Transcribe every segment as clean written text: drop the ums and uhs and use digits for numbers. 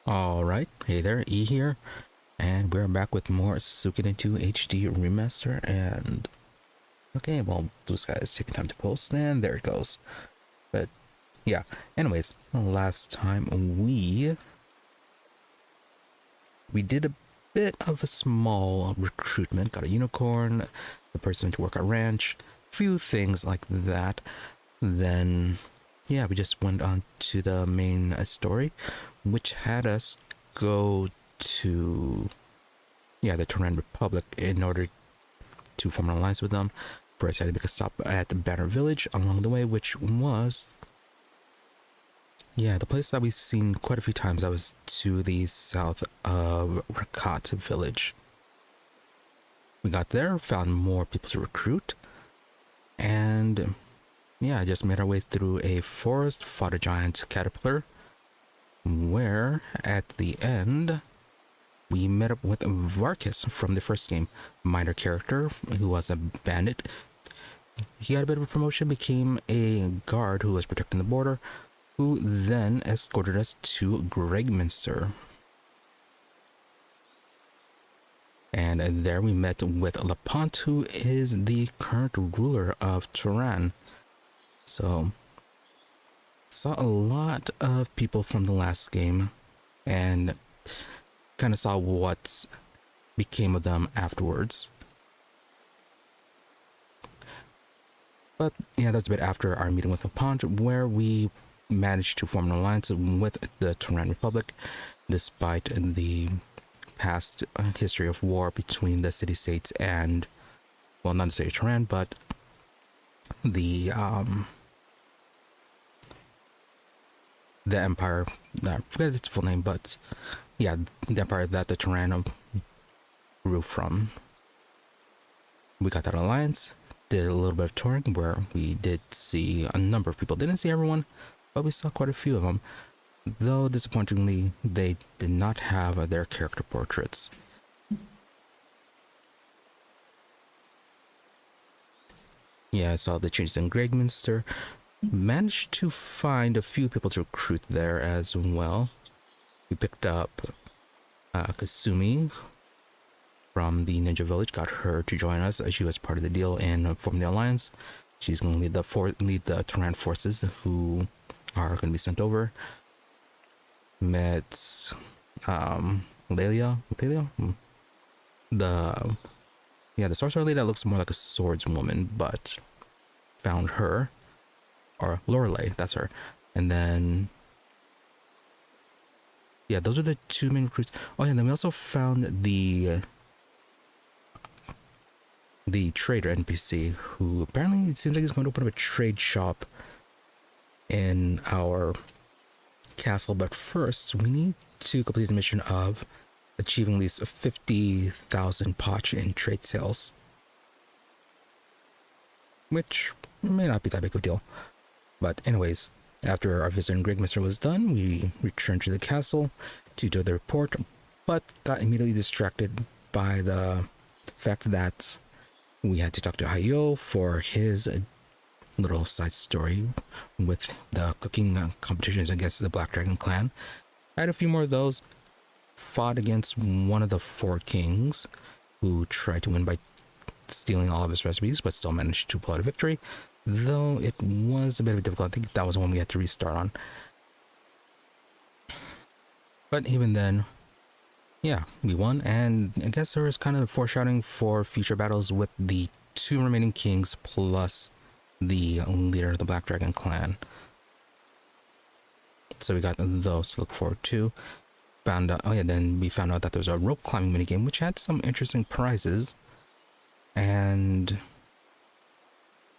Alright, hey there, E here, and we're back with more Suikoden 2 HD Remaster, and okay, well, Blue Sky is taking time to post, and there it goes. But yeah, anyways, last time we did a bit of a small recruitment, got a unicorn, the person to work our ranch, few things like that. Then yeah, we just went on to the main story, which had us go to the Toran Republic in order to form an alliance with them. First, I had to make a stop at the Banner Village along the way, which was the place that we've seen quite a few times. That was to the south of Rakat Village. We got there, found more people to recruit, and I just made our way through a forest, fought a giant caterpillar, where at the end we met up with Varkas from the first game, minor character who was a bandit. He got a bit of a promotion, became a guard who was protecting the border, who then escorted us to Gregminster. And there we met with Lepant, who is the current ruler of Toran. So, saw a lot of people from the last game, and kind of saw what became of them afterwards. But yeah, that's a bit after our meeting with Lepant, where we managed to form an alliance with the Toran Republic, despite the past history of war between the city-states and, well, not the city of Toran, but the empire, I forget its full name, but yeah, the empire that the Toran grew from. We got that alliance, did a little bit of touring where we did see a number of people. Didn't see everyone, but we saw quite a few of them. Though disappointingly, they did not have their character portraits. Yeah, I saw the changes in Gregminster. Managed to find a few people to recruit there as well. We picked up Kasumi from the Ninja Village, got her to join us. She was part of the deal and forming the alliance. She's going to lead the Toran forces who are going to be sent over. Met Lelia, the sorcerer lady that looks more like a swordswoman, but found her, or Lorelei, that's her. And then those are the two main recruits. Oh yeah, and then we also found the trader NPC, who apparently it seems like he's going to open up a trade shop in our castle. But first, we need to complete the mission of achieving at least 50,000 potch in trade sales, which may not be that big of a deal. But anyways, after our visit in Gregminster was done, we returned to the castle to do the report, but got immediately distracted by the fact that we had to talk to Hayo for his little side story with the cooking competitions against the Black Dragon clan. I had a few more of those. Fought against one of the four kings who tried to win by stealing all of his recipes, but still managed to pull out a victory, though it was a bit of a difficult. I think that was the one we had to restart on. But even then, we won, and I guess there was kind of foreshadowing for future battles with the two remaining kings plus the leader of the Black Dragon clan. So we got those to look forward to. Then we found out that there was a rope climbing minigame, which had some interesting prizes. And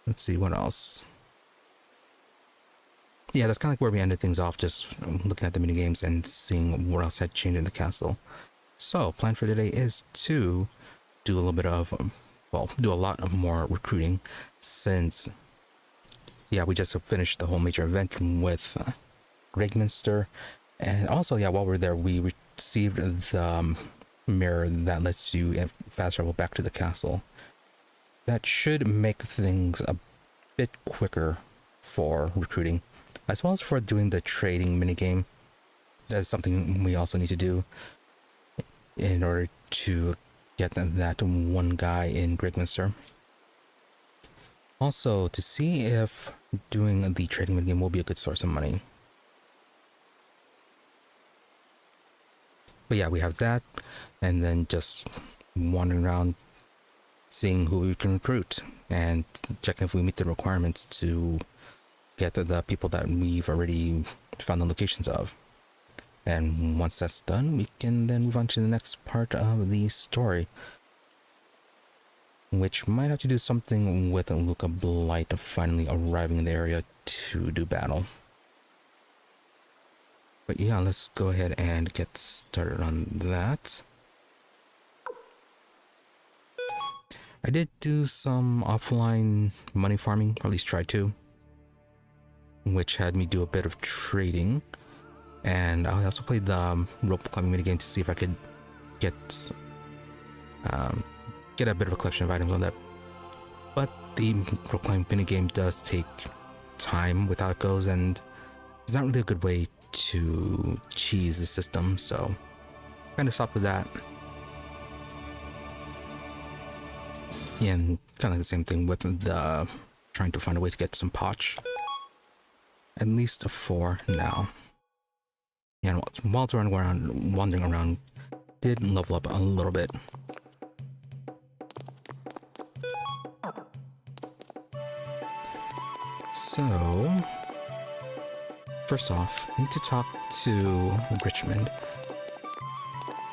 let's see, what else? Yeah, that's kind of like where we ended things off, just looking at the minigames and seeing what else had changed in the castle. So, plan for today is to do a little bit of, do a lot of more recruiting, since, we just finished the whole major event with Gregminster. And also, while we're there, we received the mirror that lets you fast travel back to the castle. That should make things a bit quicker for recruiting, as well as for doing the trading minigame. that's something we also need to do in order to get that one guy in Gregminster. Also, to see if doing the trading game will be a good source of money. But yeah, we have that, and then just wandering around, seeing who we can recruit, and checking if we meet the requirements to get the people that we've already found the locations of. And once that's done, we can then move on to the next part of the story, which might have to do something with Luca Blight finally arriving in the area to do battle. But yeah, let's go ahead and get started on that. I did do some offline money farming, or at least try to, which had me do a bit of trading. And I also played the rope climbing minigame to see if I could get a bit of a collection of items on that. But the rope climbing minigame does take time with how it goes, and it's not really a good way to cheese the system, so kind of stopped with that. Yeah, and kind of like the same thing with the trying to find a way to get some potch. At least 4 now. Yeah, and while wandering around, did level up a little bit. So, first off, need to talk to Richmond.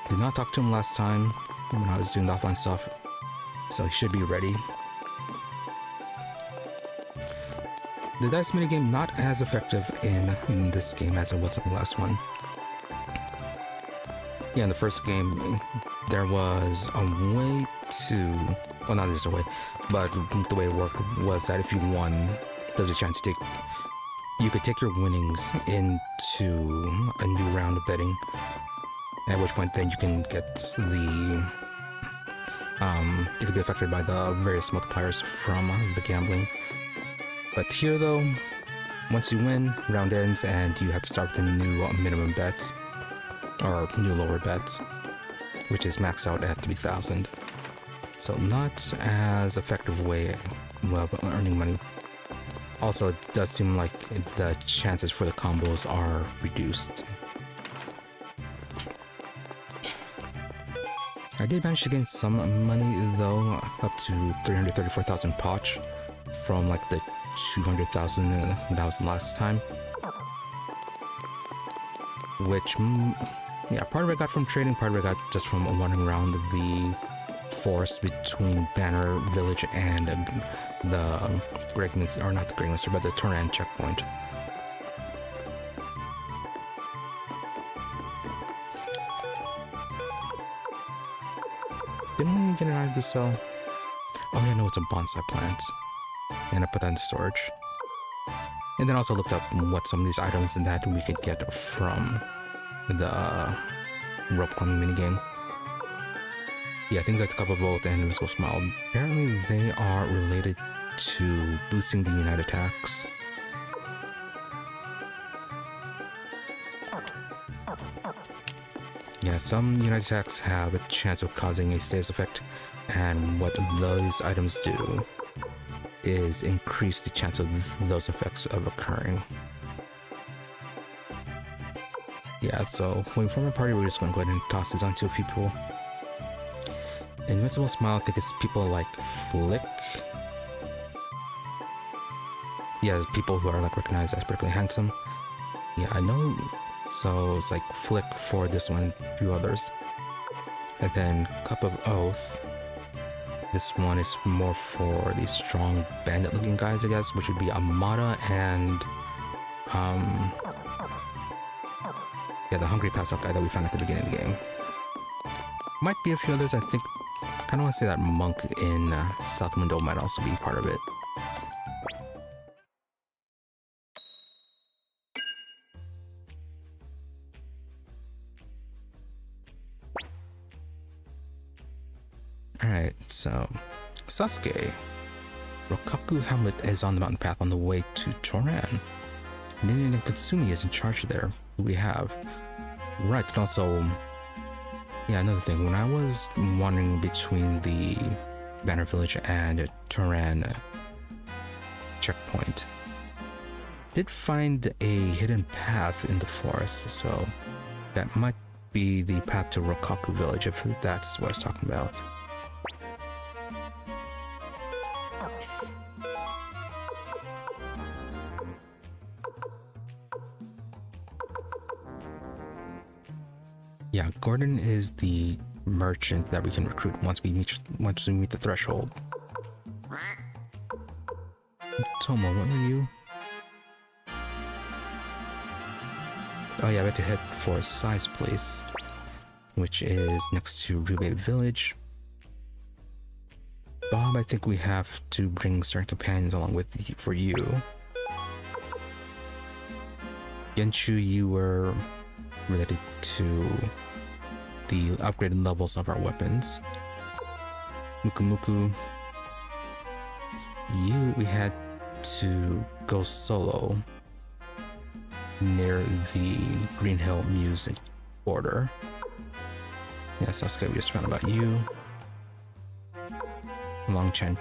Did not talk to him last time when I was doing the offline stuff, so he should be ready. The dice minigame not as effective in this game as it was in the last one. Yeah, in the first game, there was a way to, well, not just a way, but the way it worked was that if you won, there was a chance to you could take your winnings into a new round of betting, at which point then you can get it could be affected by the various multipliers from the gambling. But here though, once you win, round ends and you have to start with a new minimum bet, or new lower bet, which is maxed out at 3,000. So not as effective way of earning money. Also, it does seem like the chances for the combos are reduced. I did manage to gain some money though, up to 334,000 potch from like the 200,000 that was last time. Which, yeah, part of it got from trading, part of it got just from wandering around the forest between Banner Village and the Gregminster, or not the Gregminster, but the Toran checkpoint. Didn't we get an item to sell? Oh yeah, no, it's a bonsai plant. And I put that in storage. And then also looked up what some of these items and that we could get from the rope climbing minigame. Yeah, things like the Cup of Oath and Invisible Smile. Apparently they are related to boosting the unite attacks. Yeah, some unite attacks have a chance of causing a status effect, and what those items do is increase the chance of those effects of occurring. Yeah, so when we form a party, we're just going to go ahead and toss this onto a few people. Invincible Smile, I think it's people like Flick. Yeah, people who are like recognized as particularly handsome. Yeah, I know. So it's like Flick for this one, a few others. And then Cup of Oath. This one is more for these strong bandit looking guys, I guess, which would be Amada and yeah, the hungry pass out guy that we found at the beginning of the game. Might be a few others, I think. I kind of want to say that monk in South Window might also be part of it. Alright, so Sasuke. Rokaku Hamlet is on the mountain path on the way to Toran. Ninin and Katsumi is in charge there. Who we have? Right, and also, yeah, another thing. When I was wandering between the Banner Village and Toran checkpoint, did find a hidden path in the forest, so that might be the path to Rokaku Village, if that's what I was talking about. Yeah, Gordon is the merchant that we can recruit once we meet the threshold. Tomo, what were you? Oh yeah, we have to head for Sai's place, which is next to Rube Village. Bob, I think we have to bring certain companions along with for you. Genshu, you were related to the upgraded levels of our weapons. Mukumuku, we had to go solo near the Green Hill Music border. Yeah, Sasuke, we just found about you. Long Chan,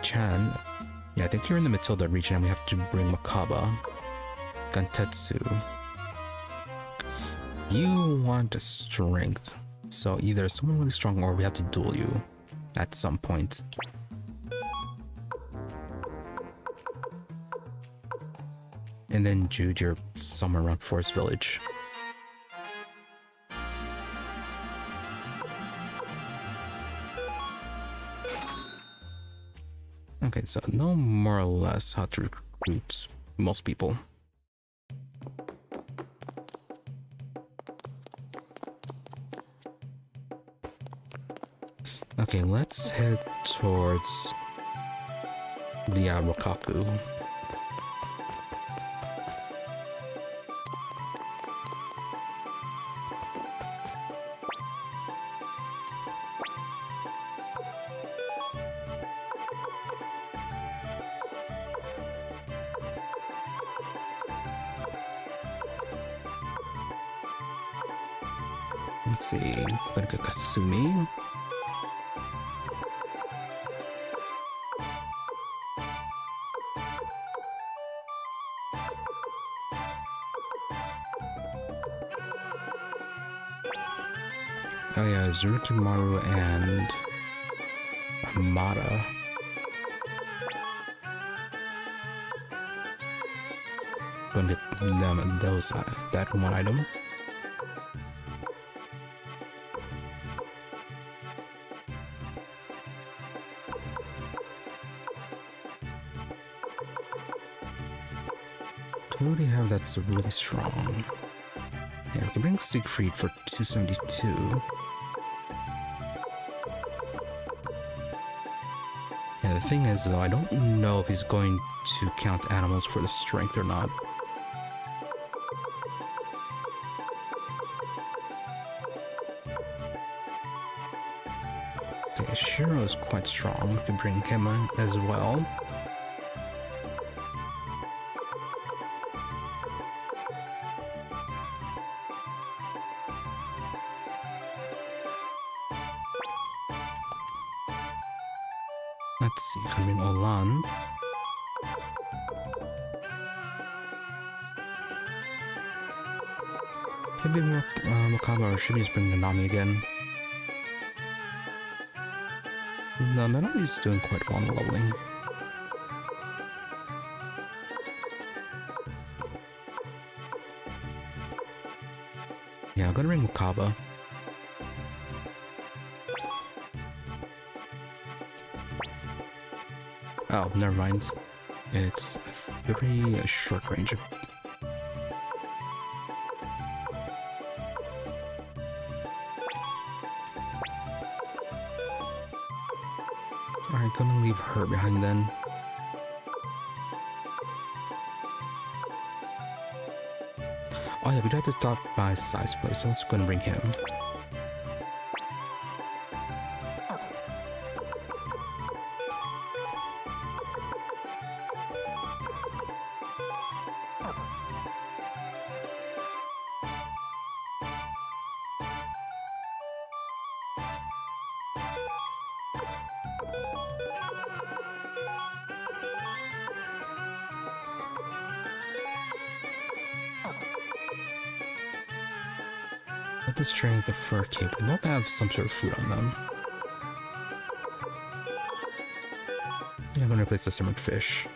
yeah, I think you're in the Matilda region and we have to bring Makaba. Gantetsu, you want strength, so either someone really strong or we have to duel you at some point. And then Jude, you're somewhere around Forest Village. Okay, so know more or less how to recruit most people. Okay, let's head towards the Rokaku. Let's see, I'm gonna get Kasumi. Oh yeah, Zurukimaru and Amada. Gonna get them those that one item. Who do you have that's really strong? Yeah, we can bring Siegfried for 272. Yeah, the thing is though, I don't know if he's going to count animals for the strength or not. Okay, Shiro is quite strong. We can bring him in as well. Let's see, can bring Olan. Maybe Makaba, or should we just bring Nanami again? No, Nanami's doing quite well on the leveling. Yeah, I'm gonna bring Makaba. Oh, never mind. It's very short range. Alright, gonna leave her behind then. Oh yeah, we do have to stop by Sai's place, so let's go and bring him. the strength, the fur cape. They both have some sort of food on them. Yeah, I'm gonna replace the simmered fish.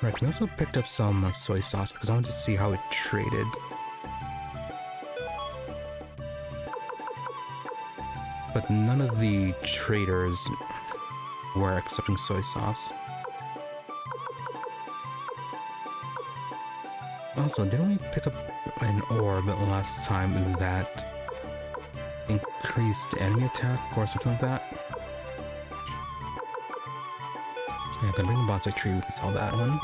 Right, we also picked up some soy sauce because I wanted to see how it traded. But none of the traders were accepting soy sauce. Also, didn't we pick up an orb last time that increased enemy attack or something like that? Yeah, I can bring the bonsai tree, we can sell that one.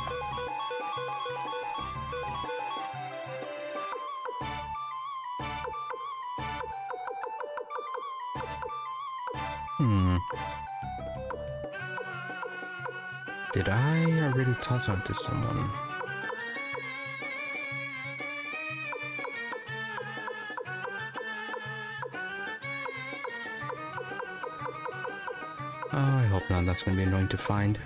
Did I already toss on to someone? Oh, I hope not. That's going to be annoying to find.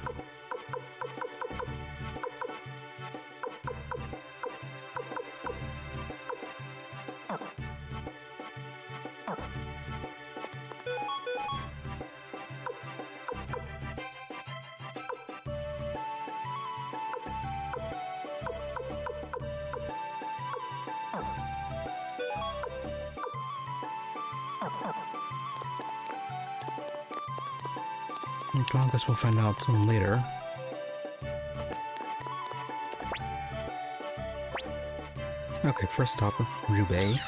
Well, I guess we'll find out some later. Okay, first stop, Roubaix.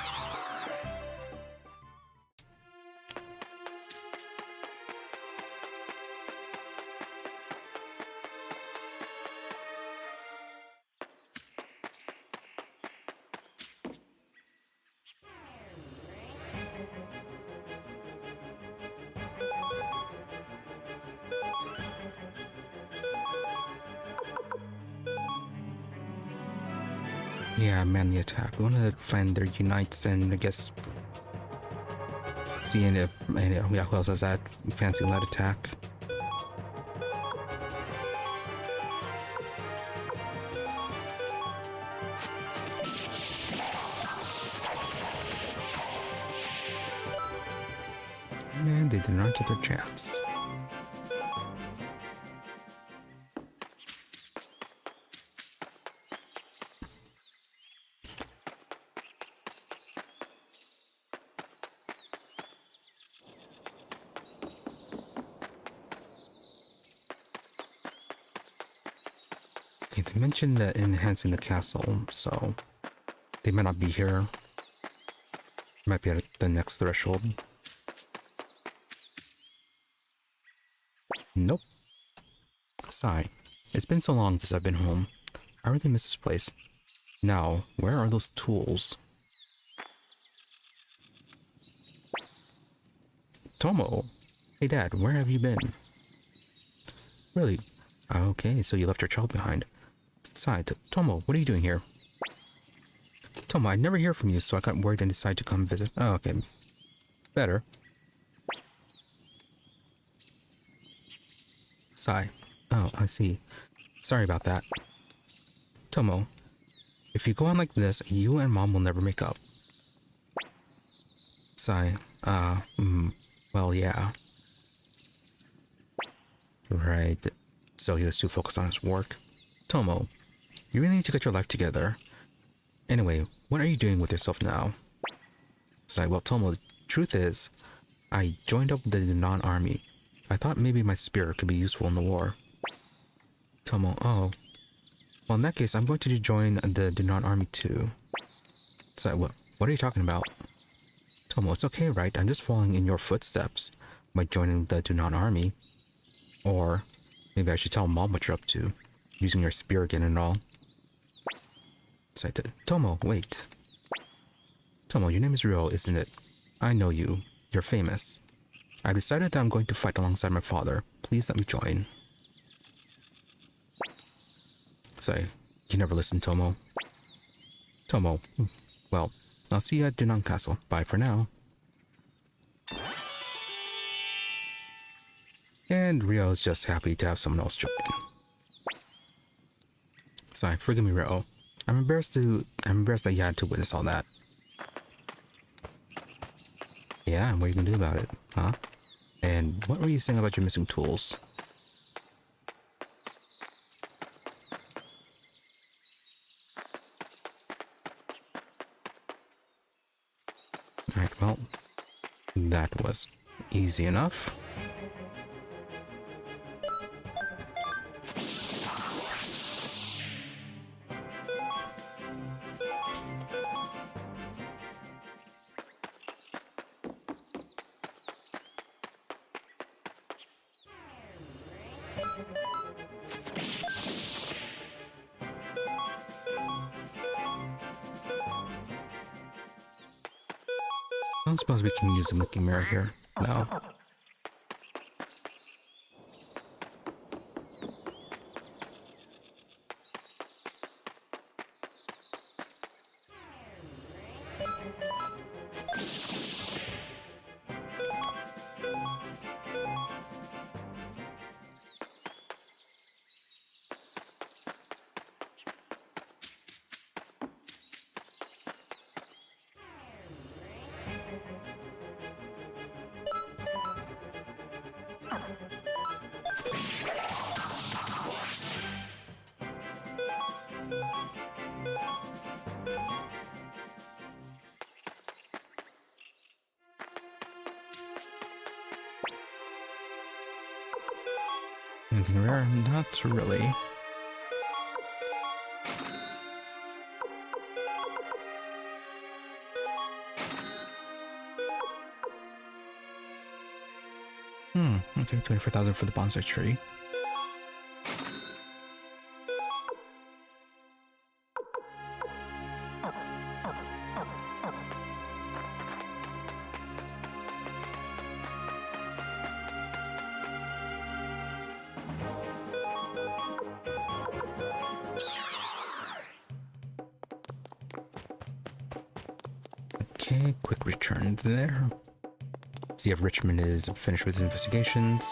Yeah, man, the attack. We want to find their unites and I guess see if yeah, who else has that fancy light attack. And they did not get their chance. They mentioned enhancing the castle, so they might not be here. Might be at the next threshold. Nope. Sigh. It's been so long since I've been home. I really miss this place. Now, where are those tools? Tomo! Hey Dad, where have you been? Really? Okay, so you left your child behind. Sigh, Tomo, what are you doing here? Tomo, I never hear from you, so I got worried and decided to come visit. Oh, okay. Better. Sigh. Oh, I see. Sorry about that. Tomo, if you go on like this, you and Mom will never make up. Sigh. Well, yeah. Right. So he was too focused on his work. Tomo, you really need to get your life together. Anyway, what are you doing with yourself now? Sigh. Well, Tomo, the truth is, I joined up with the Dunan army. I thought maybe my spirit could be useful in the war. Tomo, oh. Well, in that case, I'm going to join the Dunan army too. Sigh. What are you talking about? Tomo, it's okay, right? I'm just following in your footsteps by joining the Dunan army. Or maybe I should tell Mom what you're up to, using your spear again and all. Sigh. Tomo, wait. Tomo, your name is Ryo, isn't it? I know you. You're famous. I decided that I'm going to fight alongside my father. Please let me join. Say, you never listen, Tomo. Tomo, well, I'll see you at Dunan Castle. Bye for now. And Rio is just happy to have someone else join. Sorry, forgive me, Rio. I'm embarrassed that you had to witness all that. Yeah, and what are you gonna do about it, huh? And what were you saying about your missing tools? Alright, well, that was easy enough. I don't suppose we can use a looking mirror here. No. Anything rare? Not really. Okay, 24,000 for the bonsai tree. Okay, quick return there. See if Richmond is finished with his investigations.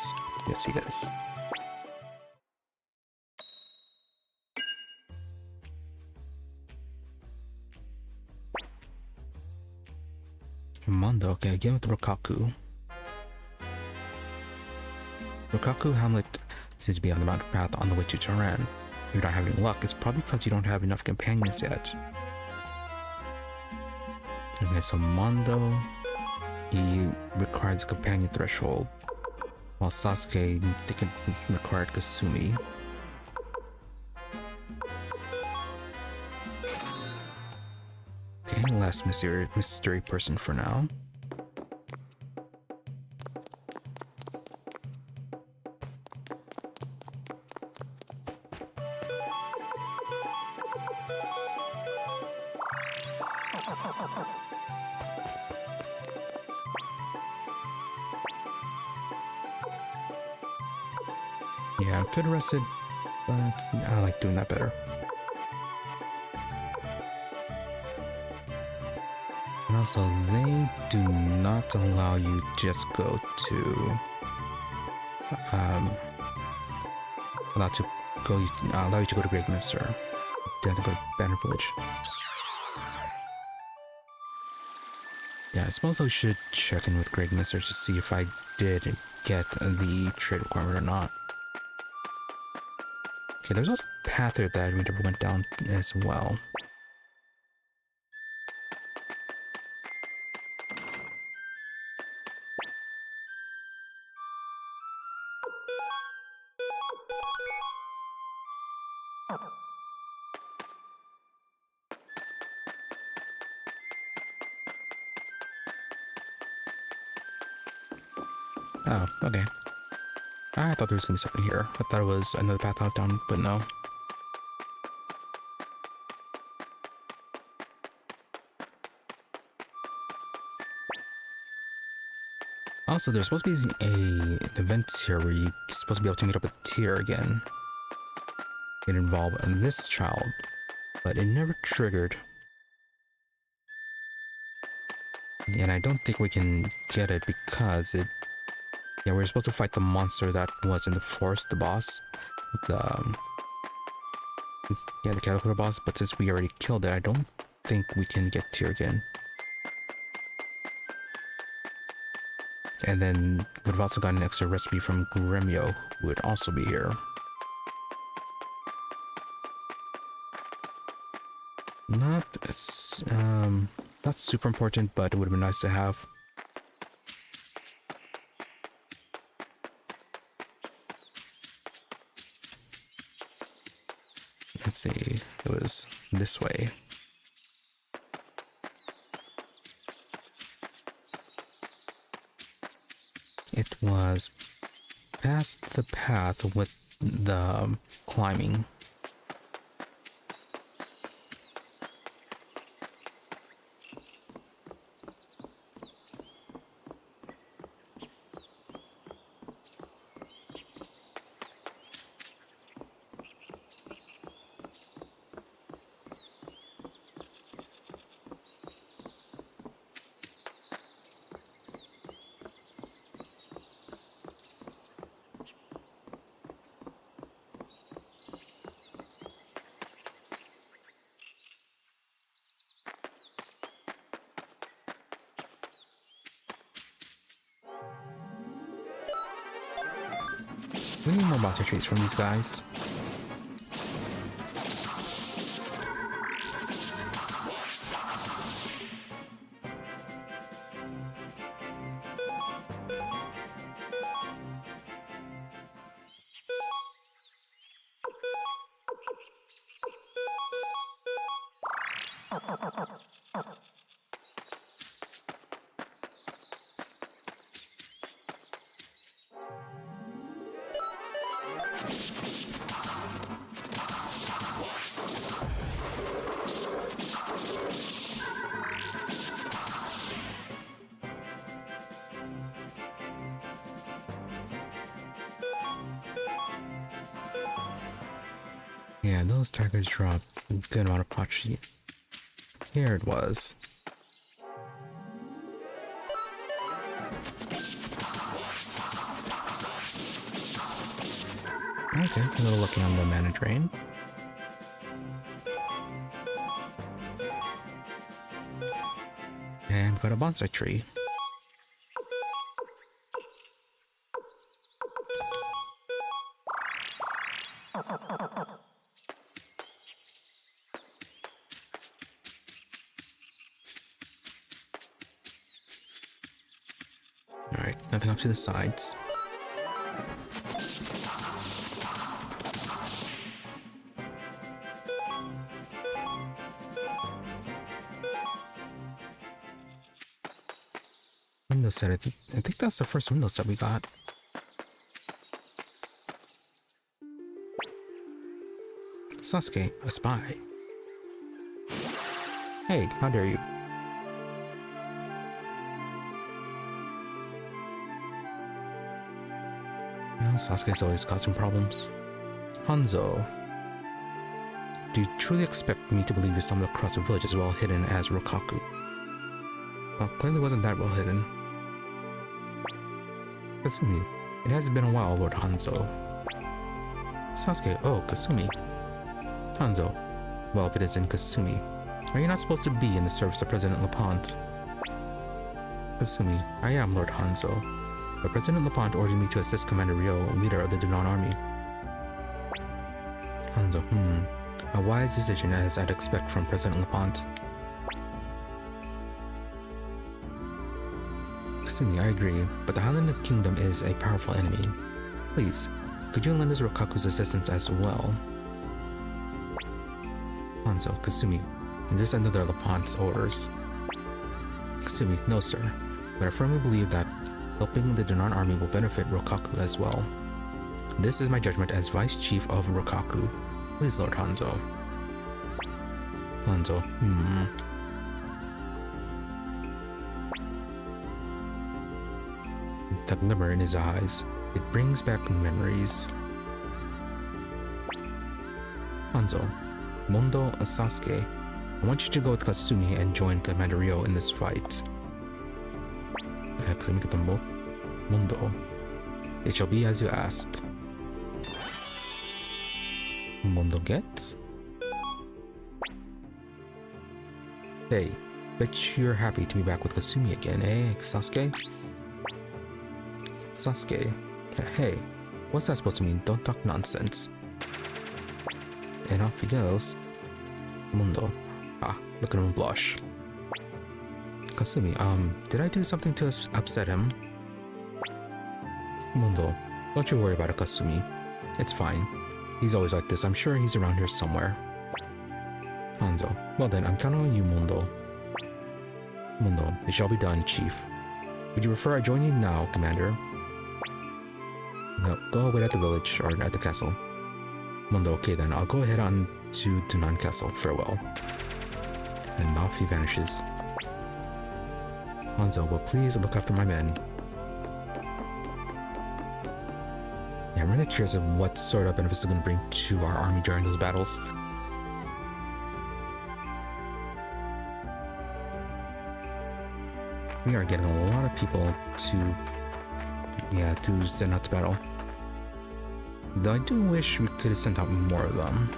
Yes, he is. Mondo, okay, again with Rokaku. Rokaku Hamlet seems to be on the mountain path on the way to Toran. If you're not having luck, it's probably because you don't have enough companions yet. Okay, so Mondo, he requires a companion threshold, while Sasuke, they can require Kasumi. Okay, last mystery person for now. Yeah, I could have rested, but I like doing that better. And also, they do not allow you to just go to, allow you to go to Gregminster. You have to go to Banner Village. Yeah, I suppose I should check in with Gregminster to see if I did get the trade requirement or not. Okay, there's also a path there that we never went down as well. Oh, okay. I thought there was gonna be something here. I thought it was another path out down, but no. Also, there's supposed to be an event here where you're supposed to be able to meet up with Tyr again. It involved this child, but it never triggered. And I don't think we can get it because it Yeah, we were supposed to fight the monster that was in the forest, the boss. Yeah, the caterpillar boss, but since we already killed it, I don't think we can get here again. And then we've also got an extra recipe from Gremio, who would also be here. Not super important, but it would have been nice to have. Let's see, it was this way. It was past the path with the climbing. We need more monster trees from these guys. Yeah, those tigers drop a good amount of pottery. Here it was. Okay, a little lucky on the mana drain. And we've got a bonsai tree. Alright, nothing off to the sides. Window set, I think that's the first window set we got. Sasuke, a spy. Hey, how dare you? Sasuke's always causing problems. Hanzo. Do you truly expect me to believe you stumbled across a village as well hidden as Rokaku? Well, clearly wasn't that well hidden. Kasumi, it has been a while, Lord Hanzo. Sasuke, oh, Kasumi. Hanzo, well, if it isn't Kasumi, are you not supposed to be in the service of President Lepant? Kasumi, I am Lord Hanzo. But President Lepant ordered me to assist Commander Ryo, leader of the Dunan army. Hanzo, a wise decision as I'd expect from President Lepant. Kasumi, I agree, but the Highland Kingdom is a powerful enemy. Please, could you lend us Rokaku's assistance as well? Hanzo, Kasumi, is this another Lepant's orders? Kasumi, no sir, but I firmly believe that helping the Dunan army will benefit Rokaku as well. This is my judgment as Vice Chief of Rokaku. Please, Lord Hanzo. Hanzo, The glimmer in his eyes. It brings back memories. Hanzo, Mondo Sasuke, I want you to go with Kasumi and join Commander Ryo in this fight. Let me get them both. Mondo. It shall be as you asked. Mundo get? Hey, bet you're happy to be back with Kasumi again, eh, Sasuke? Sasuke, hey, what's that supposed to mean? Don't talk nonsense. And off he goes. Mundo. Ah, look at him blush. Kasumi, did I do something to upset him? Mundo, don't you worry about it, Kasumi. It's fine. He's always like this. I'm sure he's around here somewhere. Hanzo, well then, I'm counting on you, Mundo. Mundo, it shall be done, Chief. Would you prefer I join you now, Commander? No, go wait at the village, or at the castle. Mundo, okay then, I'll go ahead on to Dunan Castle. Farewell. And off he vanishes. Hanzo, well please look after my men. Yeah, I'm really curious of what sort of benefits it's going to bring to our army during those battles. We are getting a lot of people to send out to battle. Though I do wish we could have sent out more of them.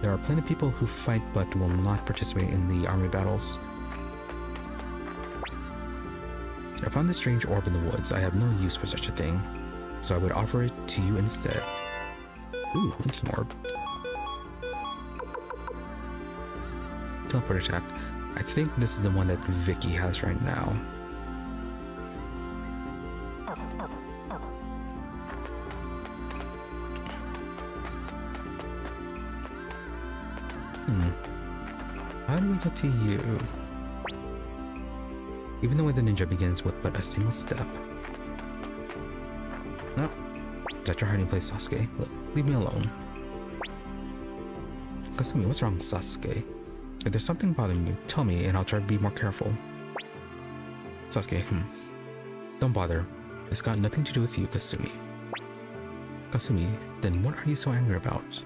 There are plenty of people who fight but will not participate in the army battles. I found this strange orb in the woods. I have no use for such a thing, so I would offer it to you instead. Ooh, linking orb. Teleport attack. I think this is the one that Vicky has right now. How do we get to you? Even the way the ninja begins with but a single step. No. Is that your hiding place, Sasuke? Look, leave me alone. Kasumi, what's wrong, Sasuke? If there's something bothering you, tell me and I'll try to be more careful. Sasuke, don't bother. It's got nothing to do with you, Kasumi. Kasumi, then what are you so angry about?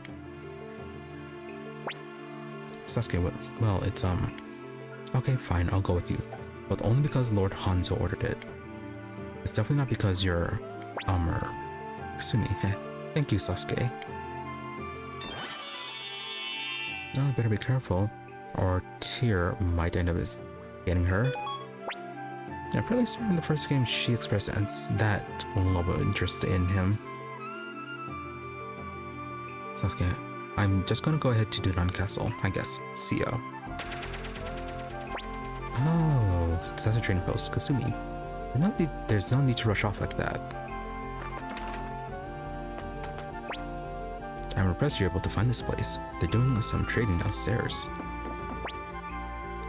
Sasuke, well, it's, okay, fine, I'll go with you. But only because Lord Hanzo ordered it. It's definitely not because you're, Kasumi, thank you, Sasuke. Oh, better be careful, or Tyr might end up getting her. I'm fairly certain in the first game she expressed that love of interest in him. Sasuke, I'm just gonna go ahead to Dunan Castle, I guess. See ya. Oh, so that's a training post. Kasumi, there's no need to rush off like that. I'm impressed you're able to find this place. They're doing some trading downstairs.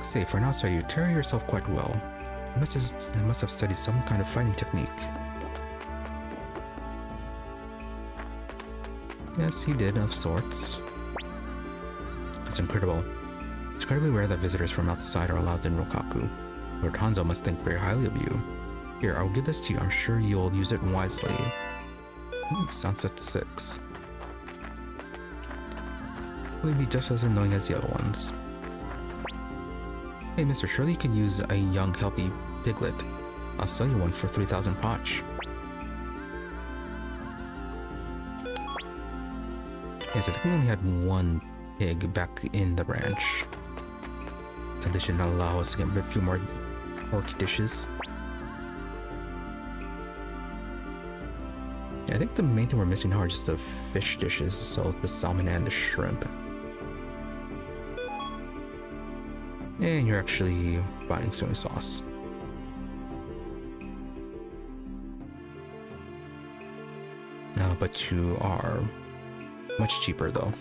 Say, for an outsider, you carry yourself quite well. You must have studied some kind of fighting technique. Yes, he did, of sorts. It's incredible. It's incredibly rare that visitors from outside are allowed in Rokaku. Lord Hanzo must think very highly of you. Here, I will give this to you. I'm sure you'll use it wisely. Ooh, Sunset 6. Will be just as annoying as the other ones. Hey, mister, surely you can use a young, healthy piglet. I'll sell you one for 3,000 potch. Yes, I think we only had one pig back in the branch. So this should allow us to get a few more pork dishes. Yeah, I think the main thing we're missing now are just the fish dishes, so the salmon and the shrimp. And you're actually buying soy sauce. But you are much cheaper though.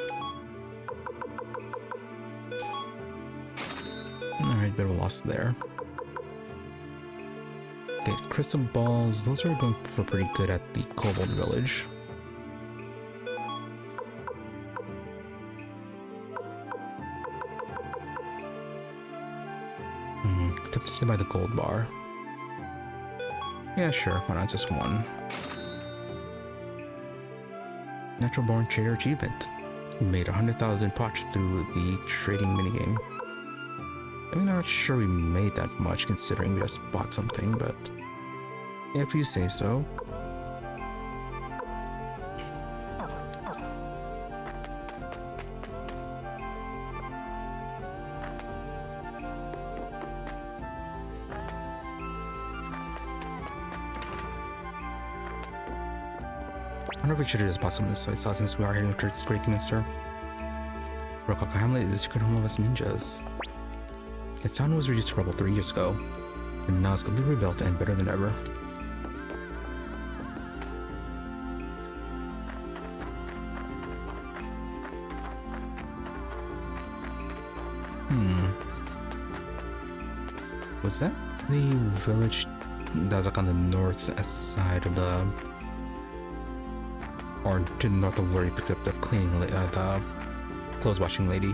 Alright, bit of a loss there. Okay, crystal balls, those are going for pretty good at the Kobold village. Tempted by the gold bar. Yeah, sure, why not just one? Natural Born Trader Achievement. We made 100,000 potch through the trading minigame. I'm not sure we made that much considering we just bought something, but if you say so. I wonder if we should have just bought some of this soy sauce since we are heading towards Gregminster. Rokaka Hamlet is the secret home of us ninjas. Its town was reduced to rubble 3 years ago, and now it's completely rebuilt and better than ever. Was that the village that was like on the north side of the... or to the north of where you picked up the cleaning, the clothes washing lady?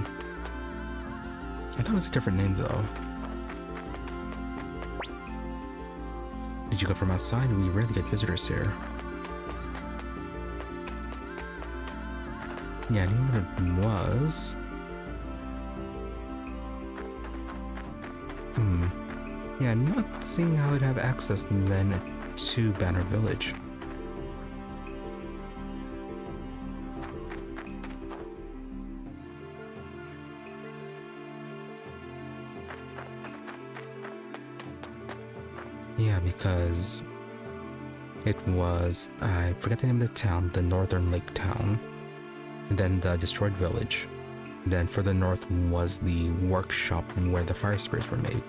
I thought it was a different name though. Did you go from outside? We rarely get visitors here. Yeah, I knew what it was. Yeah, I'm not seeing how I'd have access then to Banner Village. Yeah, because it was, I forgot the name of the town, the Northern Lake Town, and then the destroyed village. Then further north was the workshop where the fire spears were made.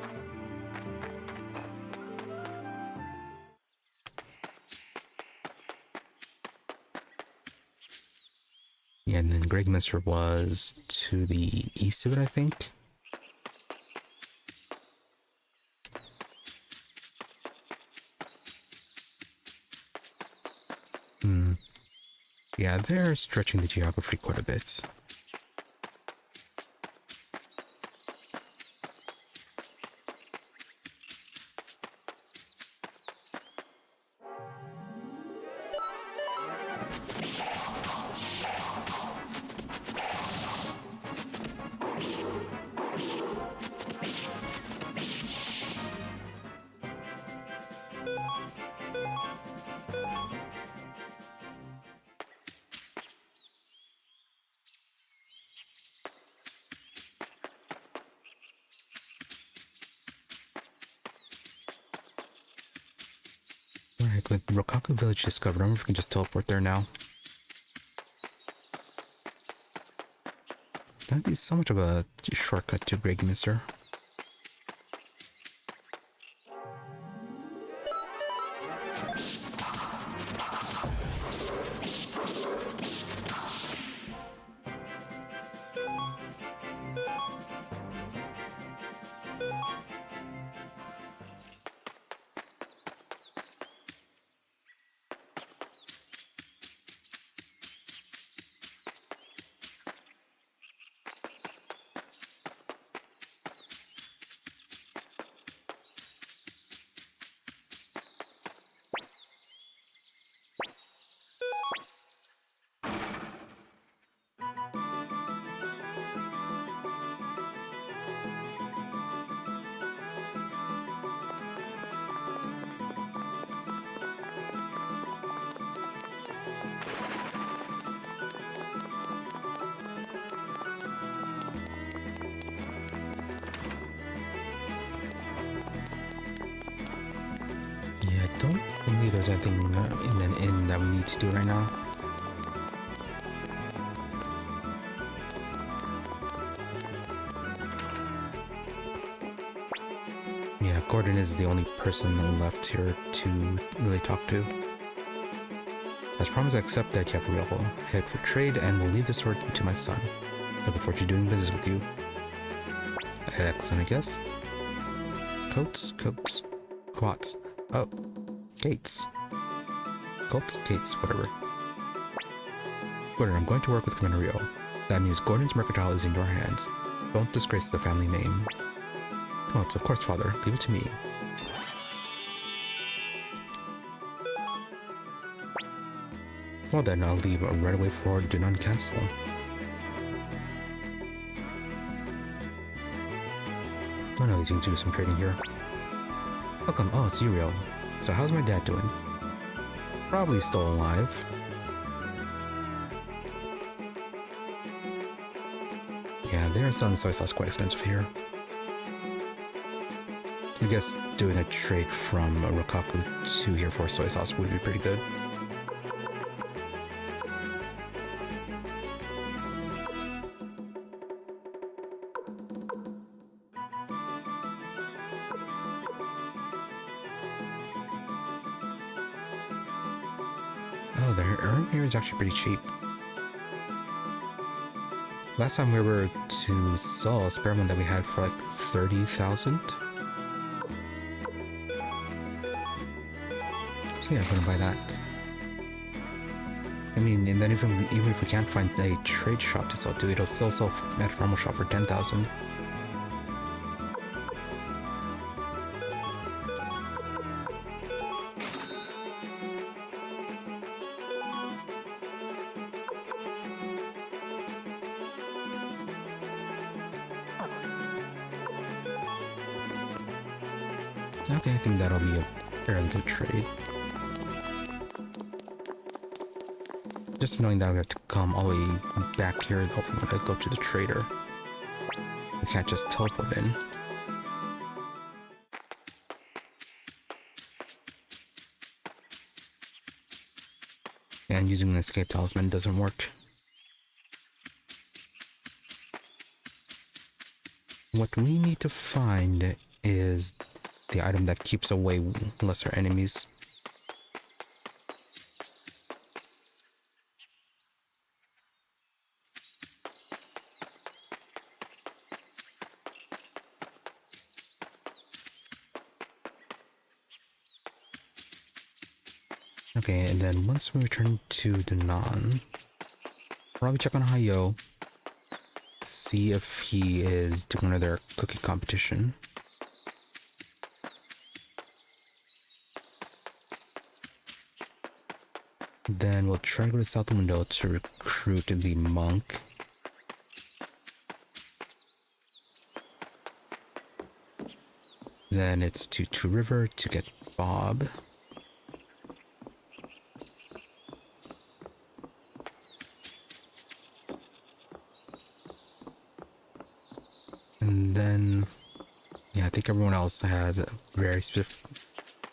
Yeah, and then Gregminster was to the east of it, I think. Yeah, they're stretching the geography quite a bit. Alright, with Rokaku Village discovered, I wonder if we can just teleport there now. That'd be so much of a shortcut to Gregminster. Yeah, I don't believe there's anything in an inn that we need to do right now. Yeah, Gordon is the only person left here to really talk to. As promised, I accept that you have a real head for trade and will leave the sword to my son. Looking forward to doing business with you. Excellent, I guess. Coats, quats. Oh, gates. Coats, gates, whatever. Gordon, I'm going to work with Commander Rio. That means Gordon's mercantile is in your hands. Don't disgrace the family name. Oh, it's of course, father. Leave it to me. Well then, I'll leave right away for Dunan Castle. Oh no, he's going to do some trading here. How come? Oh, it's Uriel. So how's my dad doing? Probably still alive. Yeah, they're selling soy sauce quite expensive here. I guess doing a trade from Rikaku to here for soy sauce would be pretty good. Oh, their urn here is actually pretty cheap. Last time we were to sell a spearmint that we had for like 30,000. So yeah, I'm gonna buy that. I mean, and then even if we can't find a trade shop to sell to, it'll still sell at a normal shop for 10,000. Okay, I think that'll be a fairly good trade. Just knowing that we have to come all the way back here, though, if we want to go to the trader. We can't just teleport in. And using the escape talisman doesn't work. What we need to find is the item that keeps away lesser enemies. Okay, and then once we return to Dunan, probably check on Hayo, see if he is doing another cooking competition. Then we'll try to go to South Window to recruit the monk. Then it's to Two River to get Bob. And then, yeah, I think everyone else has a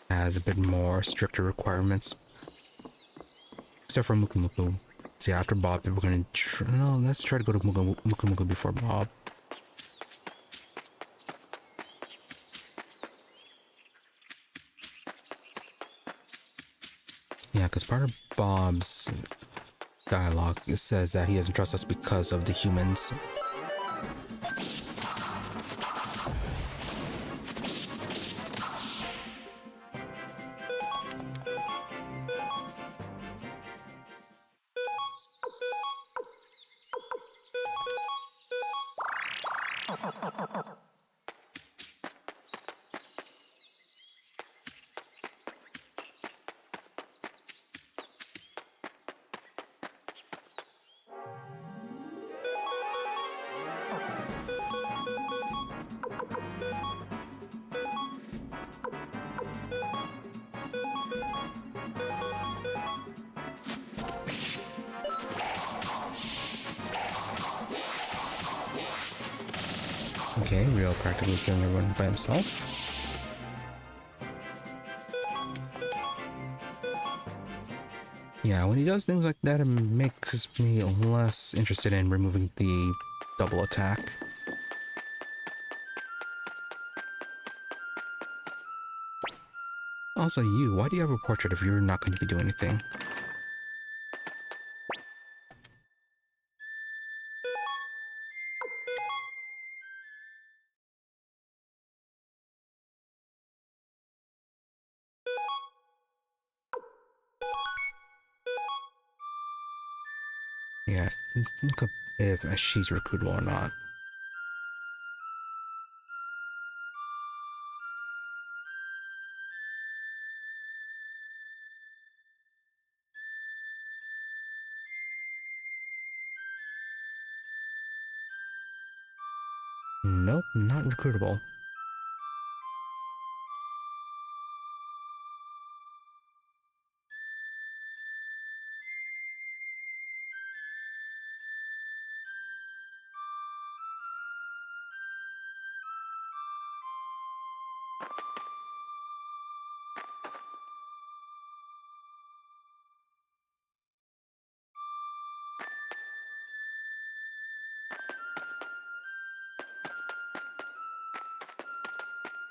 has a bit more stricter requirements. Except for Muku Muku. So yeah, after Bob, we're gonna no, let's try to go to Muku Muku before Bob. Yeah, because part of Bob's dialogue says that he doesn't trust us because of the humans. Okay, Rio practically killing everyone by himself. Yeah, when he does things like that, it makes me less interested in removing the double attack. Also, you, why do you have a portrait if you're not going to be doing anything? Yeah, look up if she's recruitable or not. Nope, not recruitable.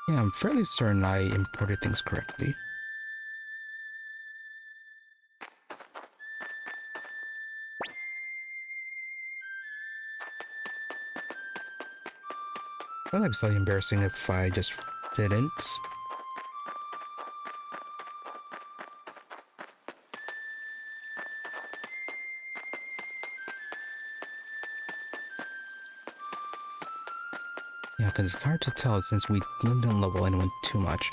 Yeah, I'm fairly certain I imported things correctly. I feel like it's slightly embarrassing if I just didn't. Yeah, because it's hard to tell since we didn't level anyone too much.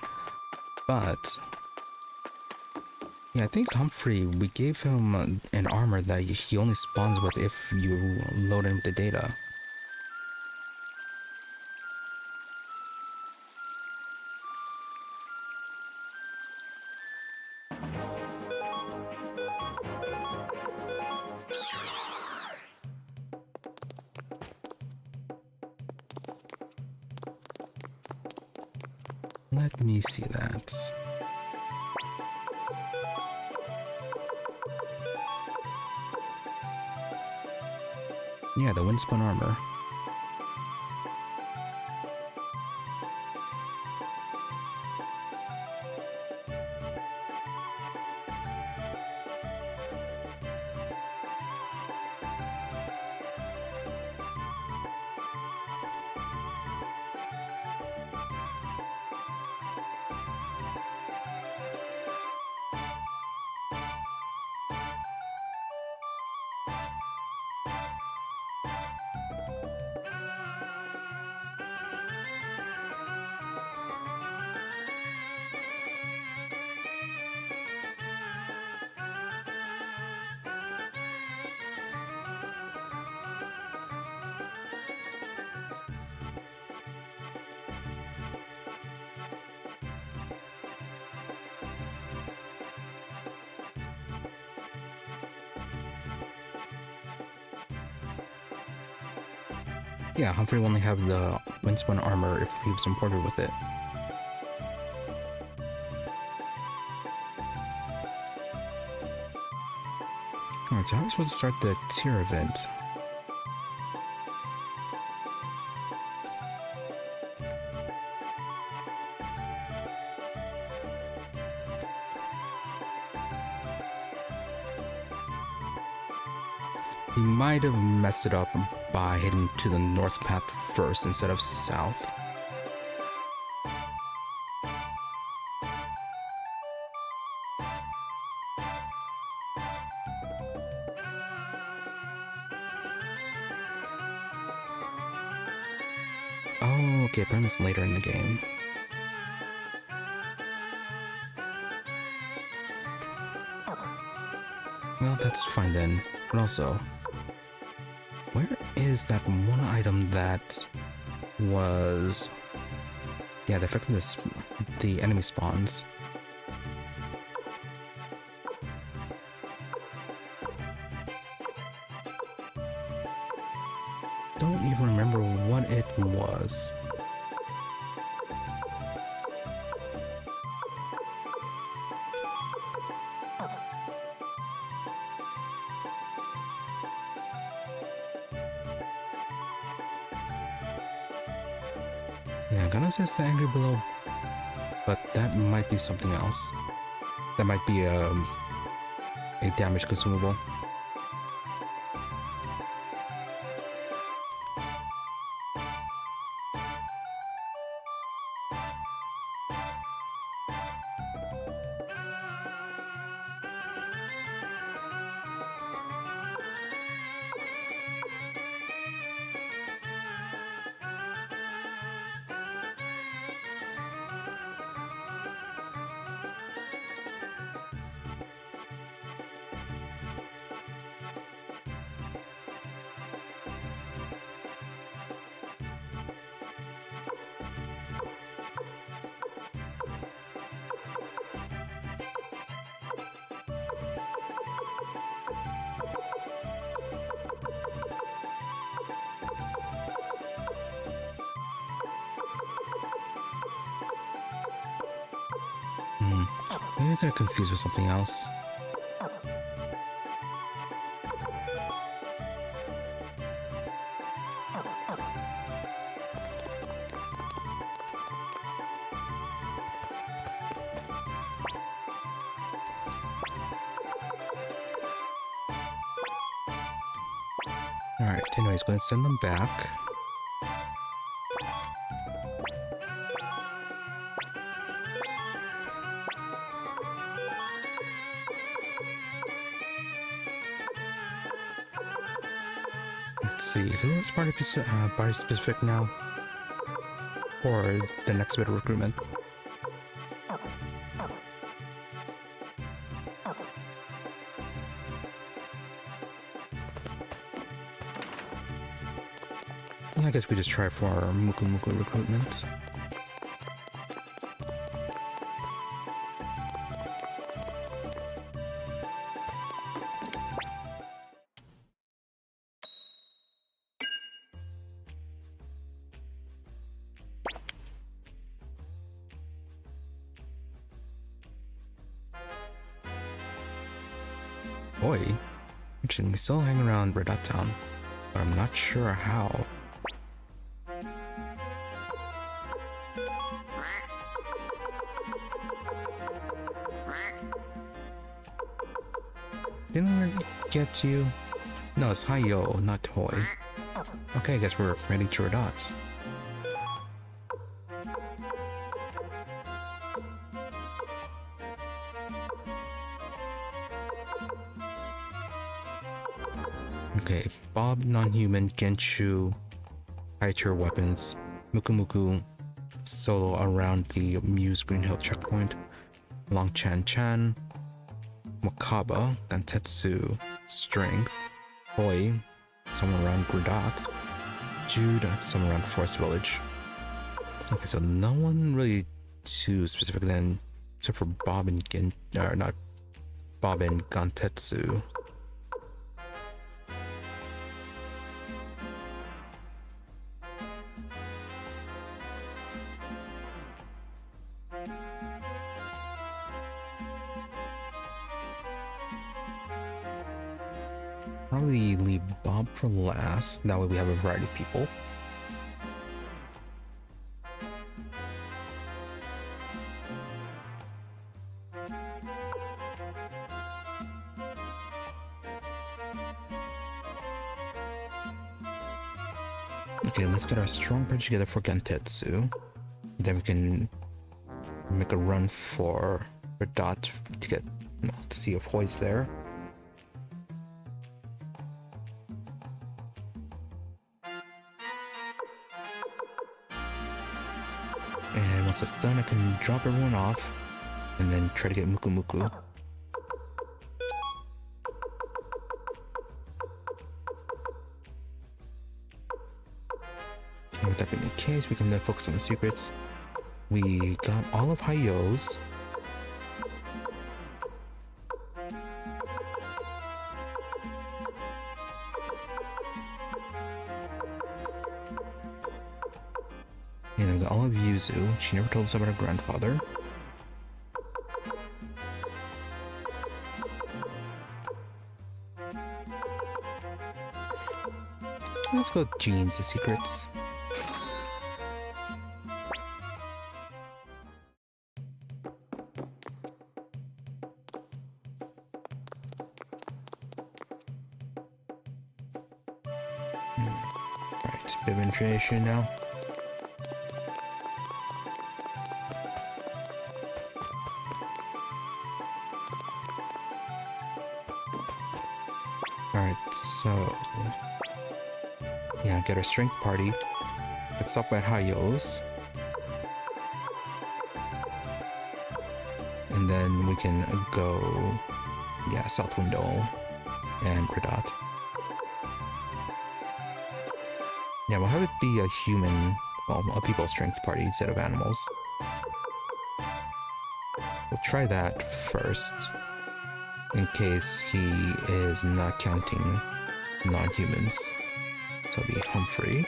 But yeah, I think Humphrey, we gave him an armor that he only spawns with if you load in the data. Let me see that. Yeah, the windspun armor. Yeah, Humphrey will only have the windspun armor if he was imported with it. Alright, so how are we supposed to start the tier event? We might have messed it up by heading to the north path first instead of south. Oh, okay, apparently it's later in the game. Well, that's fine then. But also, where is that one item that was... Yeah, the effect of the enemy spawns. Don't even remember what it was. Yeah, I'm gonna say it's the Angry Below, but that might be something else. That might be a damage consumable. Maybe I got confused with something else. Alright, anyways, going to send them back. Let's see, who is party specific now? Or the next bit of recruitment? I guess we just try for our Muku recruitment. Boy, interesting, he's still hanging around Red Dot Town, but I'm not sure how. Didn't really get you. No, it's Hi-Yo, not Toy. Okay, I guess we're ready to our dots. Okay, Bob, non-human, Genshu, high-tier weapons, Muku solo around the Muse Green Hill checkpoint, Long Chan, Wakaba, Gantetsu, Strength, Hoi, somewhere around Gridot, Jude, somewhere around Forest Village. Okay, so no one really too specific then, except for Bob and not Bob and Gantetsu. Probably leave Bob for last. That way we have a variety of people. Okay, let's get our strong bridge together for Gantetsu. Then we can make a run for Dot to get, well, to see if Hoi's there. And once it's done, I can drop everyone off and then try to get Muku. Okay, with that being the case, we can then focus on the secrets. We got all of Hi-Yo's. And then we got all of Yuzu. She never told us about her grandfather. Let's go with Jean's the secrets. Right, bit of information now. Alright, so yeah, get our strength party. Let's stop at Hi-Yo's. And then we can go, yeah, South Window and Gridot. Yeah, we'll have it be a human, well, a people strength party instead of animals. We'll try that first, in case he is not counting non-humans. So it'll be Humphrey.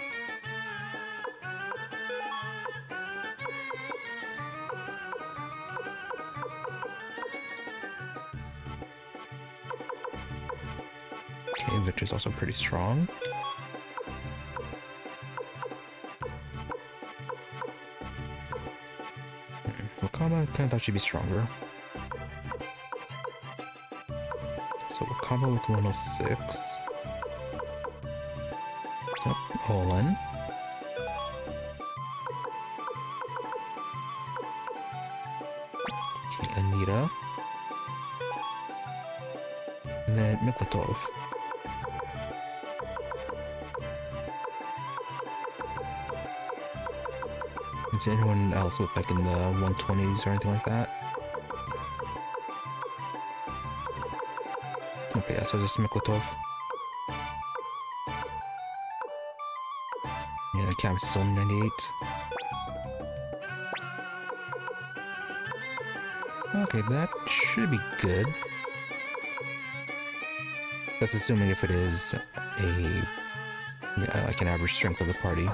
which is also pretty strong. Wakaba kind of thought she'd be stronger. So Wakaba with 106. Yep, Olan. Okay, Anita. And then Miklatov. Is there anyone else with like in the 120s or anything like that? Okay, yeah, so just Miklatov. Yeah, the canvas is only 98. Okay, that should be good. That's assuming if it is like an average strength of the party.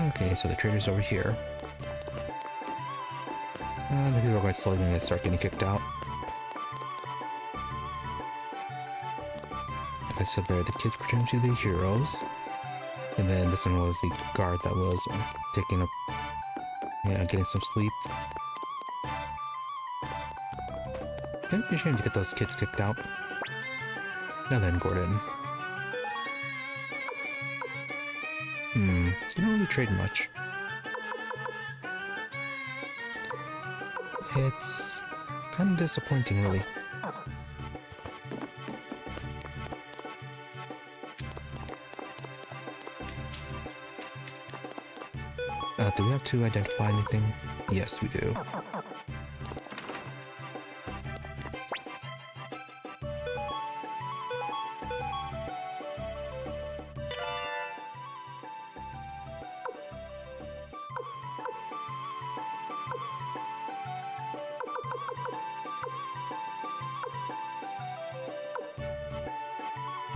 Okay, so the trader's over here. The people are going slowly going to start getting kicked out. Like I said, there the kids pretend to be heroes. And then this one was the guard that was taking up, getting some sleep. Didn't be ashamed to get those kids kicked out. Now then, Gordon. You don't really trade much. It's kind of disappointing, really. Do we have to identify anything? Yes, we do.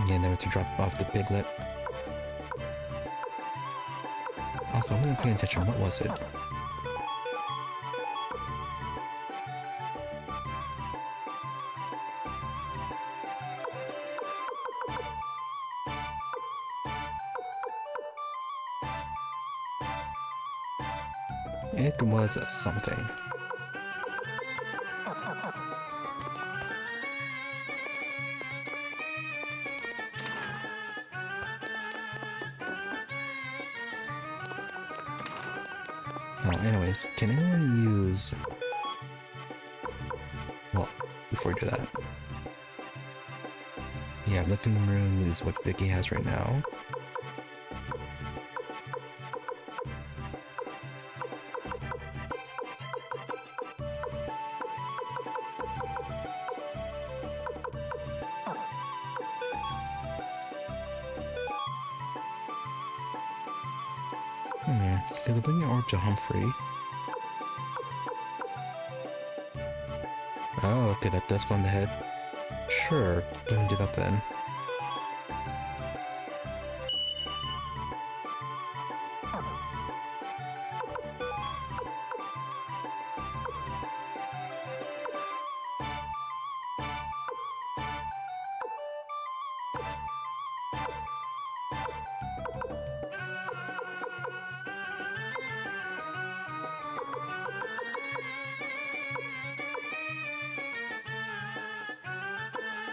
Yeah, and then we have to drop off the piglet. Also, I wasn't paying attention. What was it? It was something. Anyways, can anyone use... Well, before we do that... Yeah, Lipton Room is what Vicky has right now. Okay, bring your orb to Humphrey. Oh, okay, that does go on the head. Sure, don't do that then.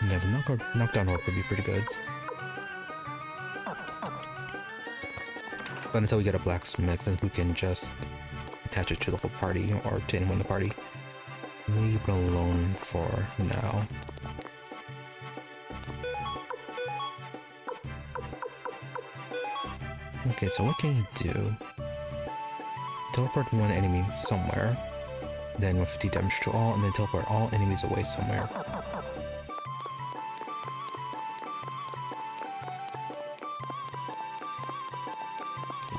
Yeah, the knockdown orb would be pretty good. But until we get a blacksmith who can just attach it to the whole party or to anyone in the party, leave it alone for now. Okay, so what can you do? Teleport one enemy somewhere. Then 150 damage to all, and then teleport all enemies away somewhere.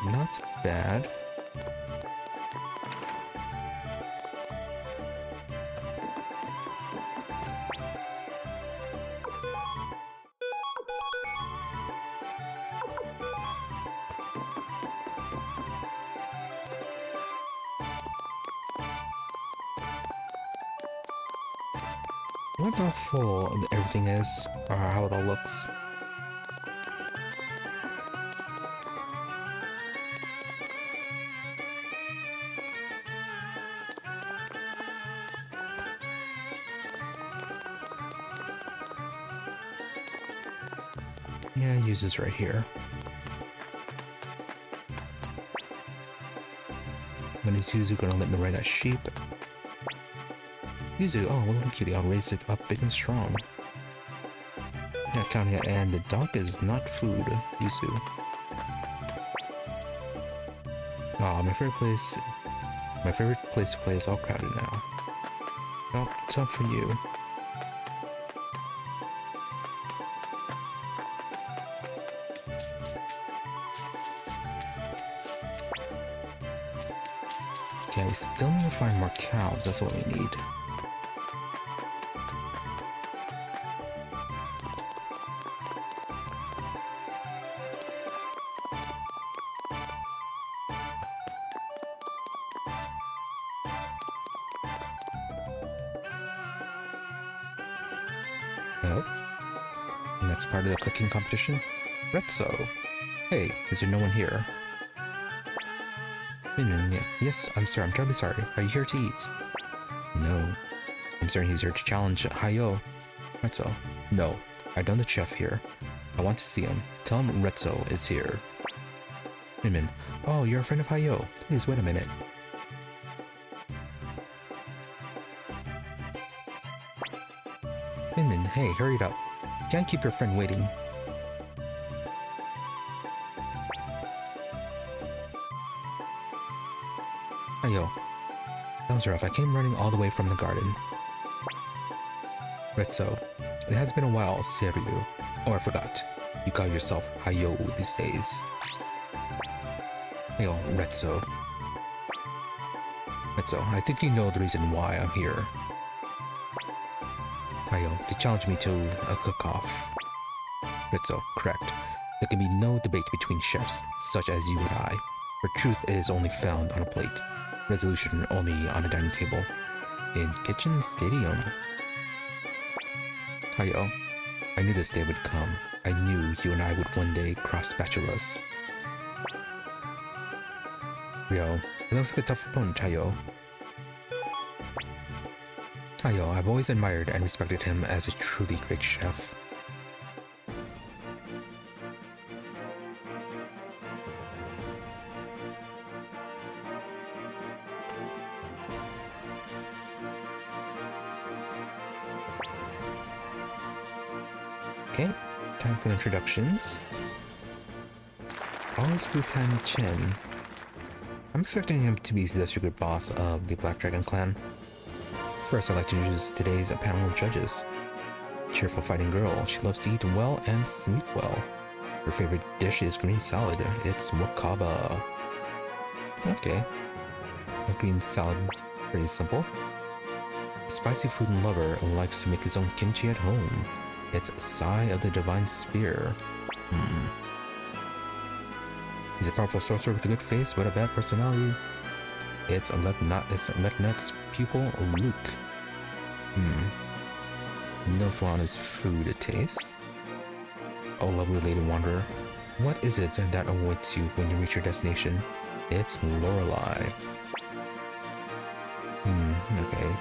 Not bad. I wonder how full everything is, or how it all looks. Yeah, Yuzu's right here. When is Yuzu gonna let me ride that sheep? Yuzu, oh, well, cutie, I'll raise it up big and strong. Yeah, count here, and the dog is not food, Yuzu. Oh, my favorite place to play is all crowded now. Oh, tough for you. Okay, we still need to find more cows, that's what we need. Nope. Next part of the cooking competition? Retso. Hey, is there no one here? Yes, I'm sorry, I'm terribly sorry. Are you here to eat? No. I'm certain he's here to challenge Hayo. Retso. No, I done the chef here. I want to see him. Tell him Retso is here. Minmin. Oh, you're a friend of Hayo. Please wait a minute. Minmin, hey, hurry it up. Can't keep your friend waiting. Hayo. That was rough. I came running all the way from the garden. Retso. It has been a while, Seryu. Oh, I forgot. You call yourself Hayo these days. Hayo, Retso. Retso, I think you know the reason why I'm here. Hayo, to challenge me to a cook-off. Retso, correct. There can be no debate between chefs, such as you and I. For truth is only found on a plate. Resolution only on a dining table. In Kitchen Stadium. Hayo, I knew this day would come. I knew you and I would one day cross spatulas. Ryo, it looks like a tough opponent, Hayo. Hayo, I've always admired and respected him as a truly great chef. Okay, time for the introductions. Always Futan Chen. I'm expecting him to be the secret boss of the Black Dragon clan. First, I'd like to introduce today's panel of judges. Cheerful fighting girl, she loves to eat well and sleep well. Her favorite dish is green salad. It's wakaba. Okay. A green salad, pretty simple. A spicy food lover likes to make his own kimchi at home. It's Sai of the Divine Spear. He's a powerful sorcerer with a good face, but a bad personality. It's Lepant's pupil, Luke. No flaw on his food taste. Oh, lovely lady wanderer. What is it that awaits you when you reach your destination? It's Lorelei. Okay.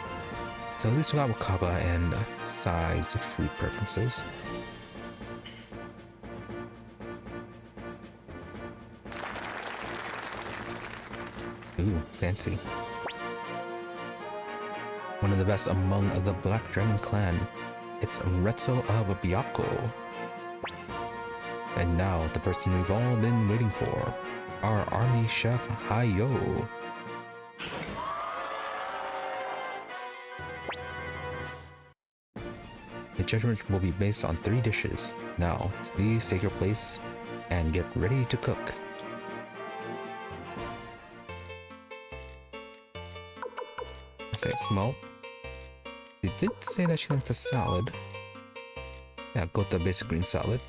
So at least we got Wakaba and Sai's food preferences. Ooh, fancy. One of the best among the Black Dragon clan. It's Retso of Byakko. And now, the person we've all been waiting for. Our army chef, Hayo. The judgment will be based on 3 dishes. Now, please take your place and get ready to cook. Okay, well, they did say that she liked a salad. Yeah, go with the basic green salad.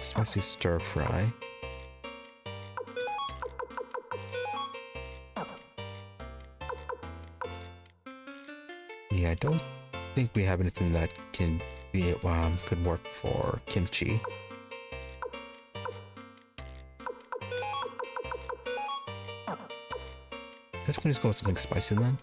Spicy stir fry. Yeah, I don't think we have anything that can be could work for kimchi. Let's just go with something spicy then.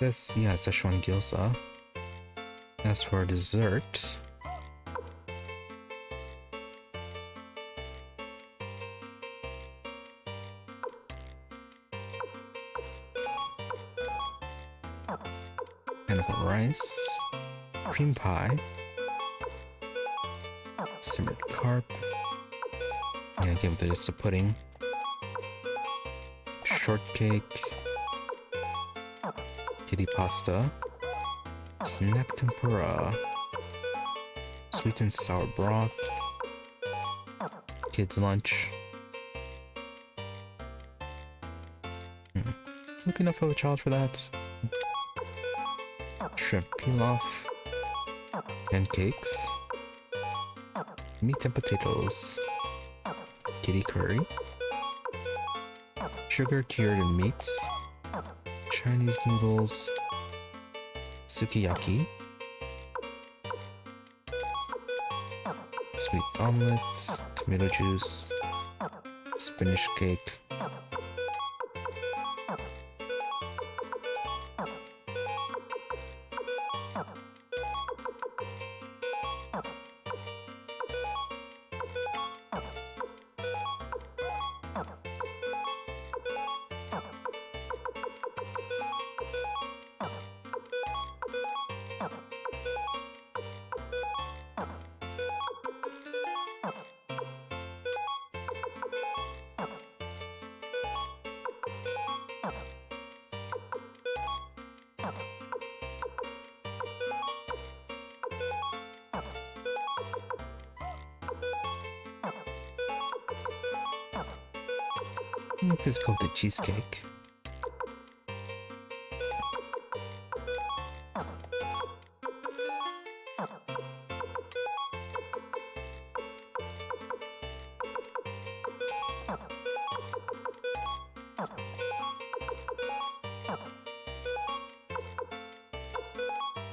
This, yeah, Szechuan gyoza. As for dessert, pineapple rice, cream pie, simmered carp. Yeah, give it just a pudding, shortcake, kitty pasta, snack tempura, sweet and sour broth, kids lunch. It's looking enough of a challenge for that. Shrimp pilaf, pancakes, meat and potatoes, kitty curry, sugar cured meats, Chinese noodles, sukiyaki, sweet omelets, tomato juice, spinach cake, Let's go with the cheesecake.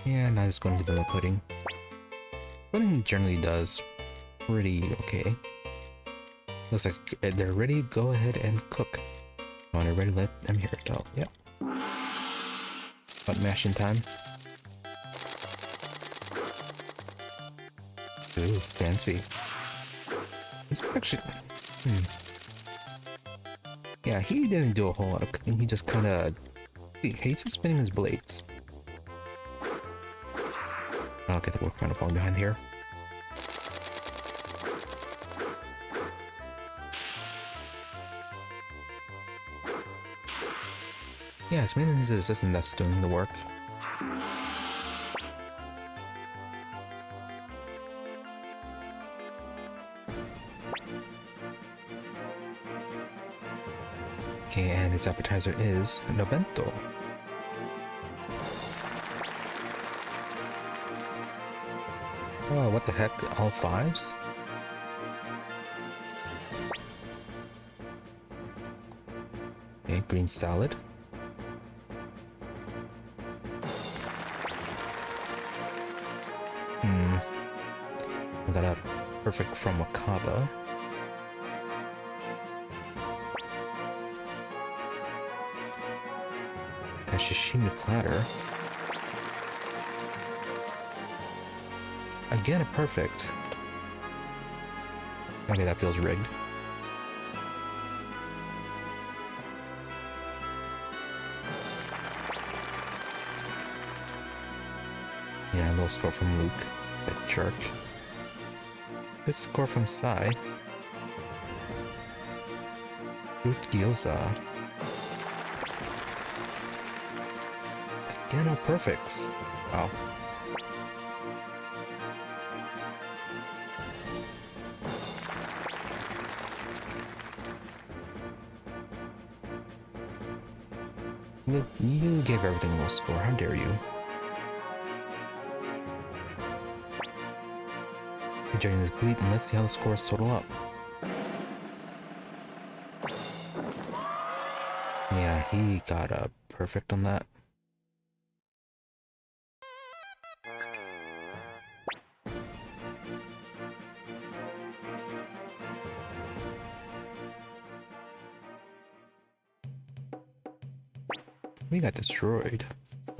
Yeah, now it's going to be the pudding. Pudding generally does pretty okay. Looks like they're ready. Go ahead and cook. When they're ready, let them hear it out. Yep. Butt mashing time. Ooh, fancy. It's actually... Yeah, he didn't do a whole lot of cooking. He just kind of... He hates spinning his blades. Okay, we're kind of falling behind here. Yeah, it's mainly his assistant that's doing the work. Okay, and his appetizer is Nobento. Oh, what the heck? All 5s? Okay, green salad. I got a perfect from Wakaba. Got sashimi platter. Again, a perfect. Okay, that feels rigged. Yeah, low score from Luke. That jerk. Good score from Sai. Fruit Gyoza. Again, all perfects. Wow. Luke, you gave everything a low score. How dare you? The journey is complete and let's see how the scores total up. Yeah, he got a perfect on that. We got destroyed.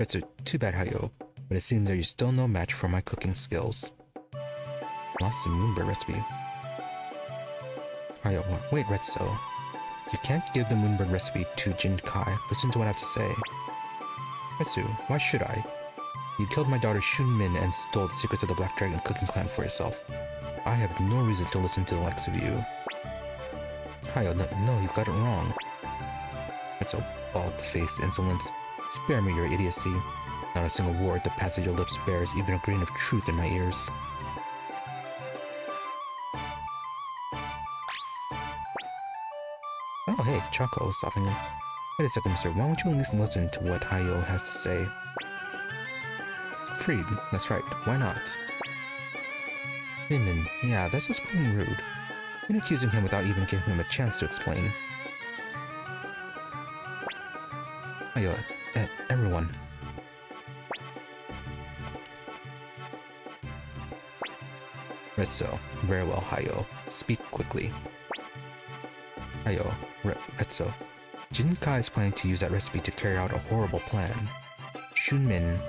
It's too bad, Hayo, but it seems that you're still no match for my cooking skills. Lost the moonbird recipe. Hayo, wait, Retso. You can't give the moonbird recipe to Jinkai. Listen to what I have to say. Retsu, why should I? You killed my daughter Shunmin and stole the secrets of the Black Dragon cooking clan for yourself. I have no reason to listen to the likes of you. Hayo, no, you've got it wrong. Retsu, bald-faced insolence. Spare me your idiocy. Not a single word that passes your lips bears even a grain of truth in my ears. Oh hey, Choco was stopping in. Wait a second, sir, why don't you at least listen to what Hayo has to say? Freed, that's right, why not? Minmin, yeah, that's just plain rude. You're accusing him without even giving him a chance to explain. Hayo, everyone. Retso, very well, Hayo. Speak quickly. Hayo, Retso. Jinkai is planning to use that recipe to carry out a horrible plan. Shunmin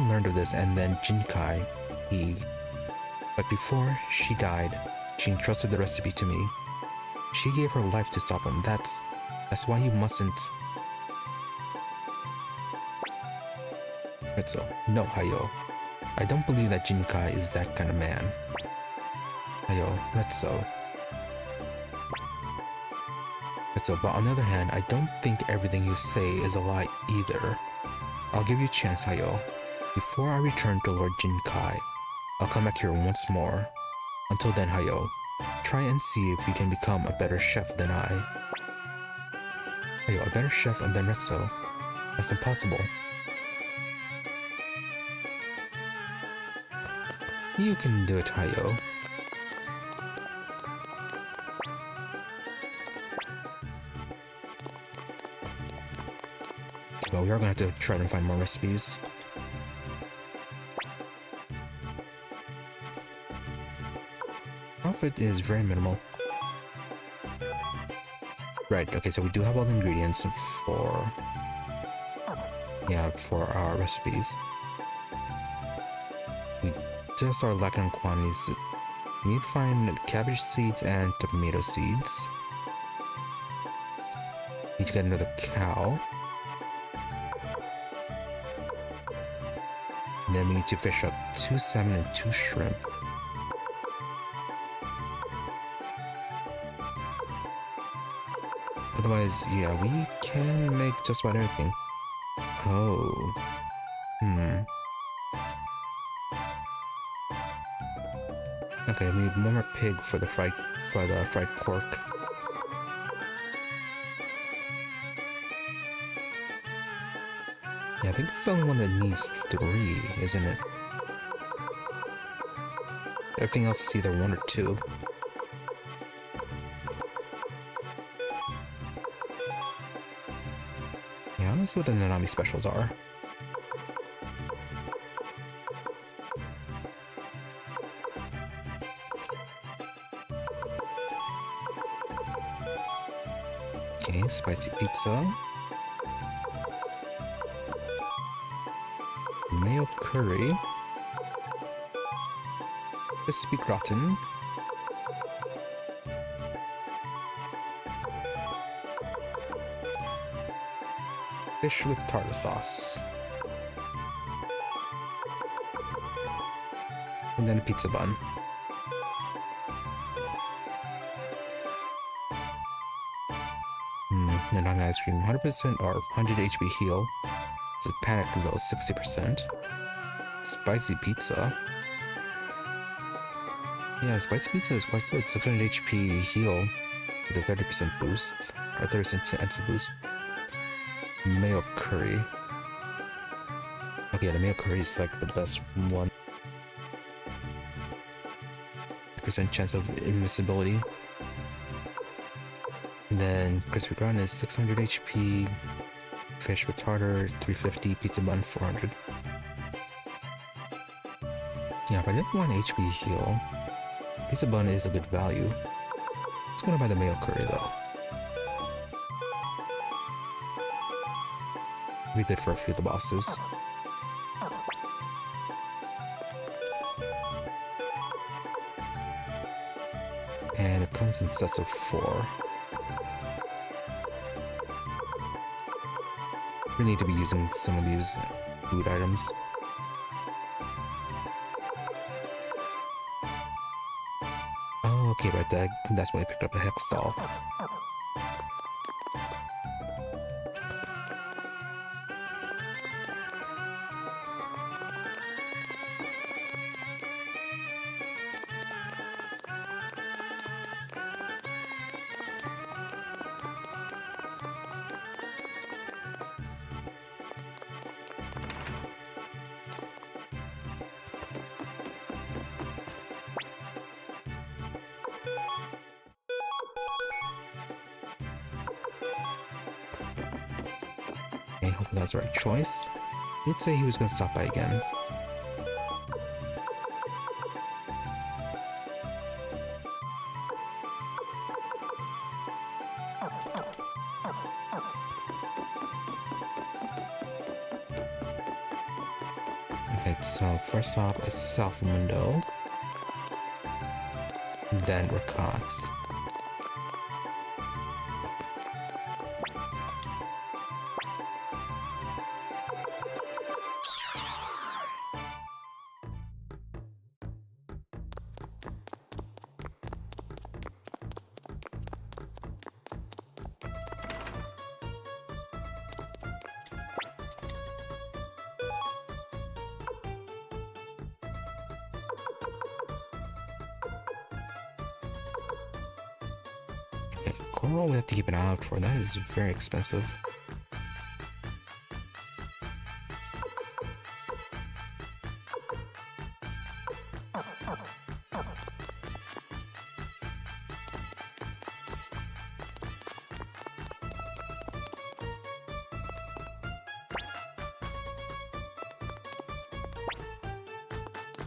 learned of this and then Jinkai, But before she died, she entrusted the recipe to me. She gave her life to stop him. That's why you mustn't... Retso, no, Hayo. I don't believe that Jinkai is that kind of man. Hayo, Retso. But on the other hand, I don't think everything you say is a lie either. I'll give you a chance, Hayo. Before I return to Lord Jinkai, I'll come back here once more. Until then, Hayo, try and see if you can become a better chef than I. Hayo, a better chef than Retso? That's impossible. You can do it, Hayo. Well, we are going to have to try to find more recipes. Profit is very minimal. Right, okay, so we do have all the ingredients for... yeah, for our recipes. We just are lacking on quantities. We need to find cabbage seeds and tomato seeds. Need to get another cow. And then we need to fish up 2 salmon and 2 shrimp. Otherwise, yeah, we can make just about everything. Oh. Okay, we need one more pig for the fried pork. Yeah, I think that's the only one that needs 3, isn't it? Everything else is either 1 or 2. Yeah, let's see what the KONAMI specials are. Okay, spicy pizza. Mayo curry. Crispy gratin. Fish with tartar sauce. And then a pizza bun. Then on ice cream, 100% or 100 HP heal. It's a panic low, 60%. Spicy pizza. Yeah, spicy pizza is quite good. 600 HP heal with a 30% boost, or 30% chance of boost. Mayo curry. Okay, the mayo curry is like the best one. 50% chance of invisibility. Then crispy ground is 600 HP. Fish with tartar, 350. Pizza bun, 400. Yeah, but I didn't want HP heal. Pizza bun is a good value. Let's go to buy the mayo curry though. Be good for a few of the bosses. And it comes in sets of 4. We need to be using some of these food items. Oh, okay, right there. That's when I picked up a hex doll. I hope that's the right choice. He'd say he was gonna stop by again. Okay, so first off is South Window. Then Rakats. Coral we have to keep an eye out for. That is very expensive.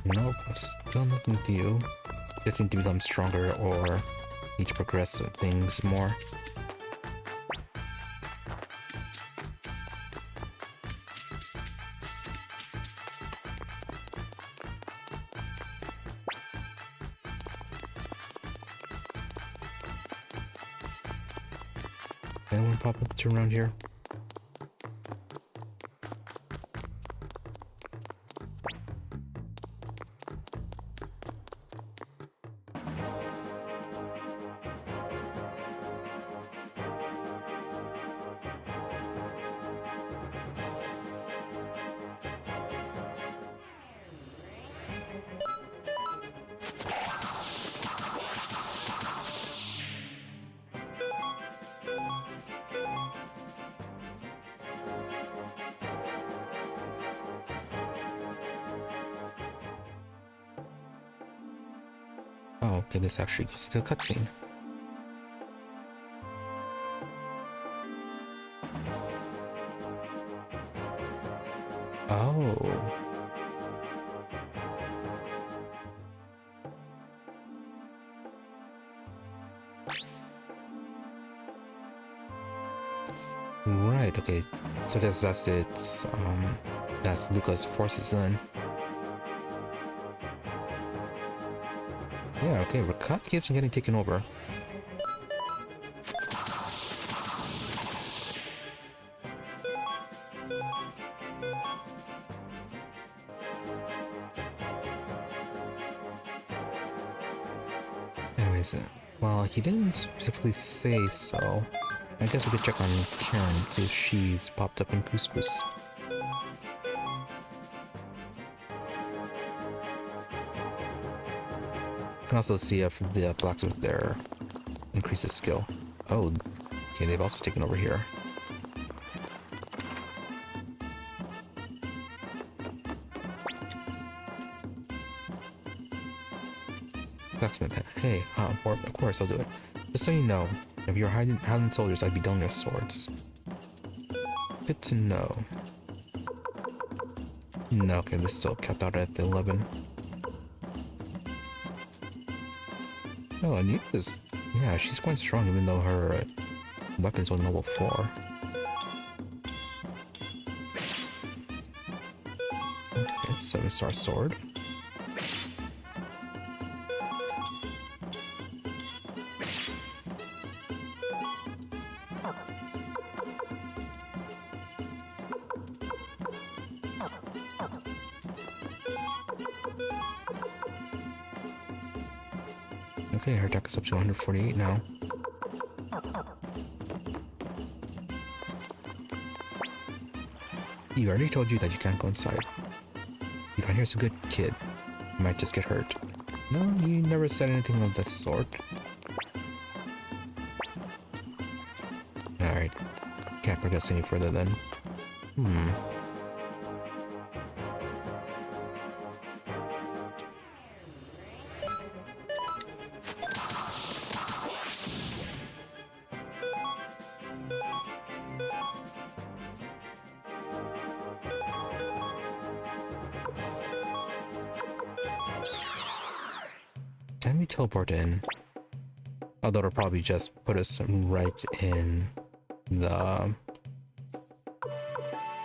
Nope, still nothing to do. Just need to become stronger or need to progress things more. Anyone pop up to around here? Oh, okay, this actually goes to a cutscene. Oh. Right, okay. So that's it. That's Luca's forces then. Yeah, okay, Rakat keeps on getting taken over. Anyways, well, he didn't specifically say so. I guess we could check on Karen and see if she's popped up in Couscous. We can also see if the blacksmith there increases skill. Oh, okay, they've also taken over here. Blacksmith, hey, of course I'll do it. Just so you know, if you're Highland soldiers, I'd be done your swords. Good to know. No, okay, this still kept out at the 11. Oh, and yeah, she's quite strong even though her weapons were level 4. Okay, 7-star sword. Okay, her attack is up to 148 now. You already told you that you can't go inside. You don't hear it's a good kid. You might just get hurt. No, you never said anything of that sort. Alright. Can't progress any further then. Can we teleport in? Although it'll probably just put us right in the...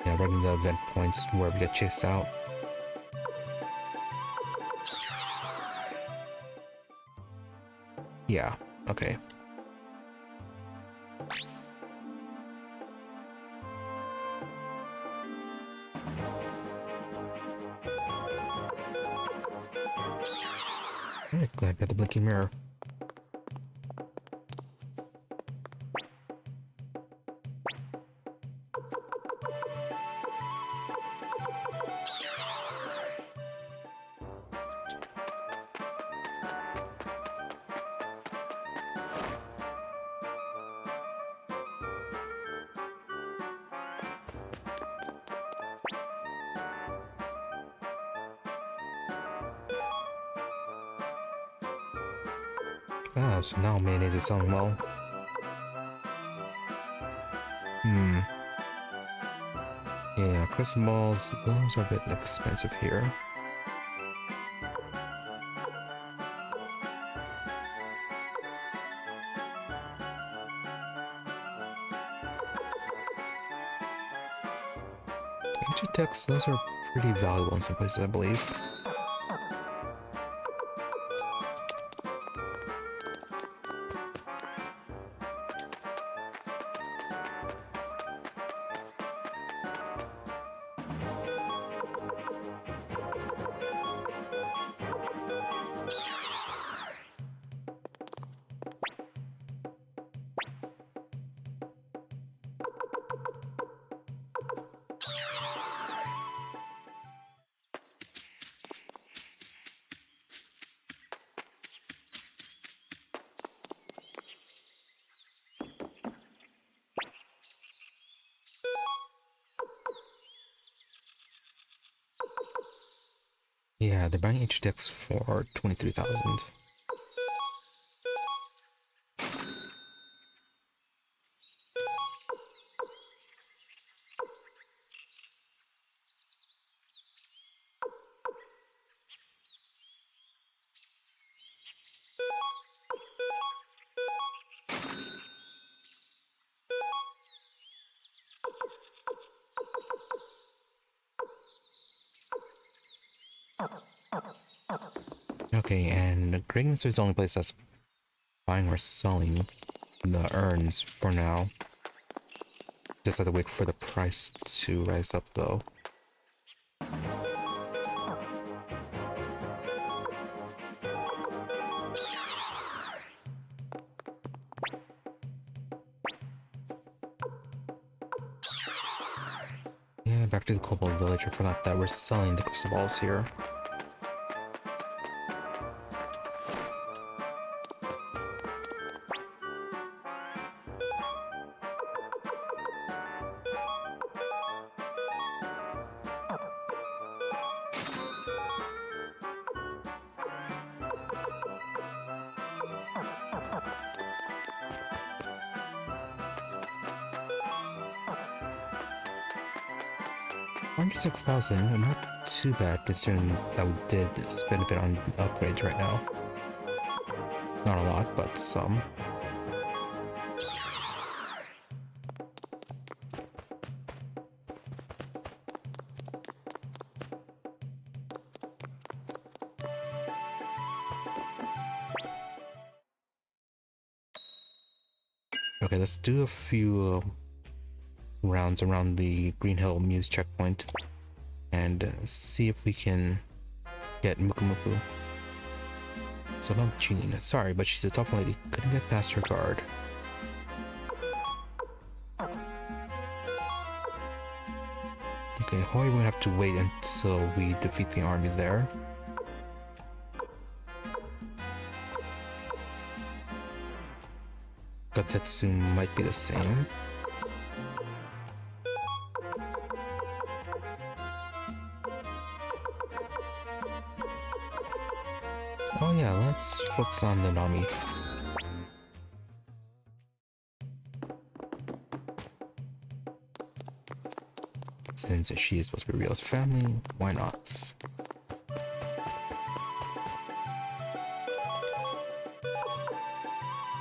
yeah, right in the event points where we get chased out. Yeah, okay. Alright, glad we got the blinking mirror. Ah, so now mayonnaise is selling well. Yeah, crystal balls, those are a bit expensive here. Ancient texts, those are pretty valuable in some places, I believe. Yeah, they're buying each decks for 23,000. Okay, and Gregminster is the only place that's buying or selling the urns for now. Just have to wait for the price to rise up though. Yeah, back to the Kobold Village. I forgot that we're selling the crystal balls here. $106,000, not too bad considering that we did spend a bit on upgrades right now. Not a lot, but some. Okay, let's do a few rounds around the Green Hill Muse checkpoint and see if we can get Muku Muku. So not Jean. Sorry, but she's a tough lady. Couldn't get past her guard. Okay, Hoi would have to wait until we defeat the army there. Gatetsu might be the same. Oh yeah, let's focus on the Nami. Since she is supposed to be Ryo's family, why not?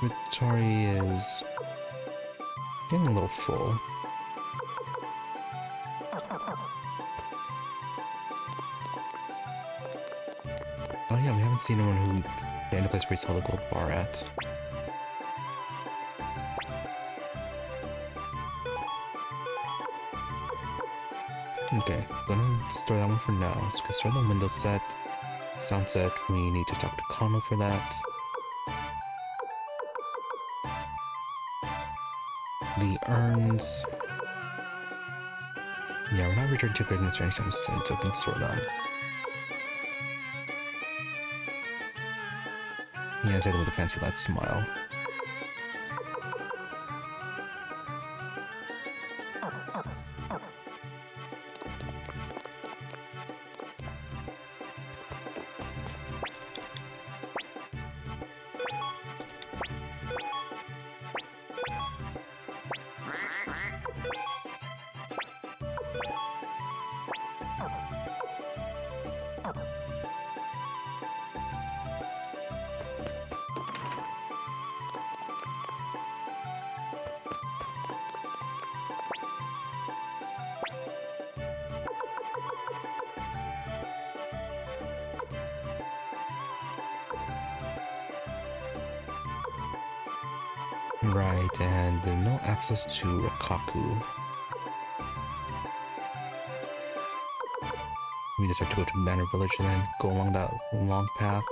Victory is getting a little full. Oh yeah, we haven't seen anyone who the place where we saw the gold bar at. Okay, gonna store that one for now. So store the window set, sound set. We need to talk to Kano for that. The urns. Yeah, we're not returning to Gregminster anytime soon, so we can store them. Yeah, it's with a fancy lad smile. Right, and no access to Rakaku. We just have to go to Banner Village and then go along that long path.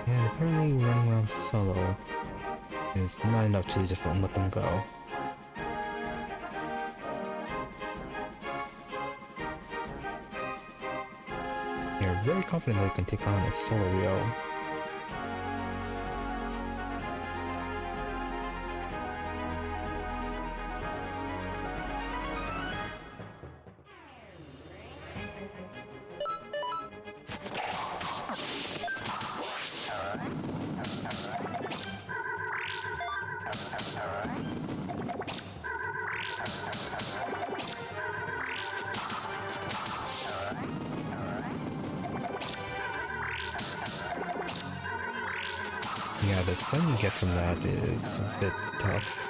And apparently running around solo is not enough to just let them go. They're very confident they can take on a solo Ryo. Yeah, the stun you get from that is a bit tough.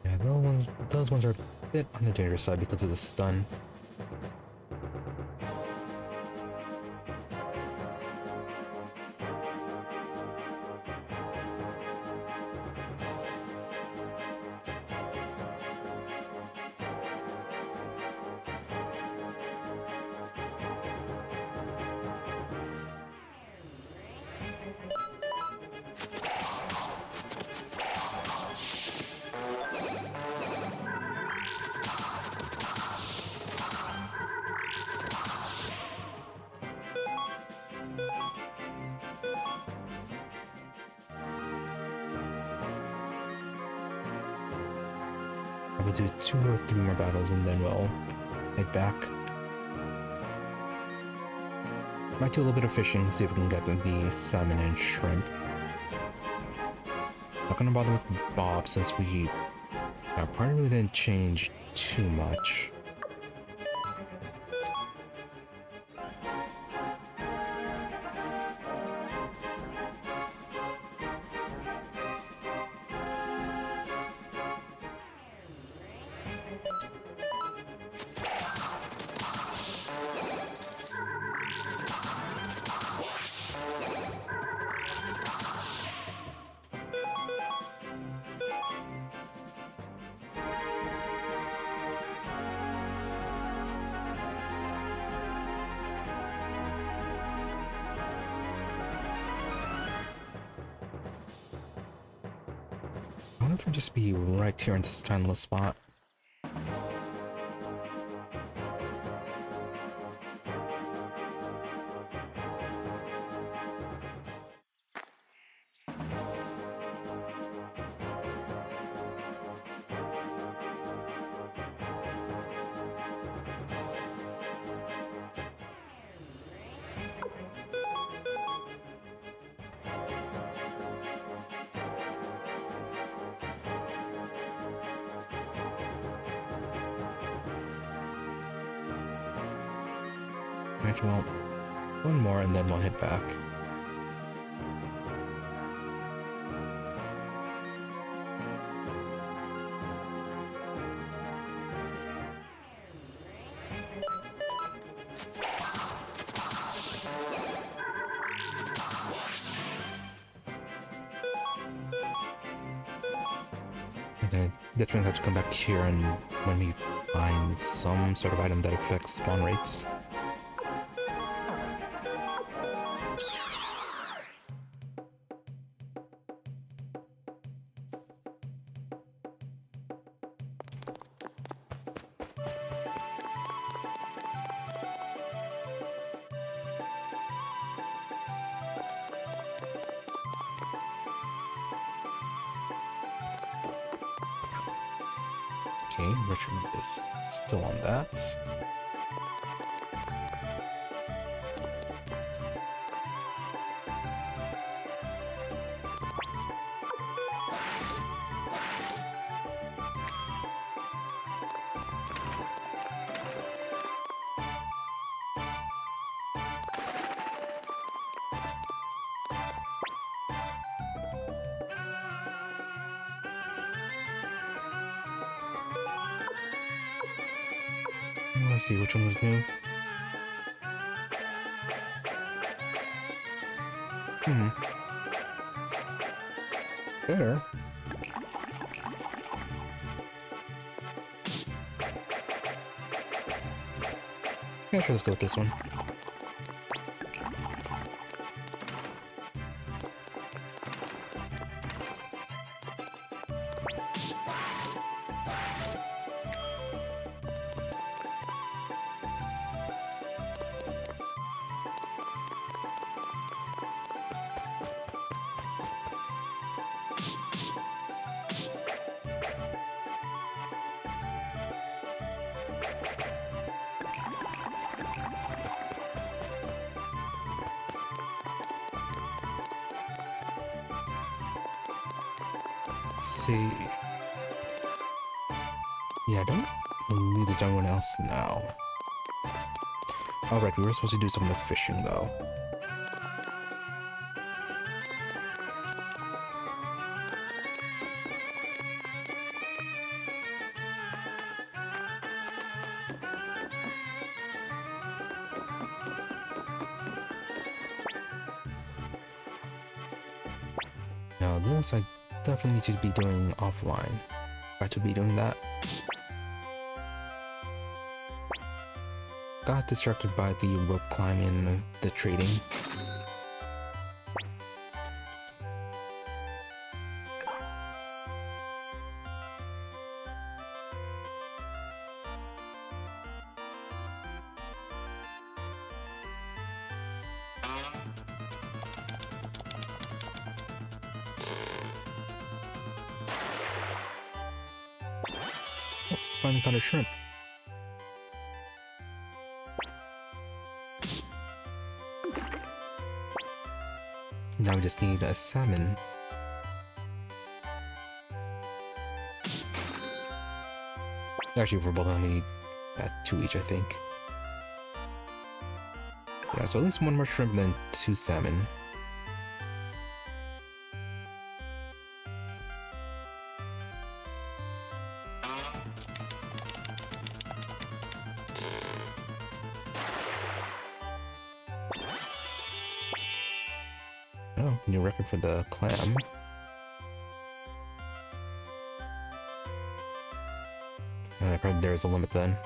Yeah, those ones are a bit on the dangerous side because of the stun. We'll do 2 or 3 more battles and then we'll head back. Might do a little bit of fishing, see if we can get the salmon and shrimp. Not gonna bother with Bob since our party really didn't change too much. I wonder if we'll just be right here in this tiny little spot. Right, well, one more and then we'll head back. And I guess we're gonna have to come back here and when we find some sort of item that affects spawn rates. Okay, Richmond is still on that. Let's see which one was new. Better. Yeah, sure, let's go with this one. See. Yeah, I don't believe there's anyone else now. Alright, we were supposed to do some of the fishing though. Now this I definitely need to be doing offline. Try to be doing that. Got distracted by the rope climbing and the trading. Finally found a shrimp. Now we just need a salmon. Actually, for both of them, we need 2 each, I think. Yeah, so at least 1 more shrimp and then 2 salmon. Oh, new record for the clam. Probably there's a limit then.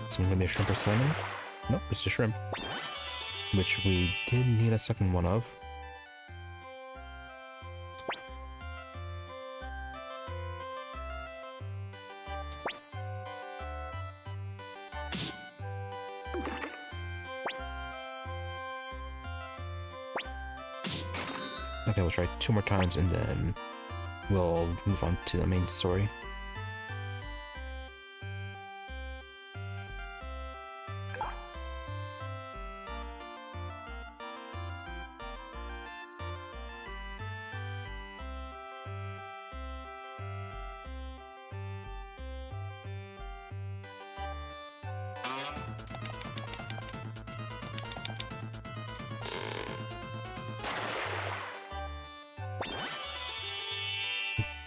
So maybe a shrimp or salmon? Nope, it's a shrimp. Which we did need a second one of. Okay, we'll try 2 more times and then we'll move on to the main story.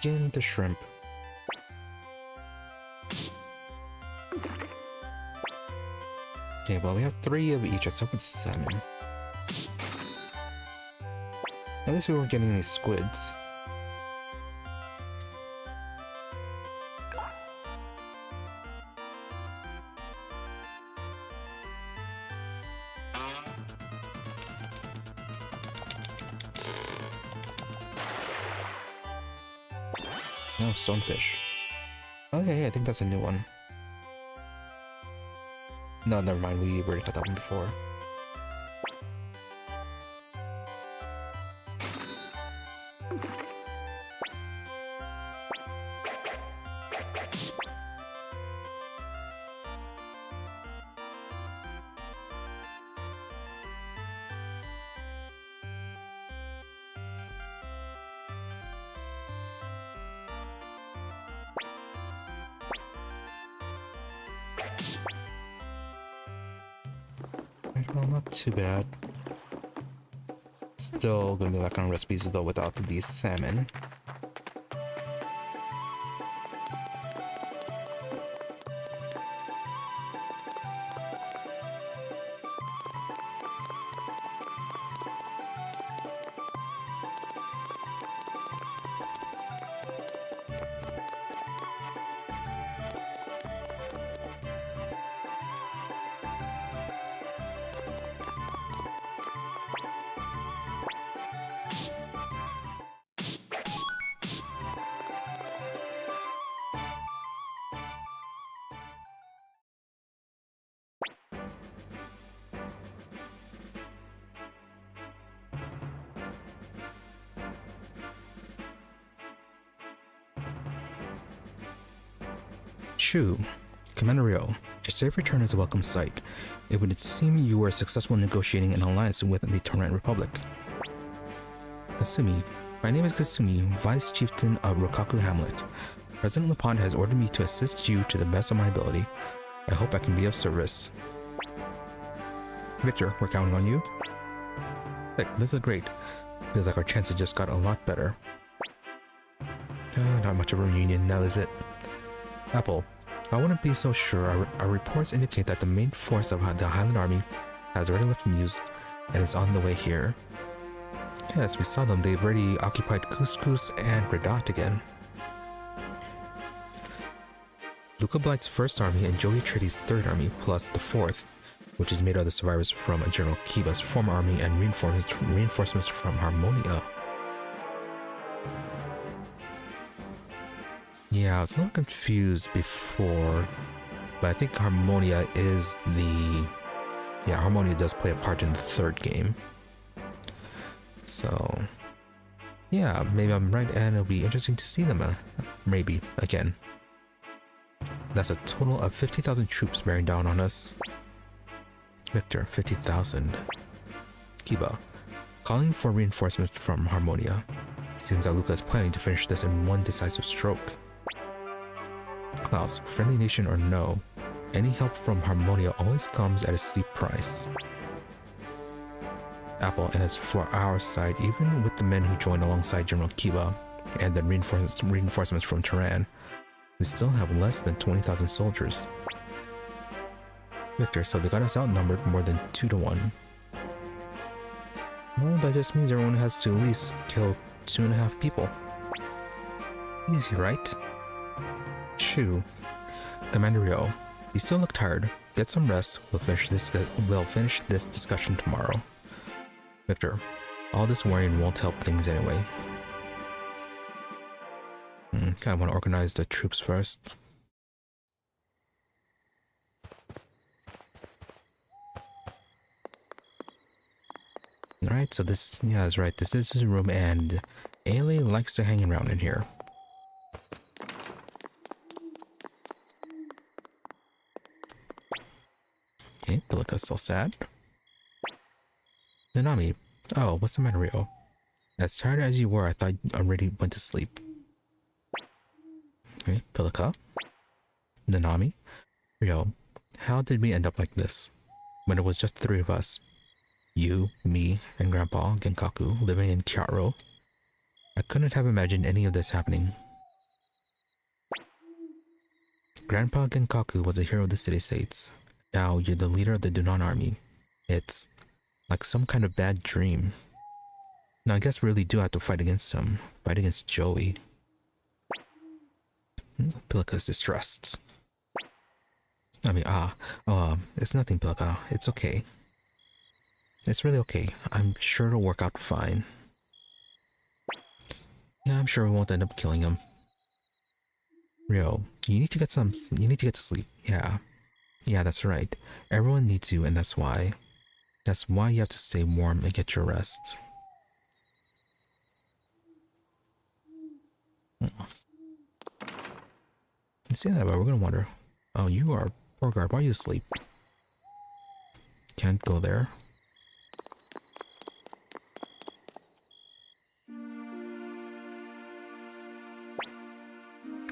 Again, the shrimp. Okay, well, we have 3 of each, except with salmon. At least we weren't getting any squids. No, stonefish. Oh yeah, I think that's a new one. No, never mind, we already got that one before. Well, not too bad. Still gonna be lacking on recipes though without the salmon. Shu, Commander Ryo, your safe return is a welcome sight. It would seem you were successful in negotiating an alliance with the Toran Republic. Kasumi, my name is Kasumi, Vice Chieftain of Rokaku Hamlet. President Lepant has ordered me to assist you to the best of my ability. I hope I can be of service. Victor, we're counting on you. Heck, this is great. Feels like our chances just got a lot better. Not much of a reunion now, is it? Apple, I wouldn't be so sure. Our reports indicate that the main force of the Highland Army has already left Muse and is on the way here. Yes, we saw them. They've already occupied Couscous and Redat again. Luca Blight's first army and Jowy Atreides' third army, plus the fourth, which is made of the survivors from General Kiba's former army and reinforcements from Harmonia. Yeah, I was a little confused before, but I think Harmonia is the... Yeah, Harmonia does play a part in the third game. So, yeah, maybe I'm right and it'll be interesting to see them, maybe, again. That's a total of 50,000 troops bearing down on us. Victor, 50,000. Kiba, calling for reinforcements from Harmonia. Seems that Luca is planning to finish this in one decisive stroke. Klaus, friendly nation or no, any help from Harmonia always comes at a steep price. Apple, and as for our side, even with the men who joined alongside General Kiba and the reinforcements from Toran, we still have less than 20,000 soldiers. Victor, so they got us outnumbered more than 2 to 1. Well, that just means everyone has to at least kill 2.5 people. Easy, right? Shu, Commander Ryo, you still look tired. Get some rest. We'll finish this discussion tomorrow. Victor, all this worrying won't help things anyway. Kinda want to organize the troops first. Alright, so this, yeah, that's right. This is his room, and Ailey likes to hang around in here. Okay, Pilika's so sad. Nanami, oh, what's the matter, Ryo? As tired as you were, I thought you already went to sleep. Okay, Pilika. Nanami, Ryo, how did we end up like this? When it was just the 3 of us. You, me, and Grandpa Genkaku living in Kyoto. I couldn't have imagined any of this happening. Grandpa Genkaku was a hero of the City-States. Now you're the leader of the Dunan army. It's like some kind of bad dream. Now I guess we really do have to fight against him. Fight against Jowy. Pilika's distressed. I mean, it's nothing, Pilika. It's okay. It's really okay. I'm sure it'll work out fine. Yeah, I'm sure we won't end up killing him. Ryo, you need to get to sleep. Yeah. Yeah, that's right. Everyone needs you, and that's why. That's why you have to stay warm and get your rest. You say that, but we're gonna wonder. Oh, you are poor guard. Why are you asleep? Can't go there.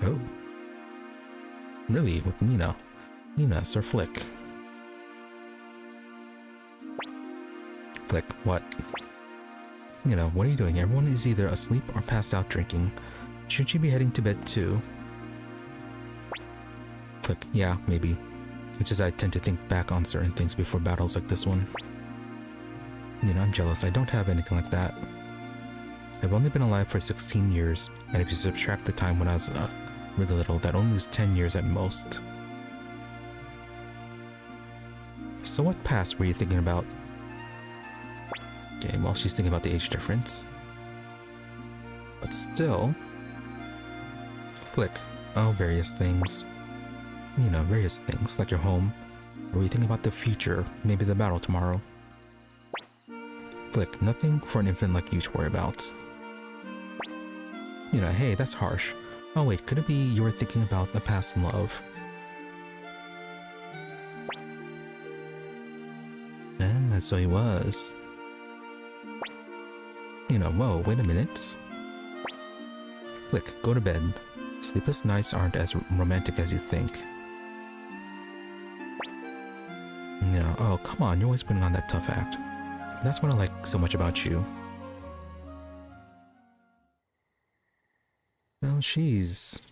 Oh. Really? With Nina? Nina, Sir Flick. Flick, what? You know, what are you doing? Everyone is either asleep or passed out drinking. Shouldn't you be heading to bed too? Flick, yeah, maybe. It's just I tend to think back on certain things before battles like this one. You know, I'm jealous. I don't have anything like that. I've only been alive for 16 years, and if you subtract the time when I was really little, that only leaves 10 years at most. So what past were you thinking about? Okay, well, she's thinking about the age difference. But still... Flick. Oh, various things. You know, various things, like your home. Or were you thinking about the future, maybe the battle tomorrow? Flick, nothing for an infant like you to worry about. You know, hey, that's harsh. Oh wait, could it be you were thinking about a past love? Ah, so he was. You know, whoa, wait a minute. Flick, go to bed. Sleepless nights aren't as romantic as you think. You know, oh, come on, you're always putting on that tough act. That's what I like so much about you. Well, she's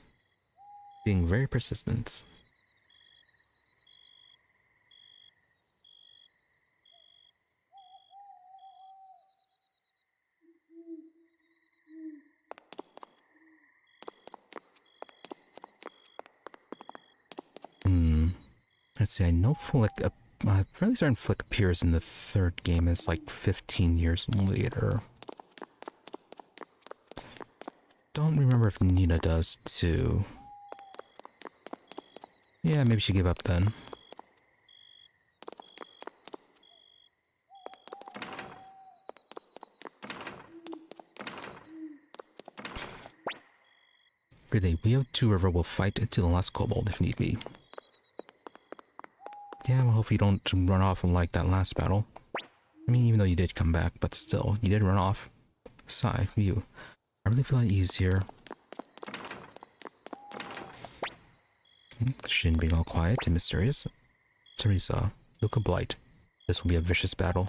being very persistent. Let's see, I know Flick, fairly certain Flick appears in the third game. It's like 15 years later. Don't remember if Nina does too. Yeah, maybe she gave up then. Really, we of Two River will fight to the last kobold if need be. Yeah, well, hope you don't run off like that last battle. I mean, even though you did come back, but still, you did run off. Sigh, you. I really feel at ease here. Shin being all quiet and mysterious. Teresa, look a blight. This will be a vicious battle.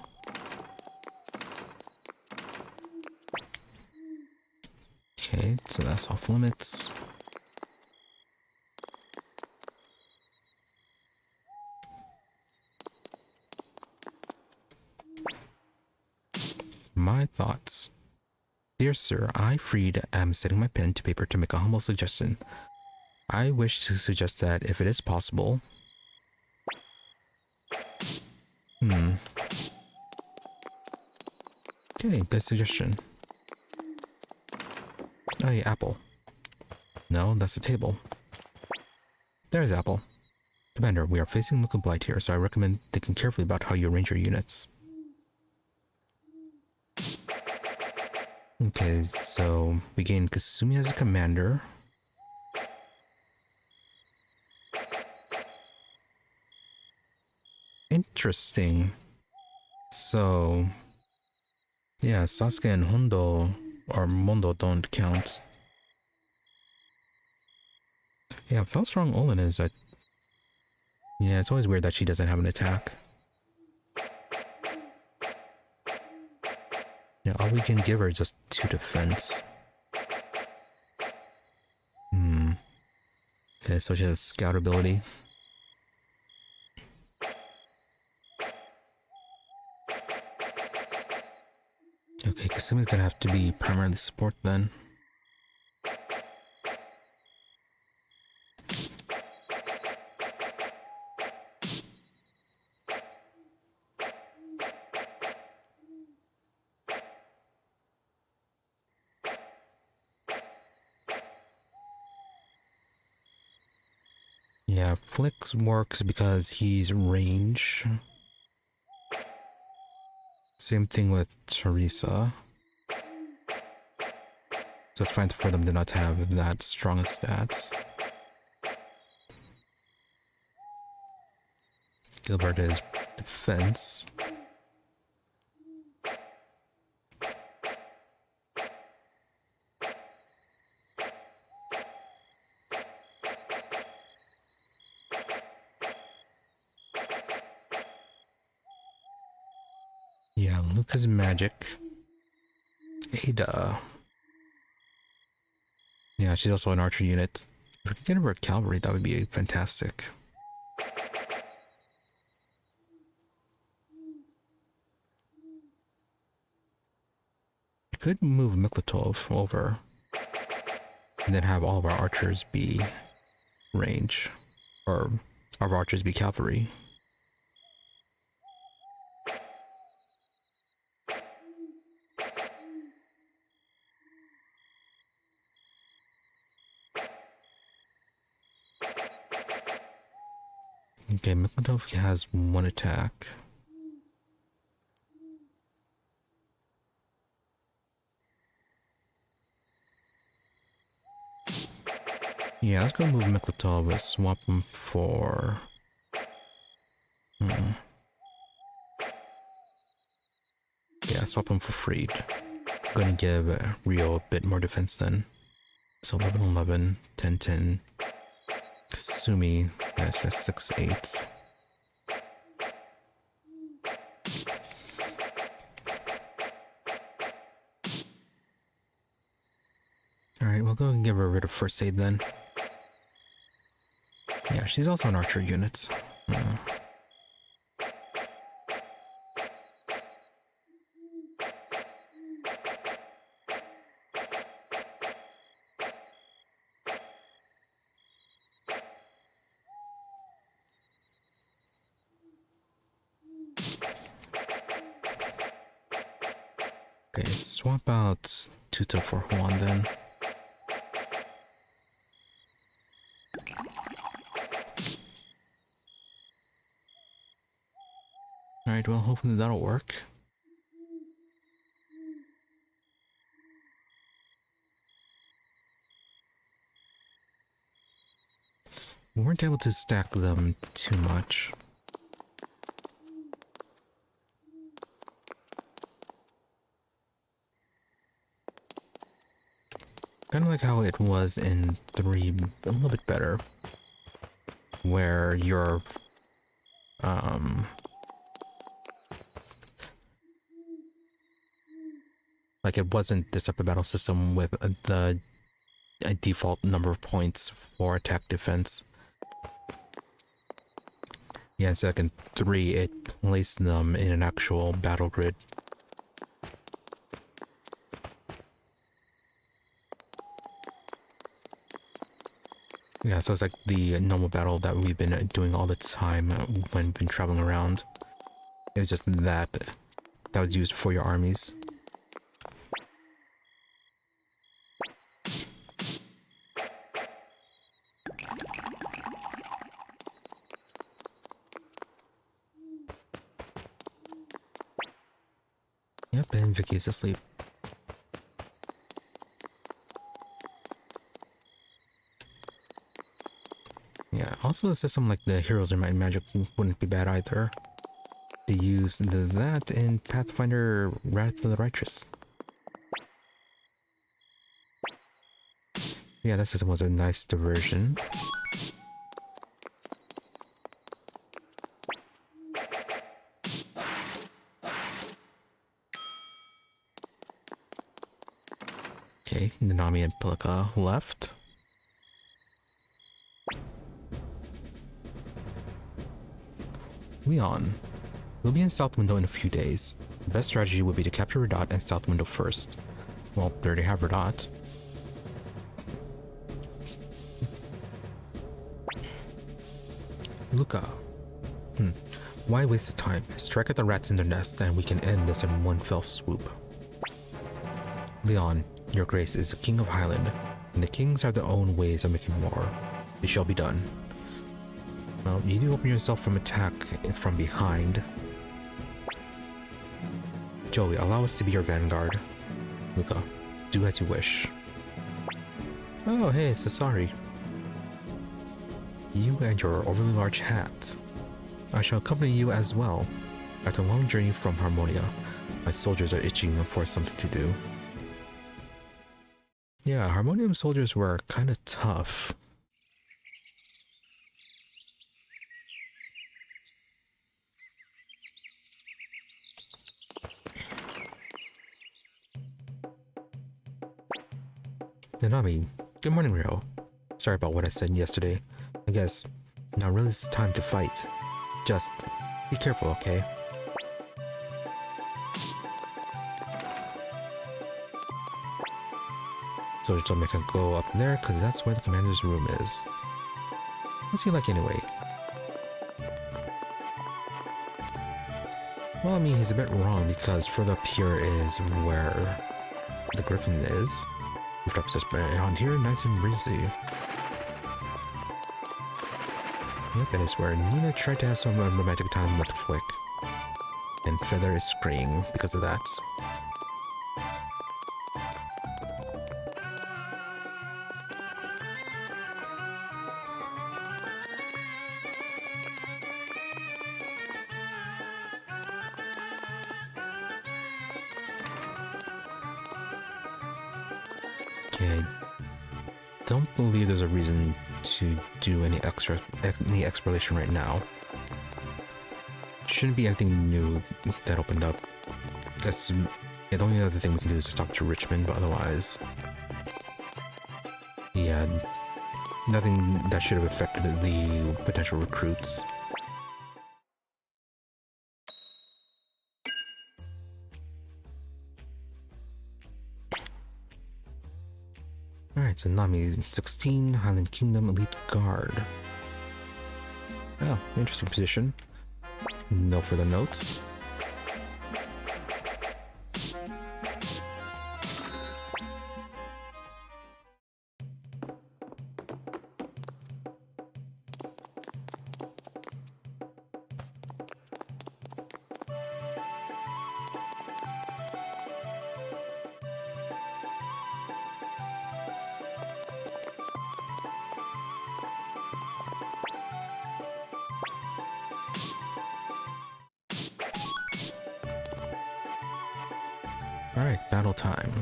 Okay, so that's off limits. My thoughts. Dear sir, I, Freed, am setting my pen to paper to make a humble suggestion. I wish to suggest that if it is possible... Okay, good suggestion. Oh, yeah, apple. No, that's a table. There's apple. Commander, we are facing local blight here, so I recommend thinking carefully about how you arrange your units. Okay, so we gain Kasumi as a commander. Interesting. So, yeah, Sasuke and Hondo or Mondo don't count. Yeah, with how strong Olin is, yeah, it's always weird that she doesn't have an attack. Yeah, all we can give her is just 2 defense. Okay, so she has scout ability. Okay, Kasumi's gonna have to be primarily support then. Yeah, Flicks works because he's range. Same thing with Teresa. So it's fine for them to not have that strong stats. Gilbert is defense. Yeah, Yeah, Luca's magic. Ada. Yeah, she's also an archer unit. If we could get her a cavalry, that would be fantastic. We could move Miklatov over and then have all of our archers be range, or our archers be cavalry. Okay, Miklatov has one attack. Yeah, let's go move Miklatov and swap him for... Yeah, swap him for Freed. I'm going to give Rio a bit more defense then. So 11-11, 10-10. Kasumi, that's a 6-8. Alright, we'll go and give her rid of first aid then. Yeah, she's also an archer unit. Okay, swap out Tuto for Juan then. Alright, well, hopefully that'll work. We weren't able to stack them too much. Kind of like how it was in 3, a little bit better. Where you're... like it wasn't this type of battle system with the default number of points for attack defense. Yeah, instead in 3, it placed them in an actual battle grid. Yeah, so it's like the normal battle that we've been doing all the time when we've been traveling around. It was just that was used for your armies. Yep, and Vicky's asleep. Yeah, also a system like the Heroes in Might and Magic wouldn't be bad either. To use that in Pathfinder Wrath of the Righteous. Yeah, that system was a nice diversion. Okay, Nanami and Pilika left. Leon. We'll be in South Window in a few days. The best strategy would be to capture Radat and South Window first. Well, they already have Radat. Luca. Why waste the time? Strike at the rats in their nest and we can end this in one fell swoop. Leon, your grace is the king of Highland, and the kings have their own ways of making war. It shall be done. Well, you do open yourself from attack from behind. Joey, allow us to be your vanguard. Luca, do as you wish. Oh, hey, Sasari. You and your overly large hat. I shall accompany you as well. After a long journey from Harmonia, my soldiers are itching for something to do. Yeah, Harmonium soldiers were kind of tough. Nanami, good morning, Rio. Sorry about what I said yesterday. I guess now really is time to fight. Just be careful, okay? So told me I can go up there because that's where the commander's room is. What's he like anyway? Well, I mean, he's a bit wrong because further up here is where the griffin is. Rooftops just around here, nice and breezy. Yep, and it's where Nina tried to have some romantic time with Flick. And Feather is screaming because of that. Okay, I don't believe there's a reason to do any exploration right now. Shouldn't be anything new that opened up. Guess the only other thing we can do is just talk to Richmond, but otherwise, yeah, nothing that should have affected the potential recruits. Alright, so Nami 16, Highland Kingdom Elite Guard. Oh, interesting position. No further notes. Alright, battle time.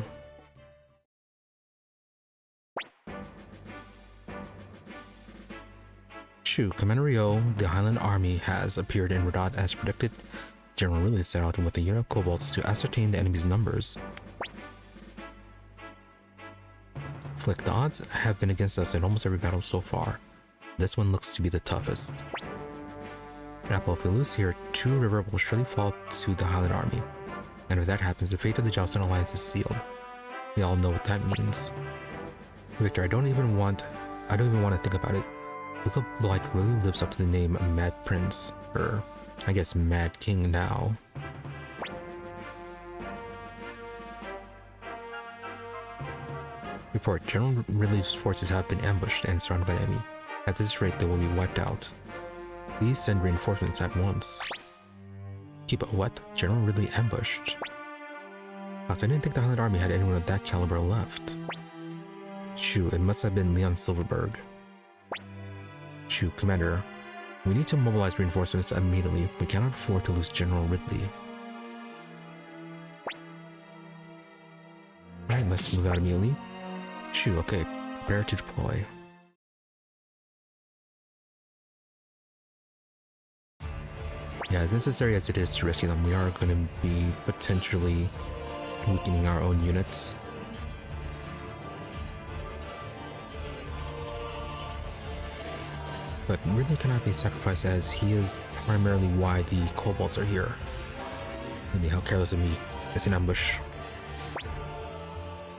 Shu, Commander Ryo, the Highland Army has appeared in Radot as predicted. General Ridley set out with a unit of kobolds to ascertain the enemy's numbers. Flick, the odds have been against us in almost every battle so far. This one looks to be the toughest. Apple, if we lose here, Two River will surely fall to the Highland Army. And if that happens, the fate of the Jowston Alliance is sealed. We all know what that means. Victor, I don't even want to think about it. Look up Blight really lives up to the name Mad Prince, or I guess Mad King now. Report, General Ridley's forces have been ambushed and surrounded by the enemy. At this rate, they will be wiped out. Please send reinforcements at once. Keep it what? General Ridley ambushed. I didn't think the Highland Army had anyone of that caliber left. Shu, it must have been Leon Silverberg. Shu, Commander, we need to mobilize reinforcements immediately. We cannot afford to lose General Ridley. Alright, let's move out immediately. Shu, okay, prepare to deploy. Yeah, as necessary as it is to rescue them, we are going to be potentially weakening our own units. But Ridley cannot be sacrificed as he is primarily why the kobolds are here. Really, how careless of me. It's an ambush.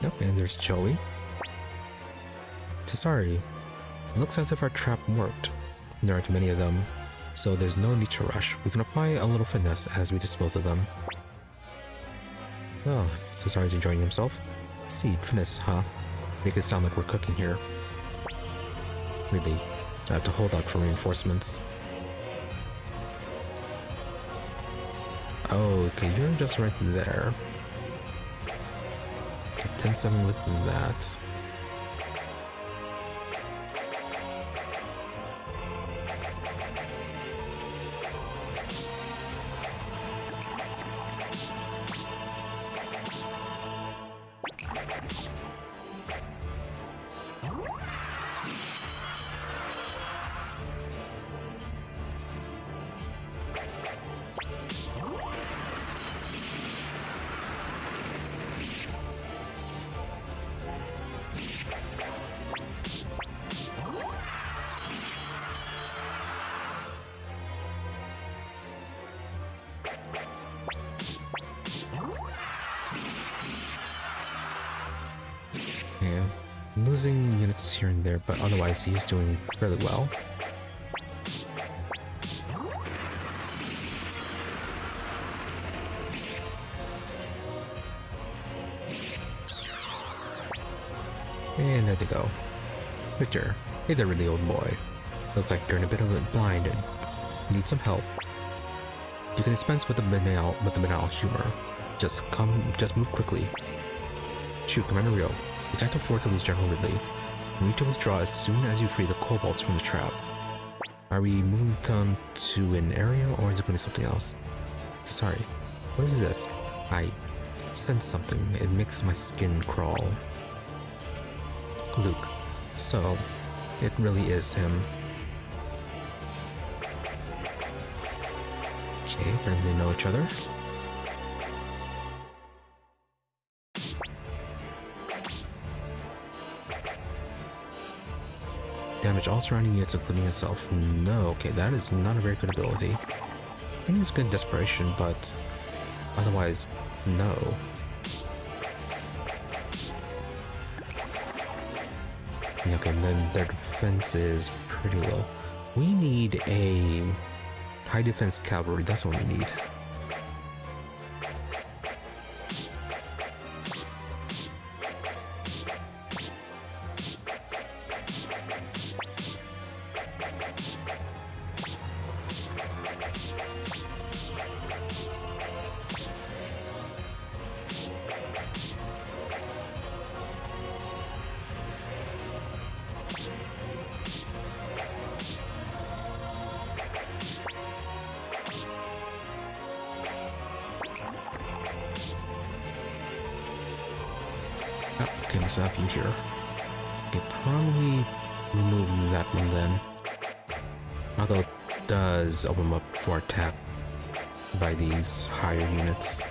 Yep, and there's Jowy. Sorry, it looks as if our trap worked. There aren't many of them, so there's no need to rush. We can apply a little finesse as we dispose of them. Oh, Cesar's enjoying himself. Seed, finesse, huh? Make it sound like we're cooking here. Really, I have to hold out for reinforcements. Oh, okay, you're just right there. Okay, 10-7 with that. losing units here and there, but otherwise he is doing fairly well. And there they go. Victor, hey there, really old boy. Looks like you're in a bit of a blind and need some help. You can dispense with the banal humor. Just move quickly. Shoot, Commander Rio. You can't afford to lose General Ridley. You need to withdraw as soon as you free the kobolds from the trap. Are we moving down to an area, or is it going to be something else? Sorry. What is this? I sense something. It makes my skin crawl. Luke. So, it really is him. Okay, apparently they know each other. Damage all surrounding units, including himself. No, okay, that is not a very good ability. I mean, it's good desperation, but otherwise, no. Okay, and then their defense is pretty low. We need a high defense cavalry, that's what we need. Okay, let's up you here. Okay, probably remove that one then. Although it does open up for attack by these higher units.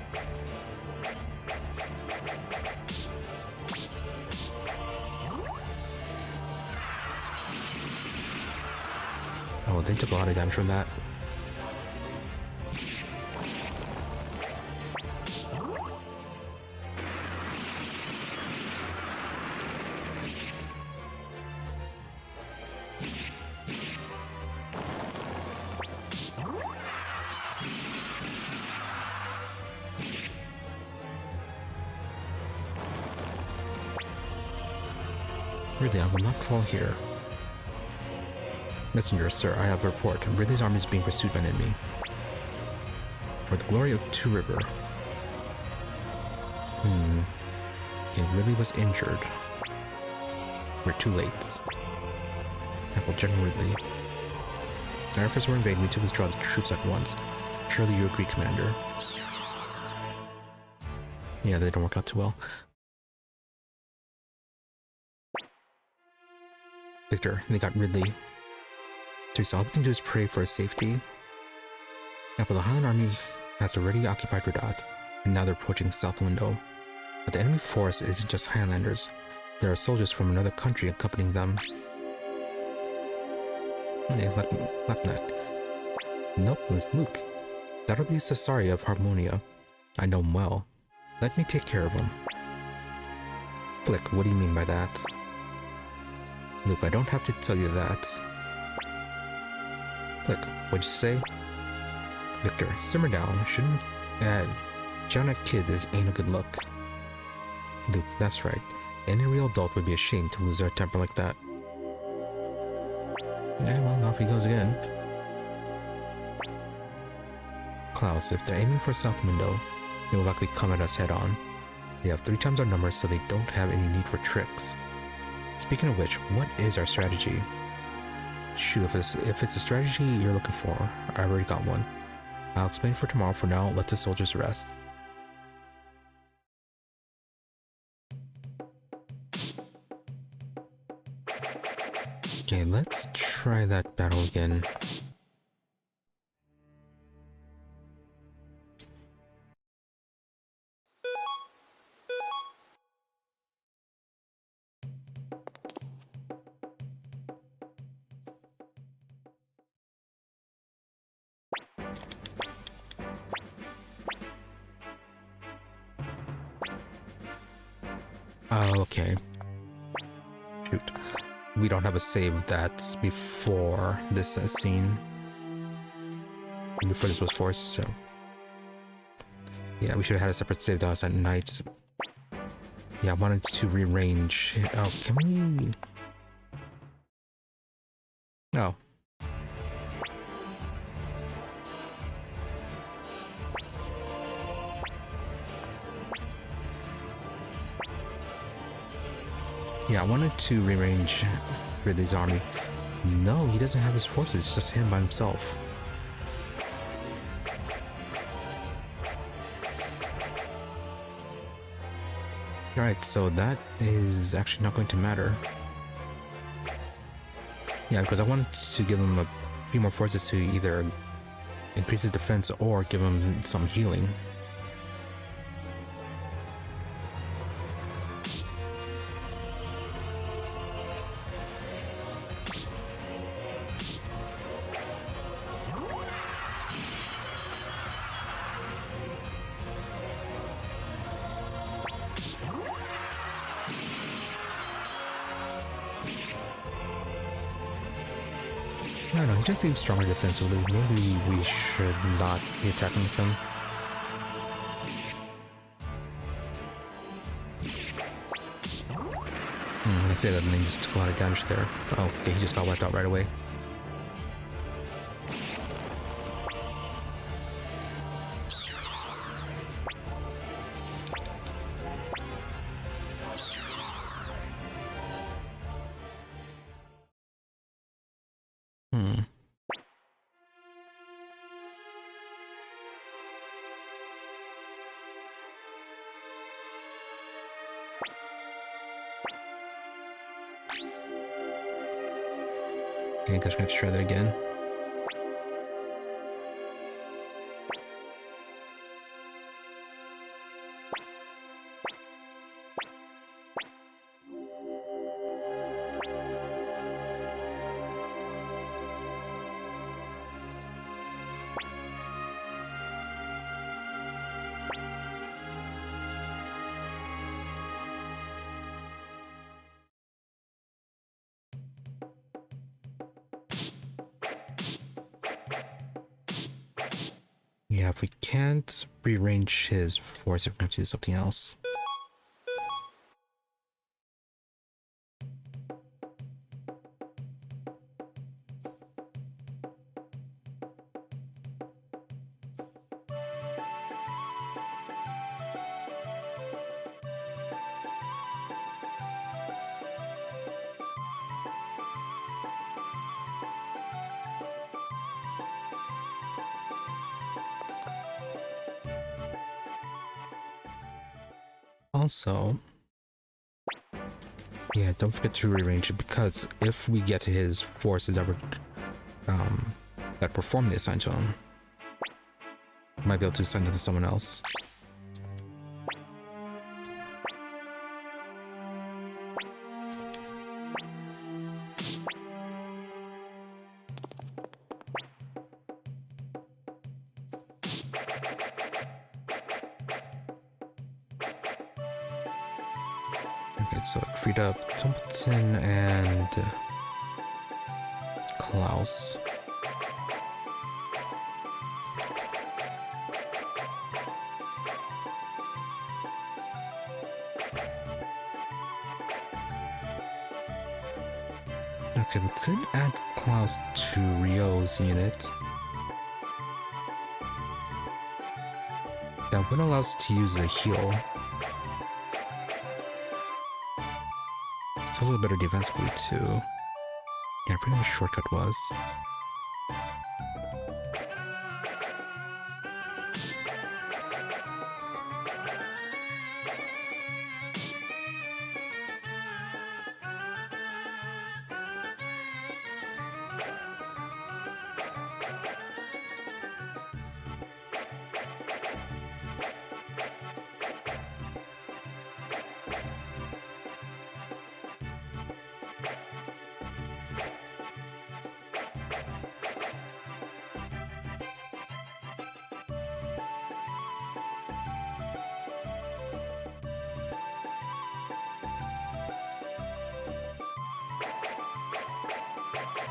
Oh, they took a lot of damage from that. Really, I will not fall here. Messenger, sir, I have a report. Ridley's army is being pursued by an enemy. For the glory of Two River. Okay, Ridley was injured. We're too late. Well, General Ridley. Our efforts were in vain. We need to withdraw the troops at once. Surely you agree, Commander. Yeah, they don't work out too well. Victor, they got Ridley. Teresa, all we can do is pray for his safety. Yeah, but the Highland army has already occupied Redat, and now they're approaching South Window. But the enemy force isn't just Highlanders. There are soldiers from another country accompanying them. Hey, Lepant. Nope, it's Luke. That'll be Cesaria of Harmonia. I know him well. Let me take care of him. Flick, what do you mean by that? Luke, I don't have to tell you that. Flick, what'd you say? Victor, simmer down. Shouldn't shouting at kids ain't a good look. Luke, that's right. Any real adult would be ashamed to lose their temper like that. Yeah, well, off he goes again. Klaus, if they're aiming for South Window, they will likely come at us head on. They have 3 times our numbers, so they don't have any need for tricks. Speaking of which, what is our strategy? Shoot, if it's a strategy you're looking for, I already got one. I'll explain for tomorrow. For now, let the soldiers rest. Okay, let's try that battle again. Okay. we don't have a save that's before this scene. Before this was forced, so yeah, we should have had a separate save that was at night. Yeah, I wanted to rearrange. Oh, can we? No. Yeah, I wanted to rearrange Ridley's army. No, he doesn't have his forces, it's just him by himself. Alright, so that is actually not going to matter. Yeah, because I wanted to give him a few more forces to either increase his defense or give him some healing. I don't know, he just seems stronger defensively. Maybe we should not be attacking with him. I say that and he just took a lot of damage there. Oh, okay, he just got wiped out right away. Okay, I guess we have to try that again. Yeah, if we can't rearrange his force, we're going to do something else. Also, yeah, don't forget to rearrange it, because if we get his forces that were that perform the assigned to him, we might be able to assign them to someone else. Okay, so it freed up Templeton and Klaus. Okay, we could add Klaus to Ryo's unit. That would allow us to use a heal. It's also better defensively too. Yeah, I forget what shortcut was.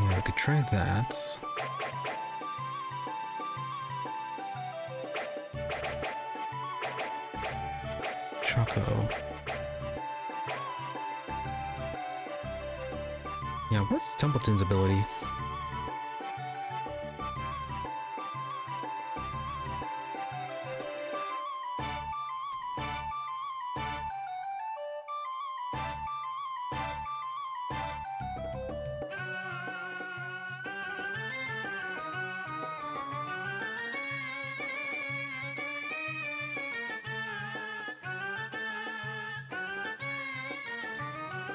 Yeah, we could try that. Choco. Yeah, what's Templeton's ability?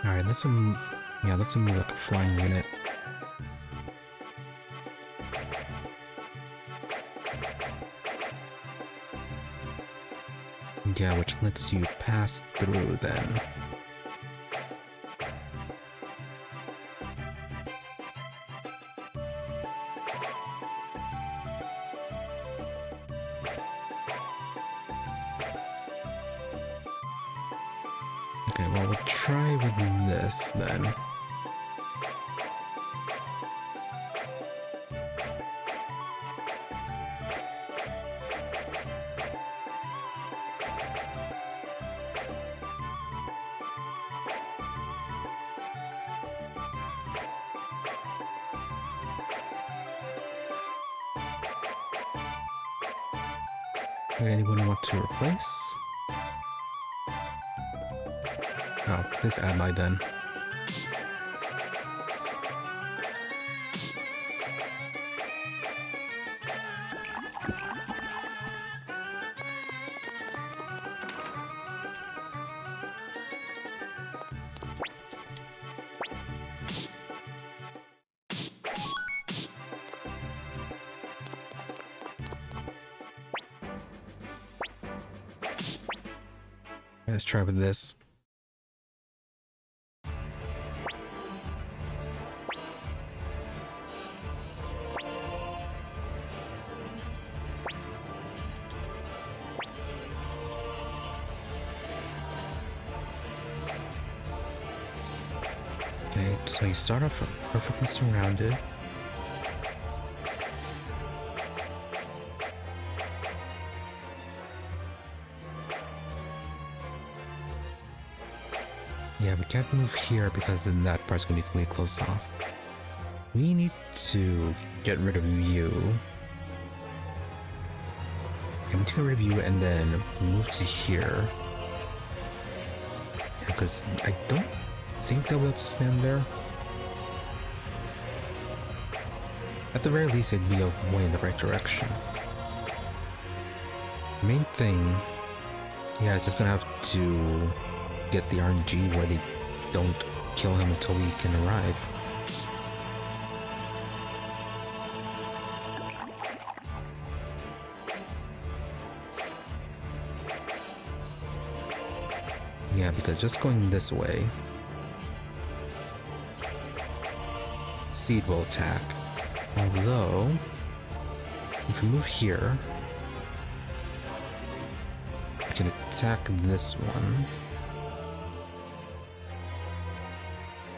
Alright, let's move like a flying unit. Yeah, which lets you pass through then. Okay, well, we'll try with this then. Okay, anyone want to replace? Oh, this ally then. Let's try with this. Okay, so you start off perfectly surrounded. Yeah, we can't move here because then that part's gonna be completely closed off. We need to get rid of you. And we need to get rid of you and then move to here. Because I don't think they'll be able to stand there. At the very least, it'd be a way in the right direction. Main thing, yeah, it's just gonna have to get the RNG where they don't kill him until we can arrive. Yeah, because just going this way, Seed will attack. Although, if we move here, we can attack this one.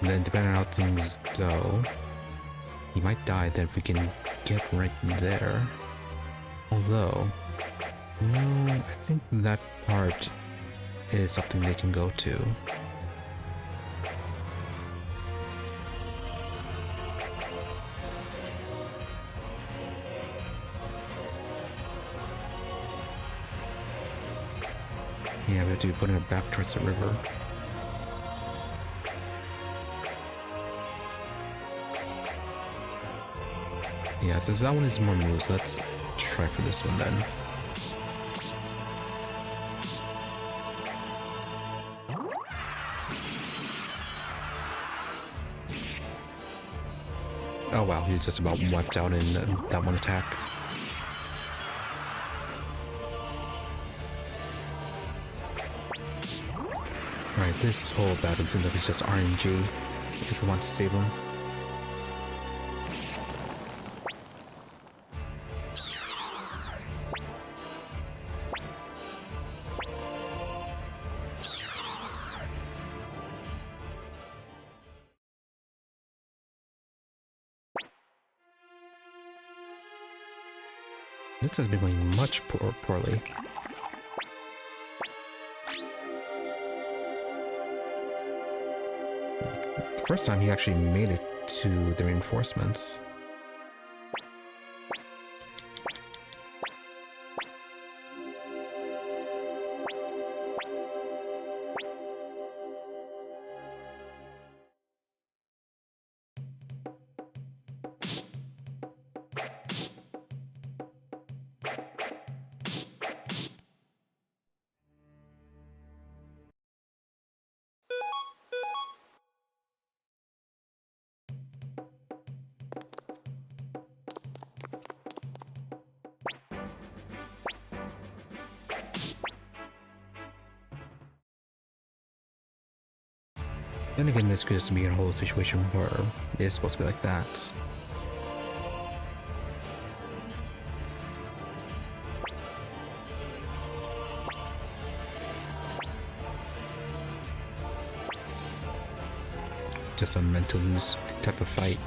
And then depending on how things go, he might die then if we can get right there. Although, no, I think that part is something they can go to. Yeah, we have to be putting it back towards the river. Yeah, since that one is more moves, let's try for this one then. Oh wow, he's just about wiped out in that one attack. Alright, this whole battle seems like it's just RNG if we want to save him. This has been going much poorly. First time he actually made it to the reinforcements. Then again, this could just be a whole situation where it's supposed to be like that. Just a meant to lose type of fight.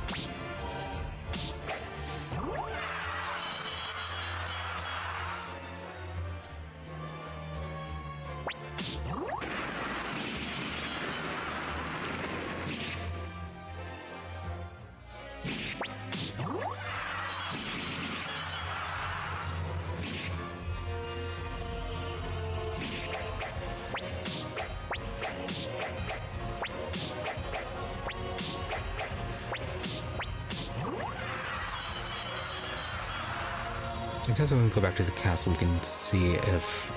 I guess when we go back to the castle, we can see if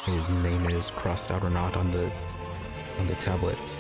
his name is crossed out or not on the tablet.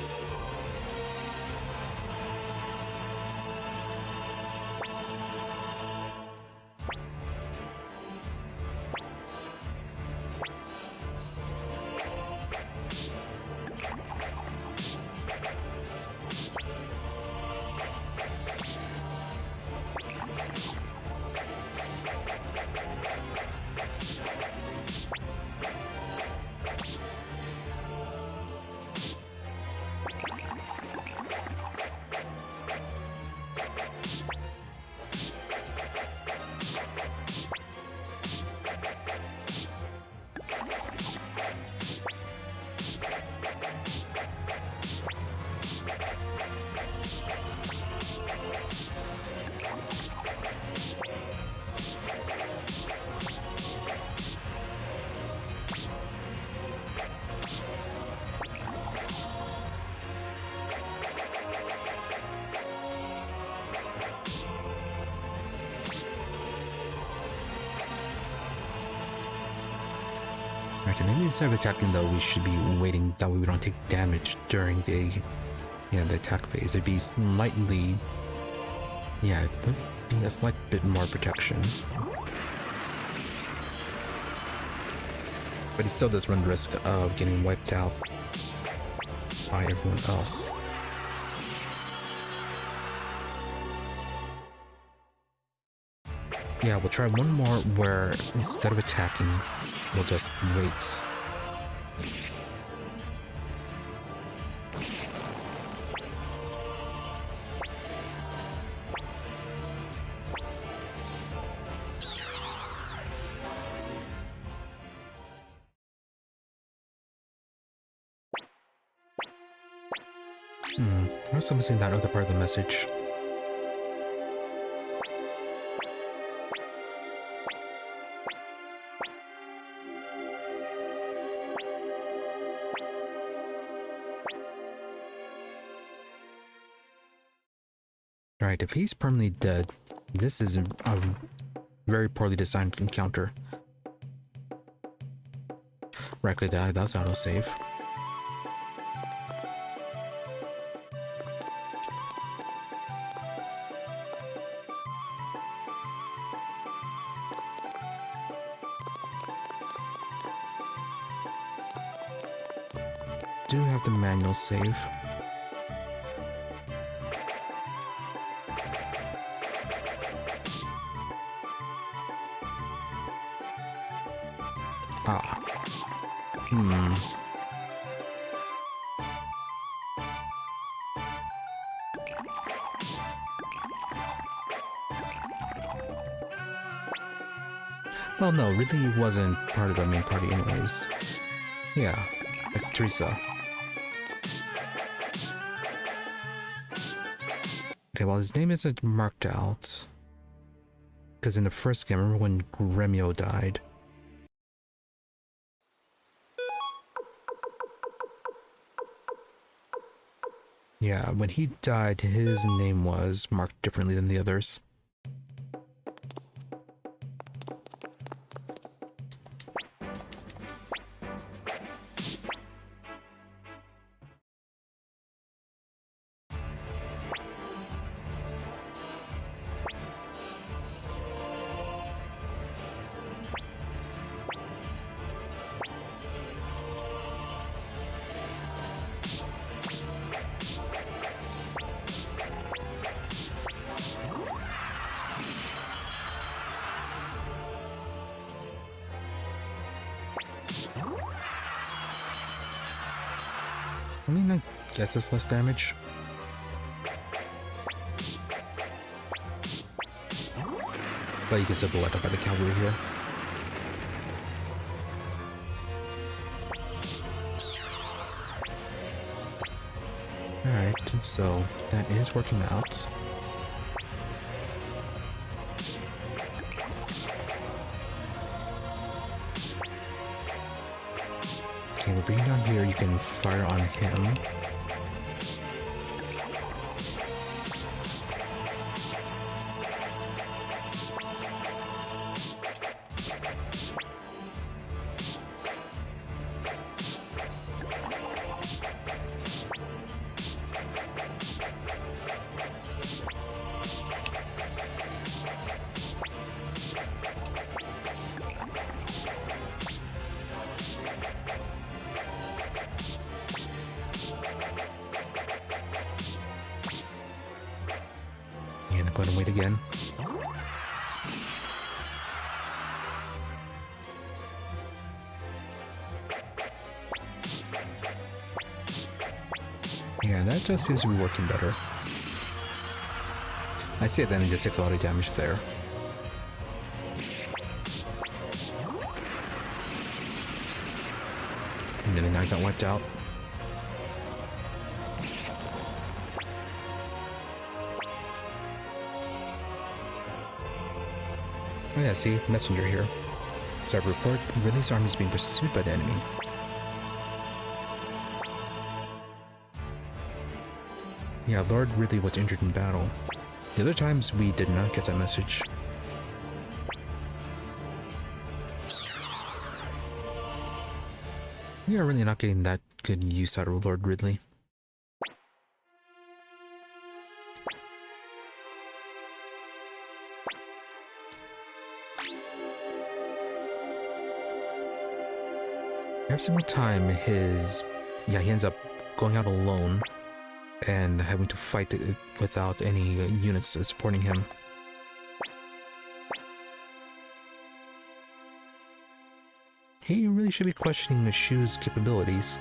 Right, and maybe instead of attacking though, we should be waiting, that way we don't take damage during the attack phase. It'd be slightly, it would be a slight bit more protection. But he still does run the risk of getting wiped out by everyone else. Yeah, we'll try one more where instead of attacking, we'll just wait. I'm also missing that other part of the message. Right, if he's permanently dead, this is a very poorly designed encounter. Right, that's autosave. Do have the manual save. Well, no, Ridley wasn't part of the main party anyways. Yeah, like Teresa. Okay, well, his name isn't marked out. Because in the first game, remember when Gremio died? Yeah, when he died, his name was marked differently than the others. I mean, I guess it's less damage. But you can still be wiped out by the cavalry here. Alright, so that is working out. Okay, we're bringing down here, you can fire on him. And go ahead and wait again. Yeah, that just seems to be working better. I see it then, it just takes a lot of damage there. And then now I got wiped out. Oh yeah, see, messenger here. Serve report, Ridley's army is being pursued by the enemy. Yeah, Lord Ridley was injured in battle. The other times we did not get that message. We are really not getting that good use out of Lord Ridley. Every single time he ends up going out alone and having to fight it without any units supporting him. He really should be questioning Mishu's capabilities.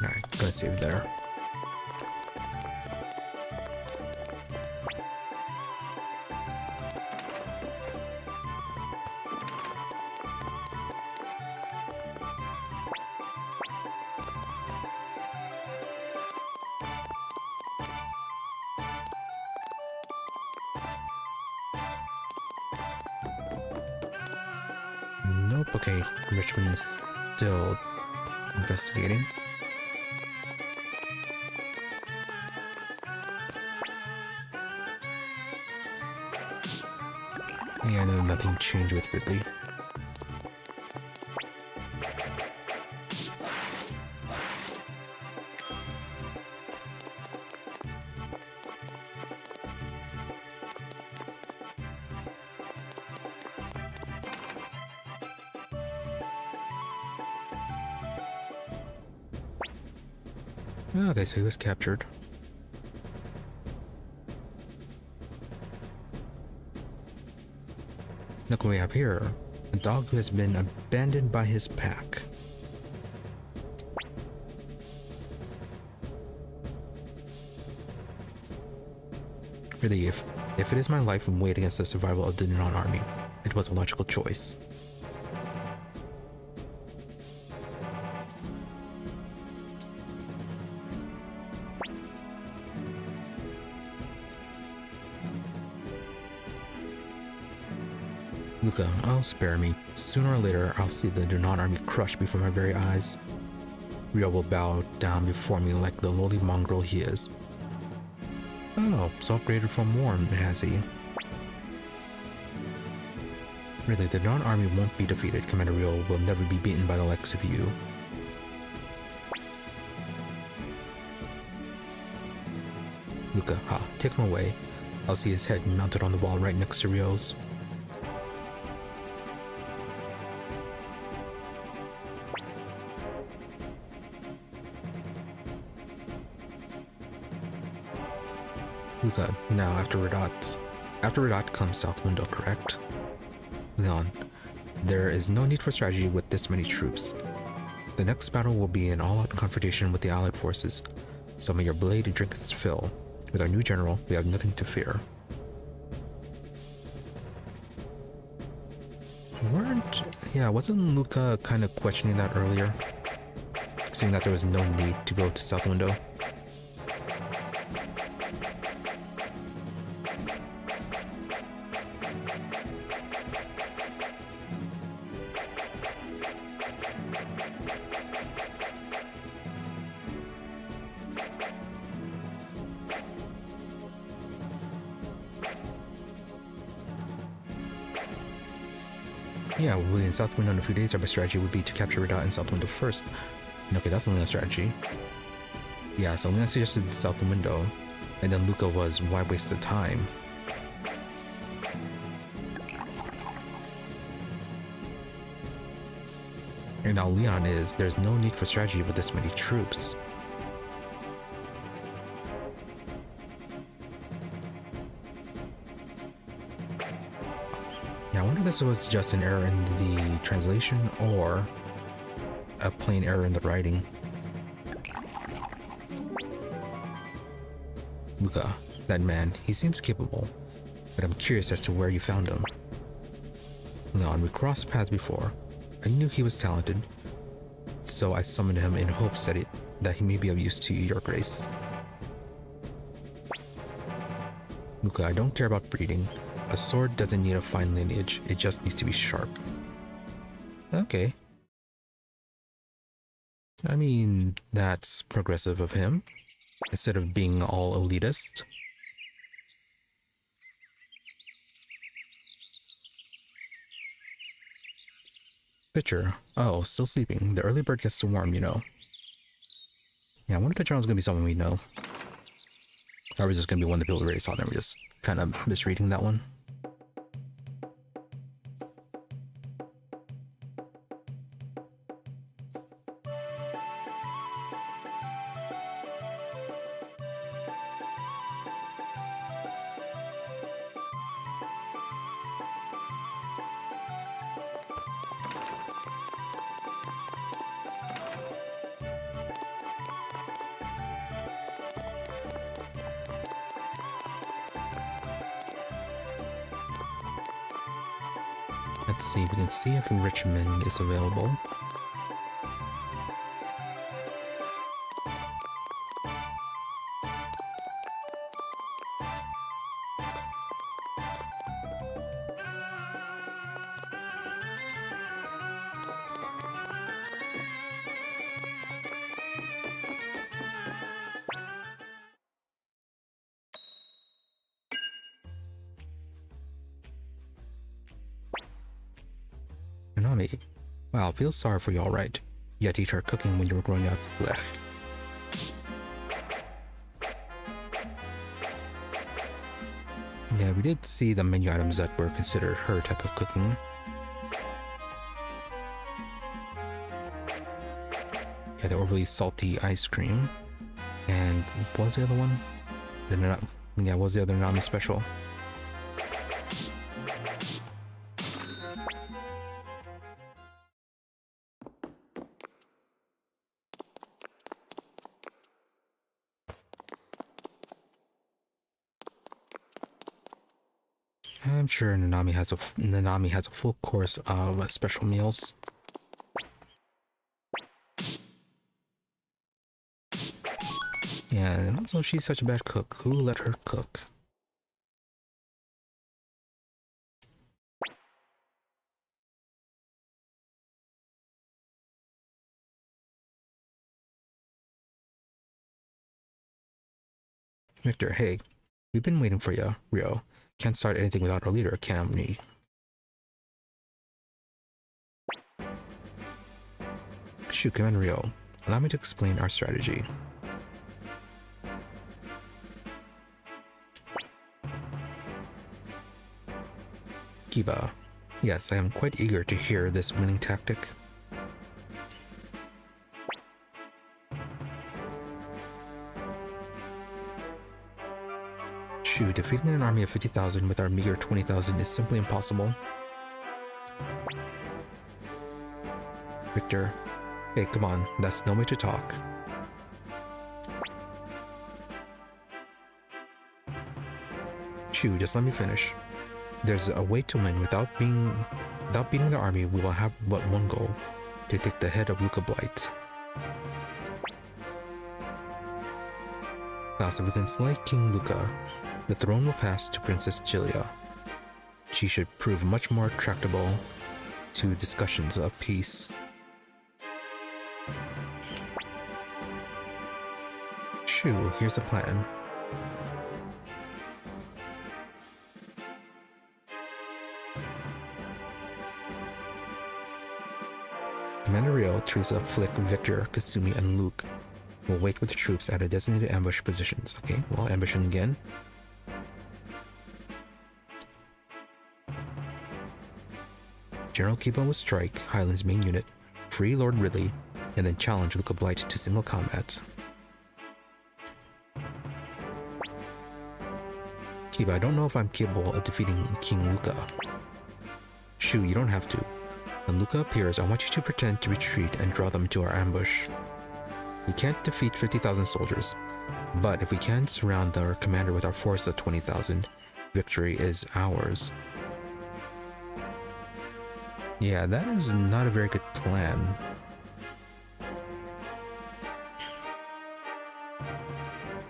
Alright, gotta save there. Nope, okay, Richmond is still investigating. And then nothing changed with Ridley. Okay, so he was captured. Look what we have here. A dog who has been abandoned by his pack. Really, if it is my life and weight against the survival of the Dunan army, it was a logical choice. Luca, oh, spare me. Sooner or later, I'll see the Dunan army crushed before my very eyes. Rio will bow down before me like the lowly mongrel he is. Oh, so upgraded from Warm, has he? Really, the Dunan army won't be defeated. Commander Rio will never be beaten by the likes of you. Luca, ha, take him away. I'll see his head mounted on the wall right next to Rio's. Luca, now after Radat comes South Window, correct? Leon, there is no need for strategy with this many troops. The next battle will be an all-out confrontation with the Allied forces, so may your blade drink its fill. With our new general, we have nothing to fear. Wasn't Luca kind of questioning that earlier? Saying that there was no need to go to South Window? Yeah, we'll be in South Window in a few days. Our best strategy would be to capture Radat in South Window first. Okay, that's Leon's strategy. Yeah, so Leon suggested South Window, and then Luca was, why waste the time? And now Leon is, there's no need for strategy with this many troops. Yeah, I wonder if this was just an error in the translation or a plain error in the writing. Luca, that man, he seems capable, but I'm curious as to where you found him. Leon, we crossed paths before. I knew he was talented, so I summoned him in hopes that he may be of use to your grace. Luca, I don't care about breeding. A sword doesn't need a fine lineage, it just needs to be sharp. Okay. I mean, that's progressive of him, instead of being all elitist. Pitcher. Oh, still sleeping. The early bird gets to worm, you know. Yeah, I wonder if the general's gonna be someone we know. Or was this gonna be one that people already saw, then we're just kind of misreading that one. Let's see, we can see if Richmond is available. Nanami. Wow, feel sorry for you, alright. You had to eat her cooking when you were growing up. Blech. Yeah, we did see the menu items that were considered her type of cooking. Yeah, the overly salty ice cream. And what was the other one? What was the other Nami special? I'm sure Nanami has a full course of special meals. Yeah, and also she's such a bad cook. Who let her cook? Victor, hey, we've been waiting for you, Rio. Can't start anything without our leader, can we? Shoot, Commander Rio, allow me to explain our strategy. Kiba, yes, I am quite eager to hear this winning tactic. Shoot, defeating an army of 50,000 with our meager 20,000 is simply impossible. Victor, hey, come on, that's no way to talk. Shoot, just let me finish. There's a way to win without beating the army. We will have but one goal: to take the head of Luca Blight. Thus, if we can slay King Luca, the throne will pass to Princess Gilia. She should prove much more tractable to discussions of peace. Shoo, here's the plan. Commander Rio, Teresa, Flick, Victor, Kasumi, and Luke will wait with the troops at a designated ambush positions. Okay, well, ambushing again. General Kiba will strike Highland's main unit, free Lord Ridley, and then challenge Luca Blight to single combat. Kiba, I don't know if I'm capable of defeating King Luca. Shoo, you don't have to. When Luca appears, I want you to pretend to retreat and draw them to our ambush. We can't defeat 50,000 soldiers, but if we can surround our commander with our force of 20,000, victory is ours. Yeah, that is not a very good plan.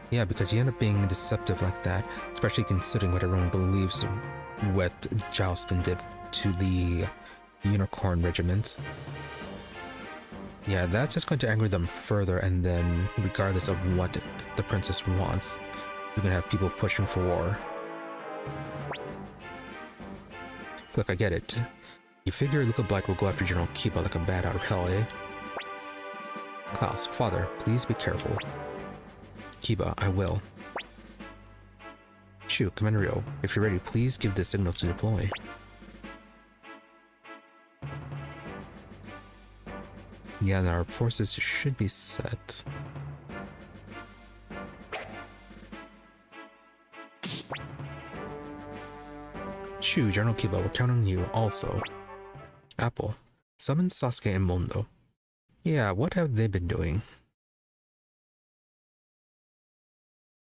Yeah, because you end up being deceptive like that, especially considering what everyone believes what Jowston did to the Unicorn Regiment. Yeah, that's just going to anger them further, and then regardless of what the princess wants, you're gonna have people pushing for war. Look, I get it. You figure Luca Blight will go after General Kiba like a bat out of hell, eh? Klaus, father, please be careful. Kiba, I will. Shoo, Commander Rio, if you're ready, please give the signal to deploy. Yeah, our forces should be set. Shoo, General Kiba, we're counting on you also. Apple, summon Sasuke and Mondo. Yeah, what have they been doing?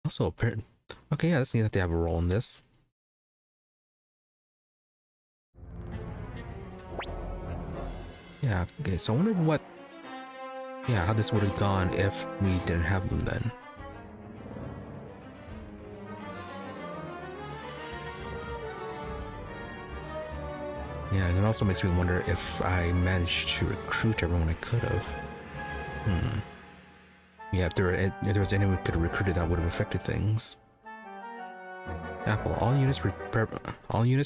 Also, okay, yeah, that's neat that they have a role in this. Yeah, okay, so I wonder what... Yeah, how this would have gone if we didn't have them then. Yeah, and it also makes me wonder if I managed to recruit everyone I could have. Yeah, if there was anyone who could have recruited, that would have affected things. Apple, all units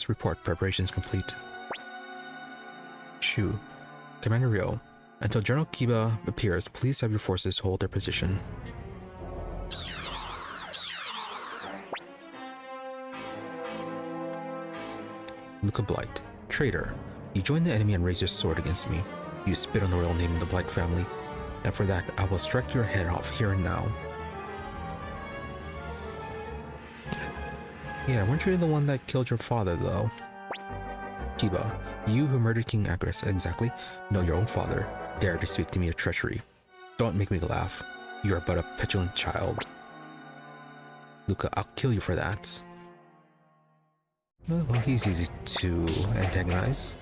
report preparations complete. Shu. Commander Ryo, until General Kiba appears, please have your forces hold their position. Luca Blight. Traitor. You joined the enemy and raised your sword against me. You spit on the royal name of the Blight family. And for that, I will strike your head off here and now. Yeah, weren't you the one that killed your father, though? Kiba, you who murdered King Agris, exactly, know your own father, dare to speak to me of treachery. Don't make me laugh. You are but a petulant child. Luca, I'll kill you for that. Well, he's easy to antagonize.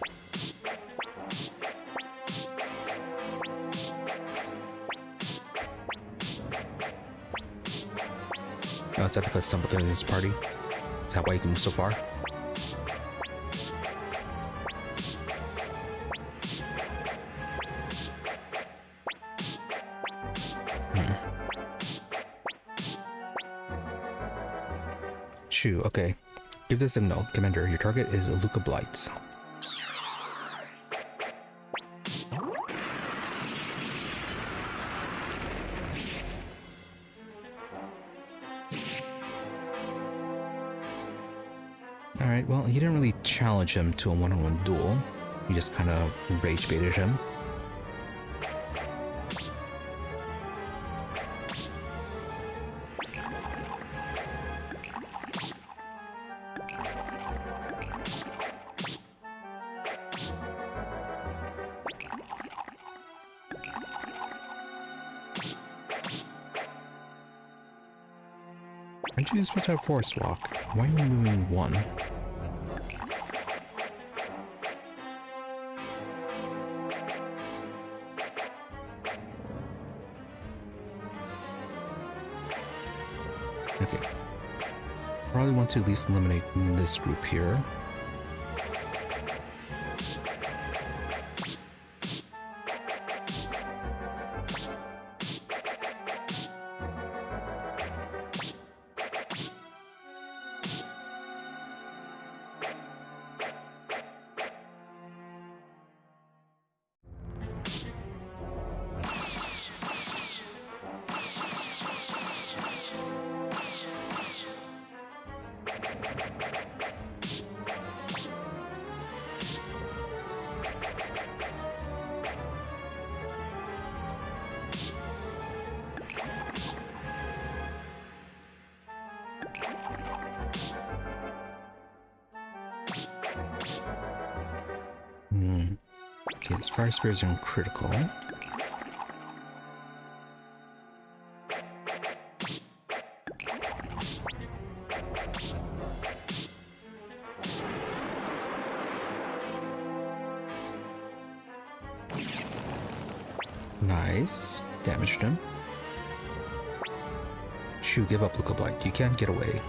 Oh, is that because Stumbleton is his party? Is that why you can move so far? Shu, okay. Give the signal. Commander, your target is Luca Blight. Alright, well, he didn't really challenge him to a one-on-one duel. He just kind of rage baited him. Aren't you supposed to have force walk? Why are you moving one? Okay. Probably want to at least eliminate this group here. Okay, his fire spears are critical. Nice. Damaged him. Shu, give up, Luca Blight. You can't get away.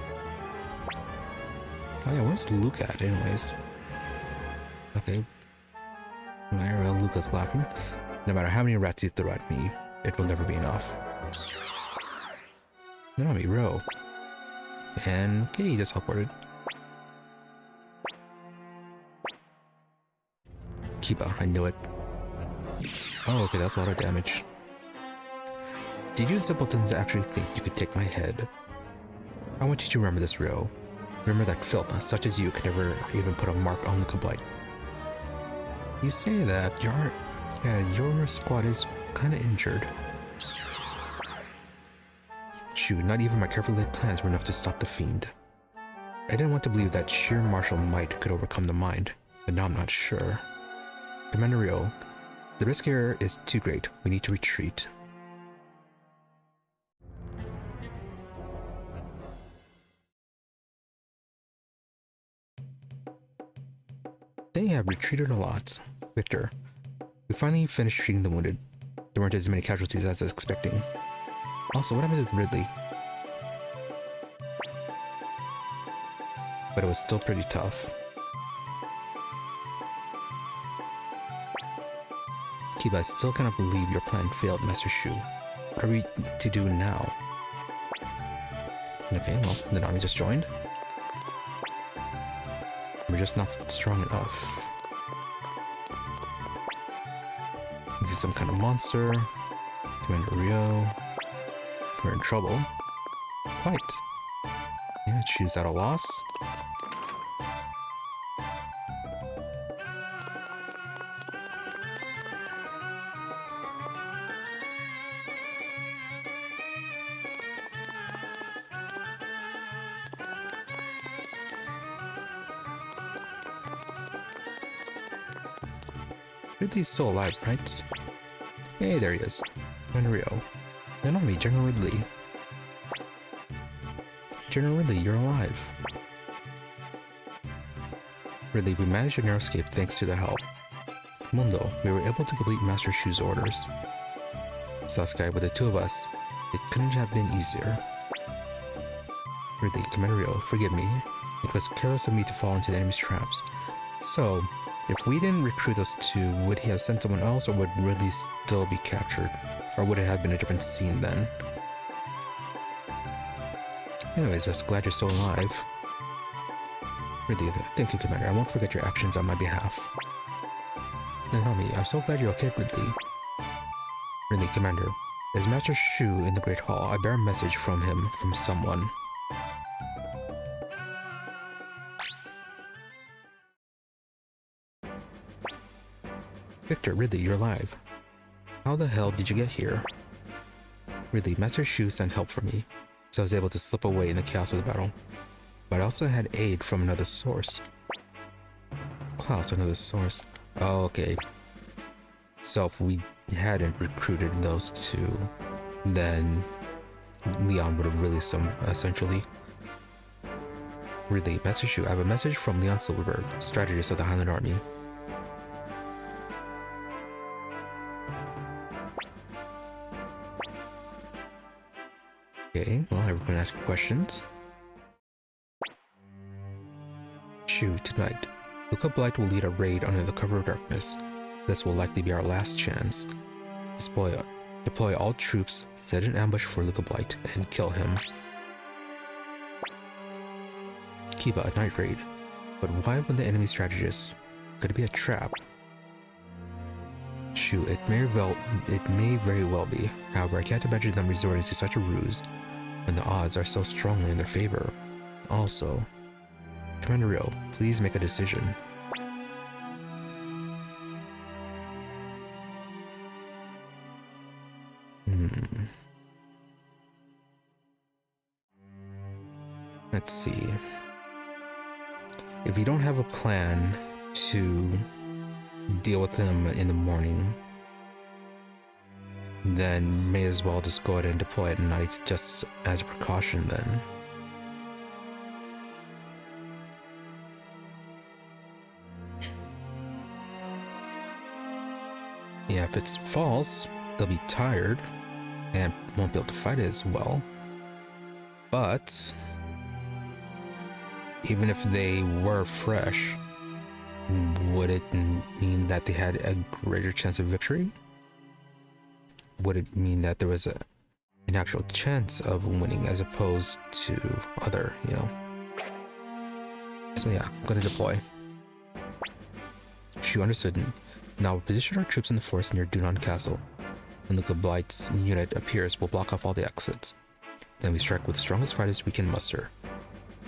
Oh yeah, where's Luca at anyways? Okay. Well, Luca's laughing. No matter how many rats you throw at me, it will never be enough. Then I'll be Ro. And okay, he just teleported. Kiba, I knew it. Oh, okay, that's a lot of damage. Did you simpletons actually think you could take my head? I want you to remember this, Ro. Remember that filth, such as you, could never even put a mark on Luca Blight. You say that, your squad is kinda injured. Shoot, not even my carefully laid plans were enough to stop the fiend. I didn't want to believe that sheer martial might could overcome the mind, but now I'm not sure. Commander Ryo, the risk here is too great. We need to retreat. They have retreated a lot. Victor, we finally finished treating the wounded. There weren't as many casualties as I was expecting. Also, what happened to Ridley? But it was still pretty tough. Kiba, I still cannot believe your plan failed, Master Shu. What are we to do now? Okay, well, the army just joined. We're just not strong enough. Is he some kind of monster? Commander Rio. We're in trouble. Quite. Yeah, choose at a loss. Ridley's still alive, right? Hey, there he is. Commander Rio. Then on me, General Ridley. General Ridley, you're alive. Ridley, we managed a narrow escape thanks to their help. Mundo, we were able to complete Master Shu's orders. Sasuke, with the two of us, it couldn't have been easier. Ridley, Commander Rio, forgive me. It was careless of me to fall into the enemy's traps. So, if we didn't recruit those two, would he have sent someone else, or would Ridley still be captured? Or would it have been a different scene then? Anyways, just glad you're still alive. Ridley, thank you, Commander. I won't forget your actions on my behalf. Nanami, I'm so glad you're okay, Ridley. Ridley, Commander. There's Master Shu in the Great Hall. I bear a message from him, from someone. Victor, Ridley, you're alive. How the hell did you get here? Ridley, Master Shu sent help for me, so I was able to slip away in the chaos of the battle. But I also had aid from another source. Klaus, another source. Oh, okay. So if we hadn't recruited those two, then Leon would have released them, essentially. Ridley, Master Shu, I have a message from Leon Silverberg, strategist of the Highland Army. Okay, well, everyone ask questions. Shu, tonight, Luca Blight will lead a raid under the cover of darkness. This will likely be our last chance. Deploy all troops, set an ambush for Luca Blight, and kill him. Kiba, a night raid. But why would the enemy strategists? Could it be a trap? Shu, it may very well be. However, I can't imagine them resorting to such a ruse when the odds are so strongly in their favor. Also, Commander Rio, please make a decision. Let's see. If you don't have a plan to deal with them in the morning, then may as well just go ahead and deploy at night just as a precaution then. Yeah, if it's false, they'll be tired and won't be able to fight as well. But even if they were fresh, would it mean that they had a greater chance of victory? Would it mean that there was an actual chance of winning as opposed to other, So yeah, I'm gonna deploy. Shu, understood. Now we'll position our troops in the forest near Dunan Castle. When the Blight's unit appears, we'll block off all the exits. Then we strike with the strongest fighters we can muster.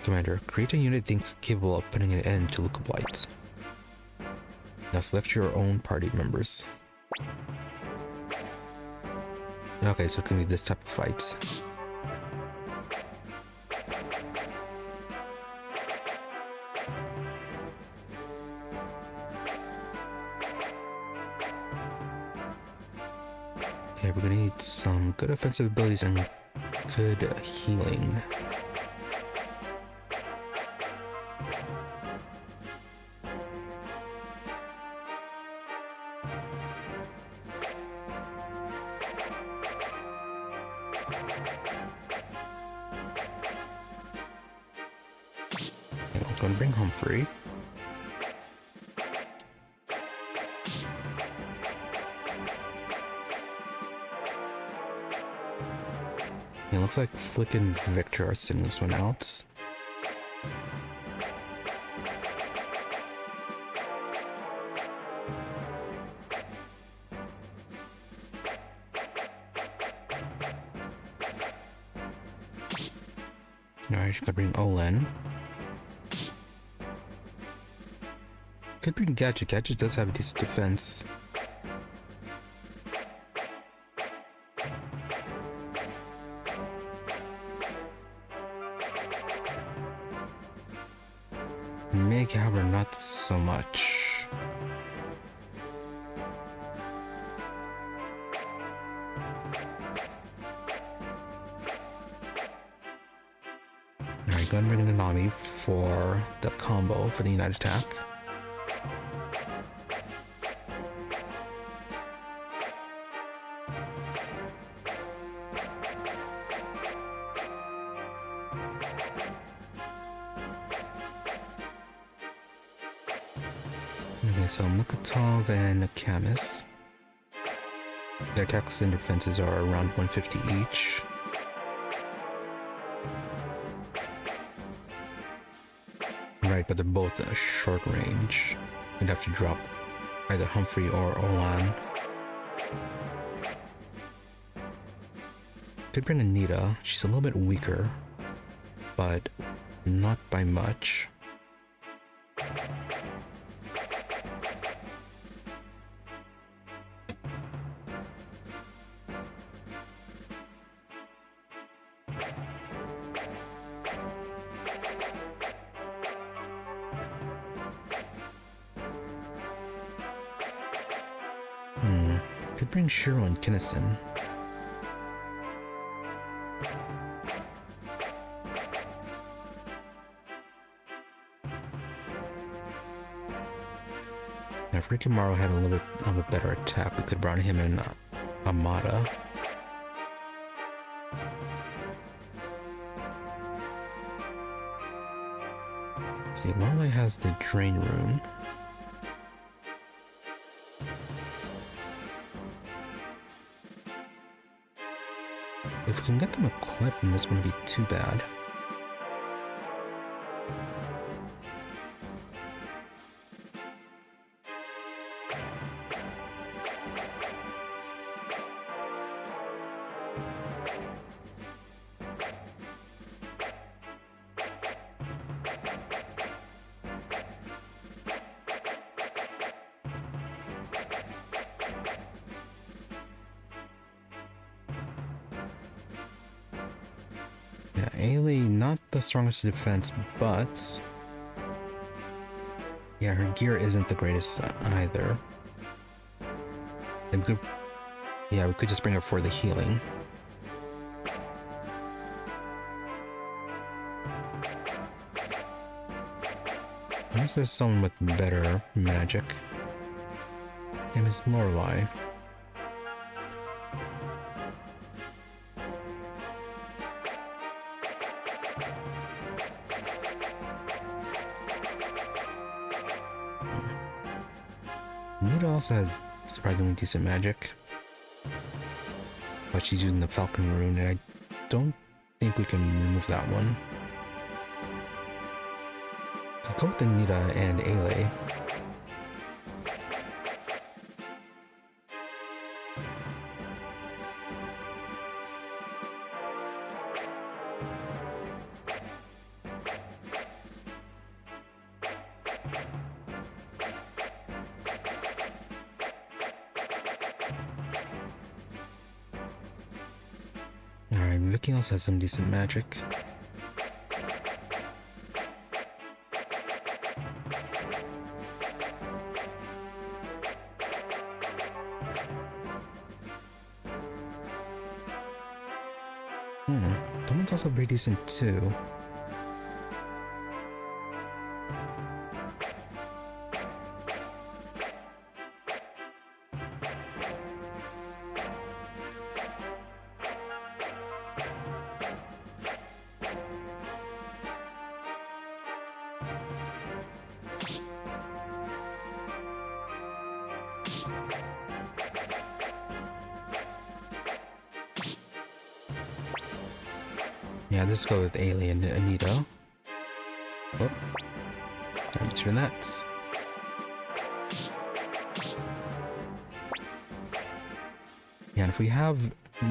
Commander, create a unit capable of putting an end to Luca Blight. Now select your own party members. Okay, so it's gonna be this type of fight. Okay, we're gonna need some good offensive abilities and good healing. I'm gonna bring Humphrey. It looks like Flick and Victor are sending this one out. Alright, gotta bring Olen. Could bring Gadget. Gadget does have a decent defense. Meg, however, not so much. Alright, go ahead and bring in KONAMI for the combo for the United Attack. Okay, so Mukatov and Camus. Their attacks and defenses are around 150 each. Right, but they're both short range. We'd have to drop either Humphrey or Olan. Could bring Anita. She's a little bit weaker, but not by much. Could bring Shiro and Kinnison. Now, if Rikimaru had a little bit of a better attack, we could run him in Amada. Let's see, Lorelei has the Drain Rune. If we can get them equipped, then this wouldn't be too bad. Yeah, Ailey, not the strongest defense, but yeah, her gear isn't the greatest either. And we could just bring her for the healing. Unless there's someone with better magic. And it's Lorelei. Nita also has surprisingly decent magic, but she's using the Falcon Rune, and I don't think we can remove that one. We could go with Nita and Ailey. Alright, Vicky also has some decent magic. That one's also pretty decent too. Yeah, let's go with Ailey and Anita. Oh, time to turn that. Yeah, and if we have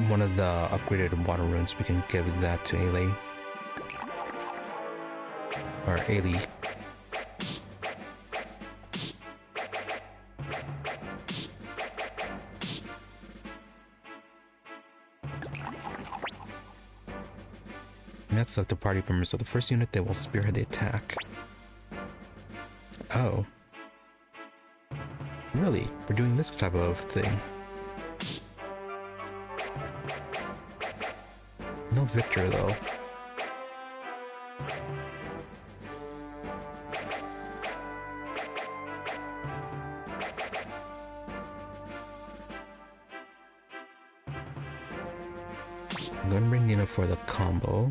one of the upgraded water runes, we can give that to Ailey. Or Ali. Next, select the party members of the first unit that will spearhead the attack. Oh. Really? We're doing this type of thing. No victor, though. I'm gonna bring Nina for the combo.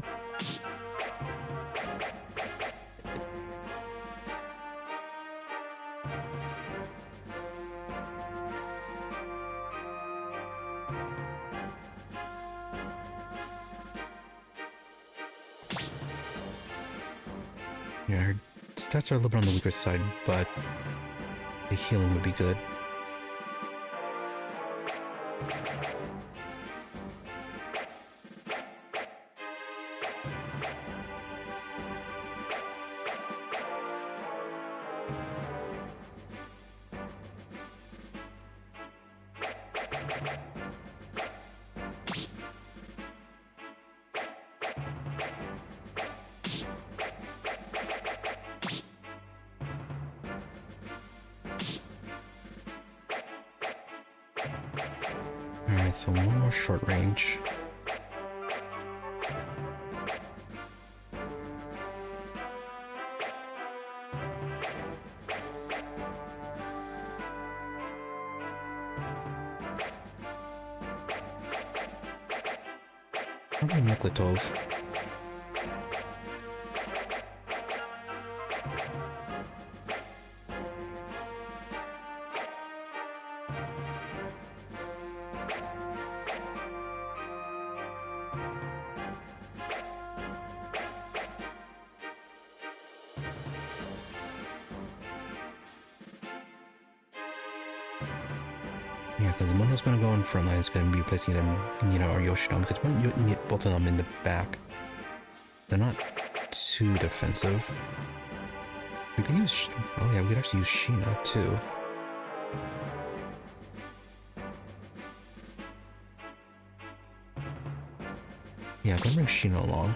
Yeah, her stats are a little bit on the weaker side, but the healing would be good. Alright, so one more short range. Probably Miklatov. Yeah, because one that's going to go in front line is going to be replacing them, Nina or Yoshino, because you need both of them in the back. They're not too defensive. We could use... oh yeah, we could actually use Sheena too. Yeah, I'm going to bring Sheena along.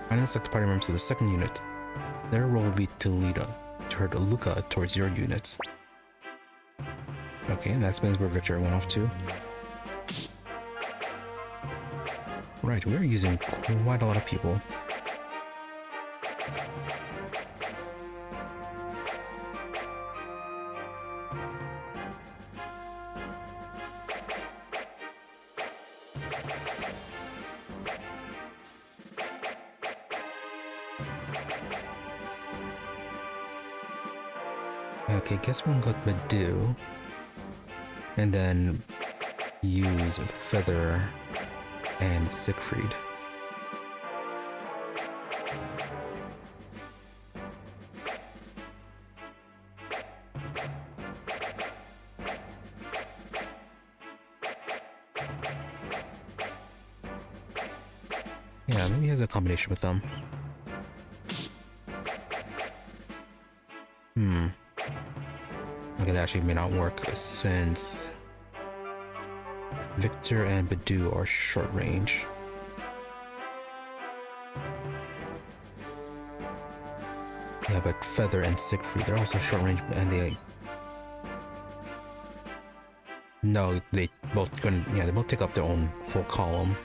Finally, select the party members of the second unit. Their role will be to lead to herd Luca towards your units. Okay, that explains where Victor went off to. Right, we're using quite a lot of people. Okay, guess we'll go with Badu. And then use Feather and Siegfried. Yeah, maybe he has a combination with them. Okay, that actually may not work since Victor and Badu are short range. Yeah, but Feather and Siegfried, they're also short range, and they... no, they both couldn't... yeah, they both take up their own full column.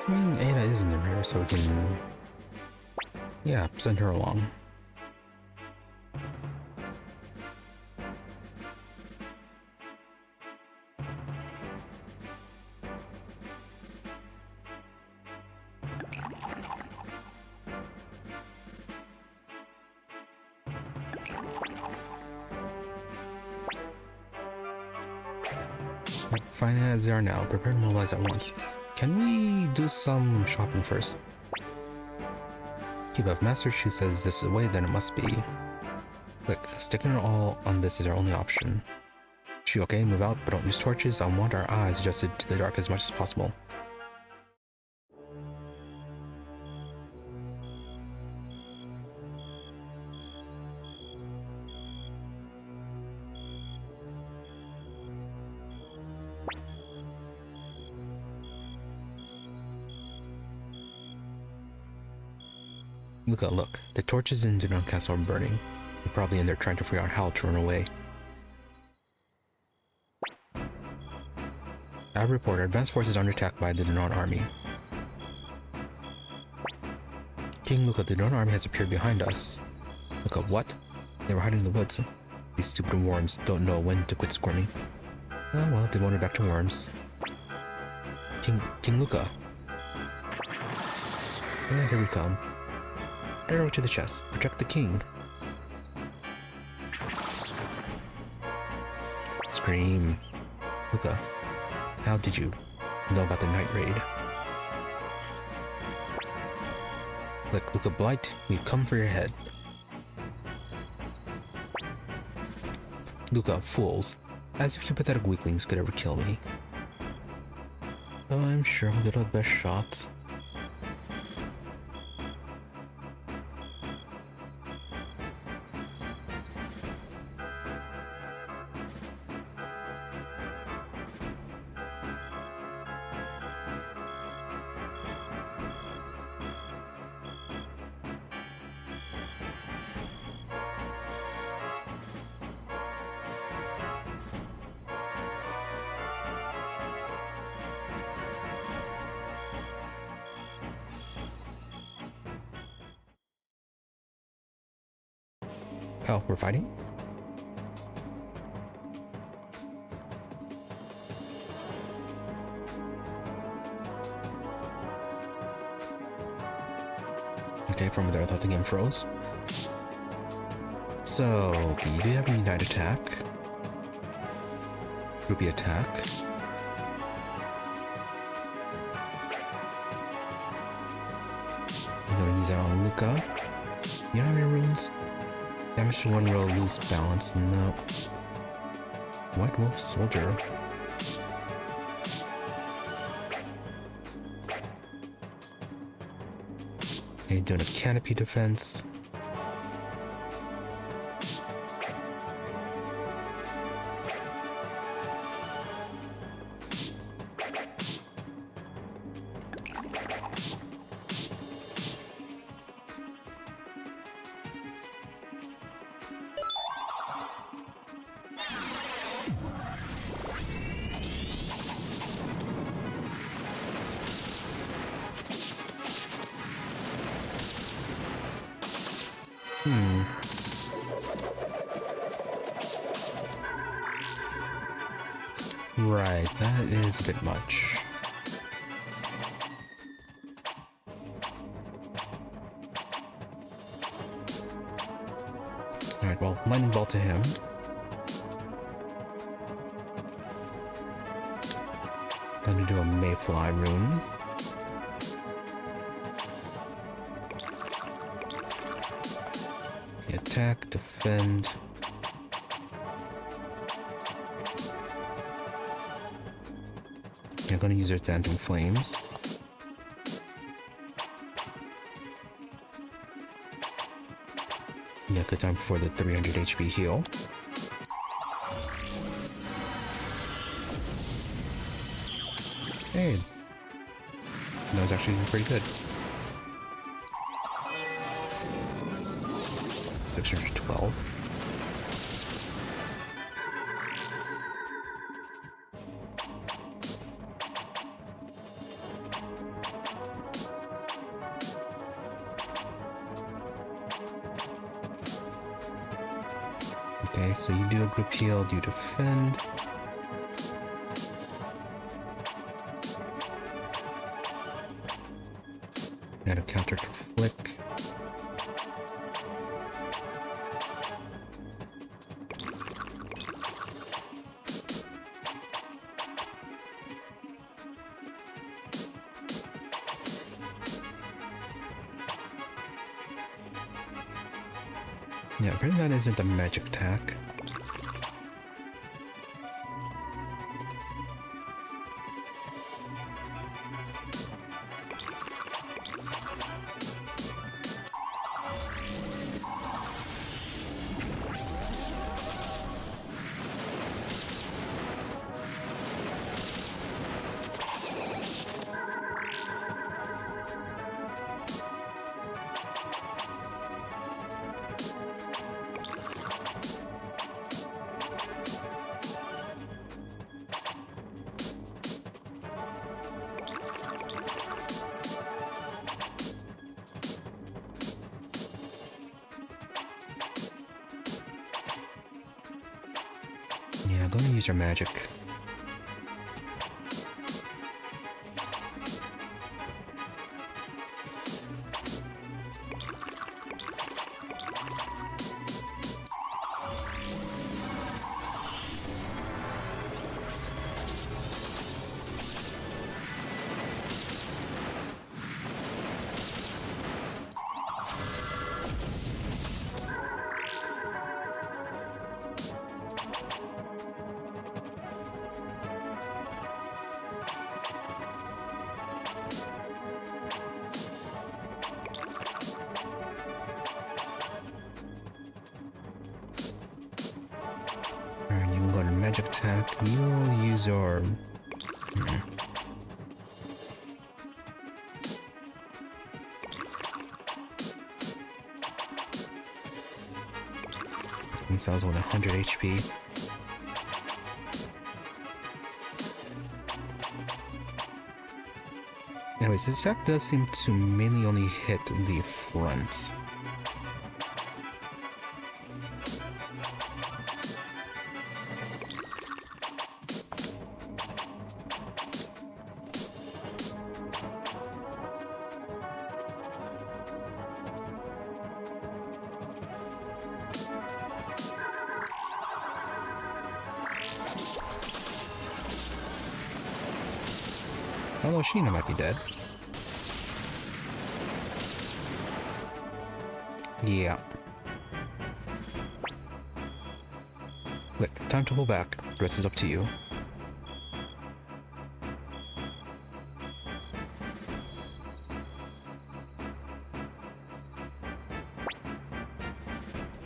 I mean, Ada isn't in here, so we can... yeah, send her along. Fine as they are now, prepare to mobilize at once. Can we do some shopping first? Keep up master, she says this is the way, then it must be. Click, sticking it all on this is our only option. She okay, move out, but don't use torches. I want our eyes adjusted to the dark as much as possible. Look, the torches in Dunan Castle are burning. They're probably in there trying to figure out how to run away. I report, our advanced forces are under attack by the Dunan army. King Luca, the Dunan army has appeared behind us. Luca, what? They were hiding in the woods. These stupid worms don't know when to quit squirming. Oh well, they wandered back to worms. King Luca. And here we come. Arrow to the chest. Protect the king. Scream. Luca, how did you know about the night raid? Look, Luca Blight, we've come for your head. Luca, fools. As if you pathetic weaklings could ever kill me. Oh, I'm sure we'll get our best shots. Oh, we're fighting? Okay, from there I thought the game froze. So, do you have a unite attack? Groupie attack. I'm gonna use that on Luca. You don't have any runes? Damage to one row, lose balance. No. White Wolf Soldier. Okay, doing a canopy defense. Right, that is a bit much. Alright, well, lightning bolt to him. Gonna do a Mayfly rune. Attack, defend. I'm gonna use her Phantom Flames. Yeah, good time for the 300 HP heal. Hey, that was actually pretty good. 612. Okay, so you do a group heal, you defend. Add a counter to flick. Yeah, apparently that isn't a magic attack. Yeah, go and use your magic. Alright, you can go to magic attack. You'll use your... Sounds with 100 HP. Anyways, this attack does seem to mainly only hit the front. Although Sheena might be dead. Yeah. Look, time to pull back. The rest is up to you.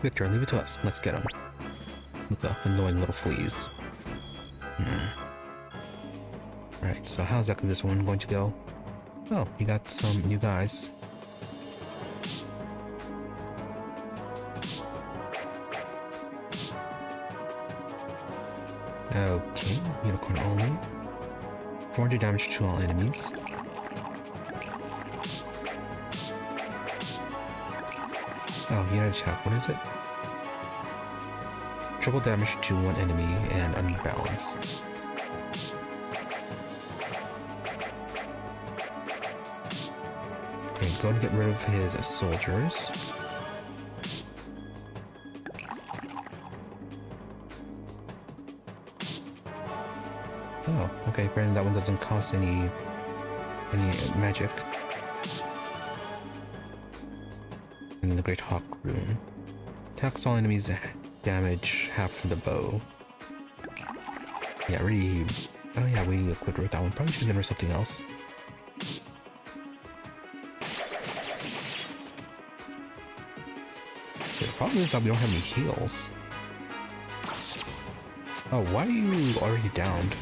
Victor, leave it to us. Let's get him. Look up, annoying little fleas. Right, so how exactly this one going to go? Oh, you got some new guys. Okay, unicorn only. 400 damage to all enemies. Oh, unit attack, what is it? Triple damage to one enemy and unbalanced. Okay, go and get rid of his soldiers. Oh, okay, apparently that one doesn't cost any magic. And then the Great Hawk Rune. Attacks all enemies, damage half from the bow. Yeah, really. Oh yeah, we equipped her with that one. Probably should get her something else. The problem is that we don't have any heals. Oh, why are you already downed?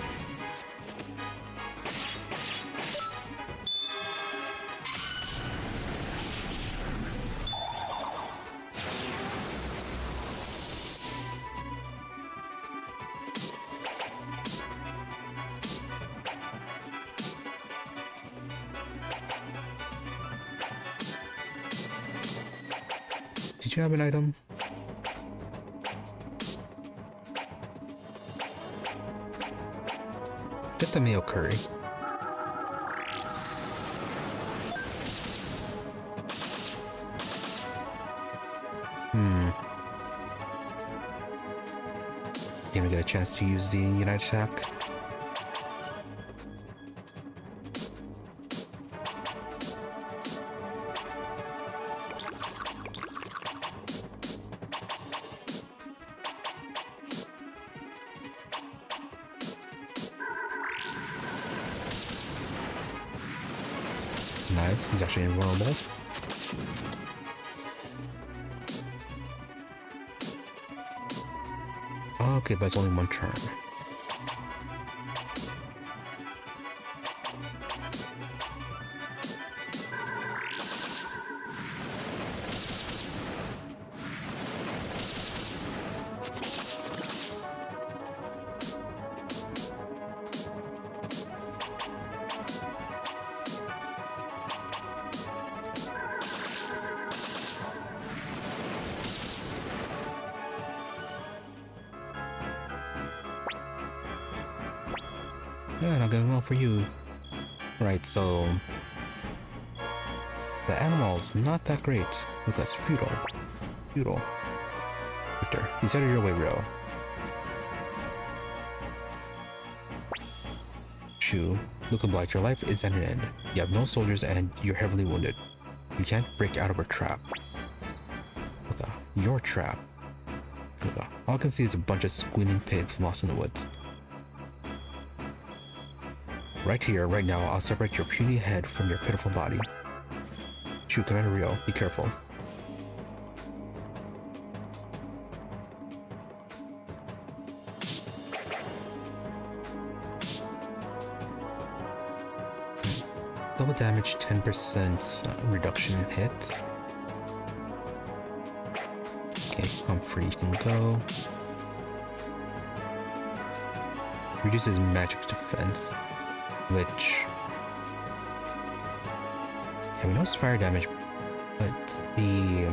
Did you have an item? get the mayo curry. Didn't get a chance to use the United attack. Nice, he's actually invulnerable. Okay, but it's only one turn. Yeah, not going well for you. Right, so the animal's not that great. Look, that's feudal. Feudal. Victor, he's out of your way, Rio. Shu, look obliged, your life is at an end. You have no soldiers and you're heavily wounded. You can't break out of a trap. Look, your trap. Look, all I can see is a bunch of squealing pigs lost in the woods. Right here, right now, I'll separate your puny head from your pitiful body. Shoot, Commander Rio, be careful. Double damage, 10% reduction in hits. Okay, Humphrey, you can go. Reduces magic defense. Which, yeah, we know it's fire damage, but the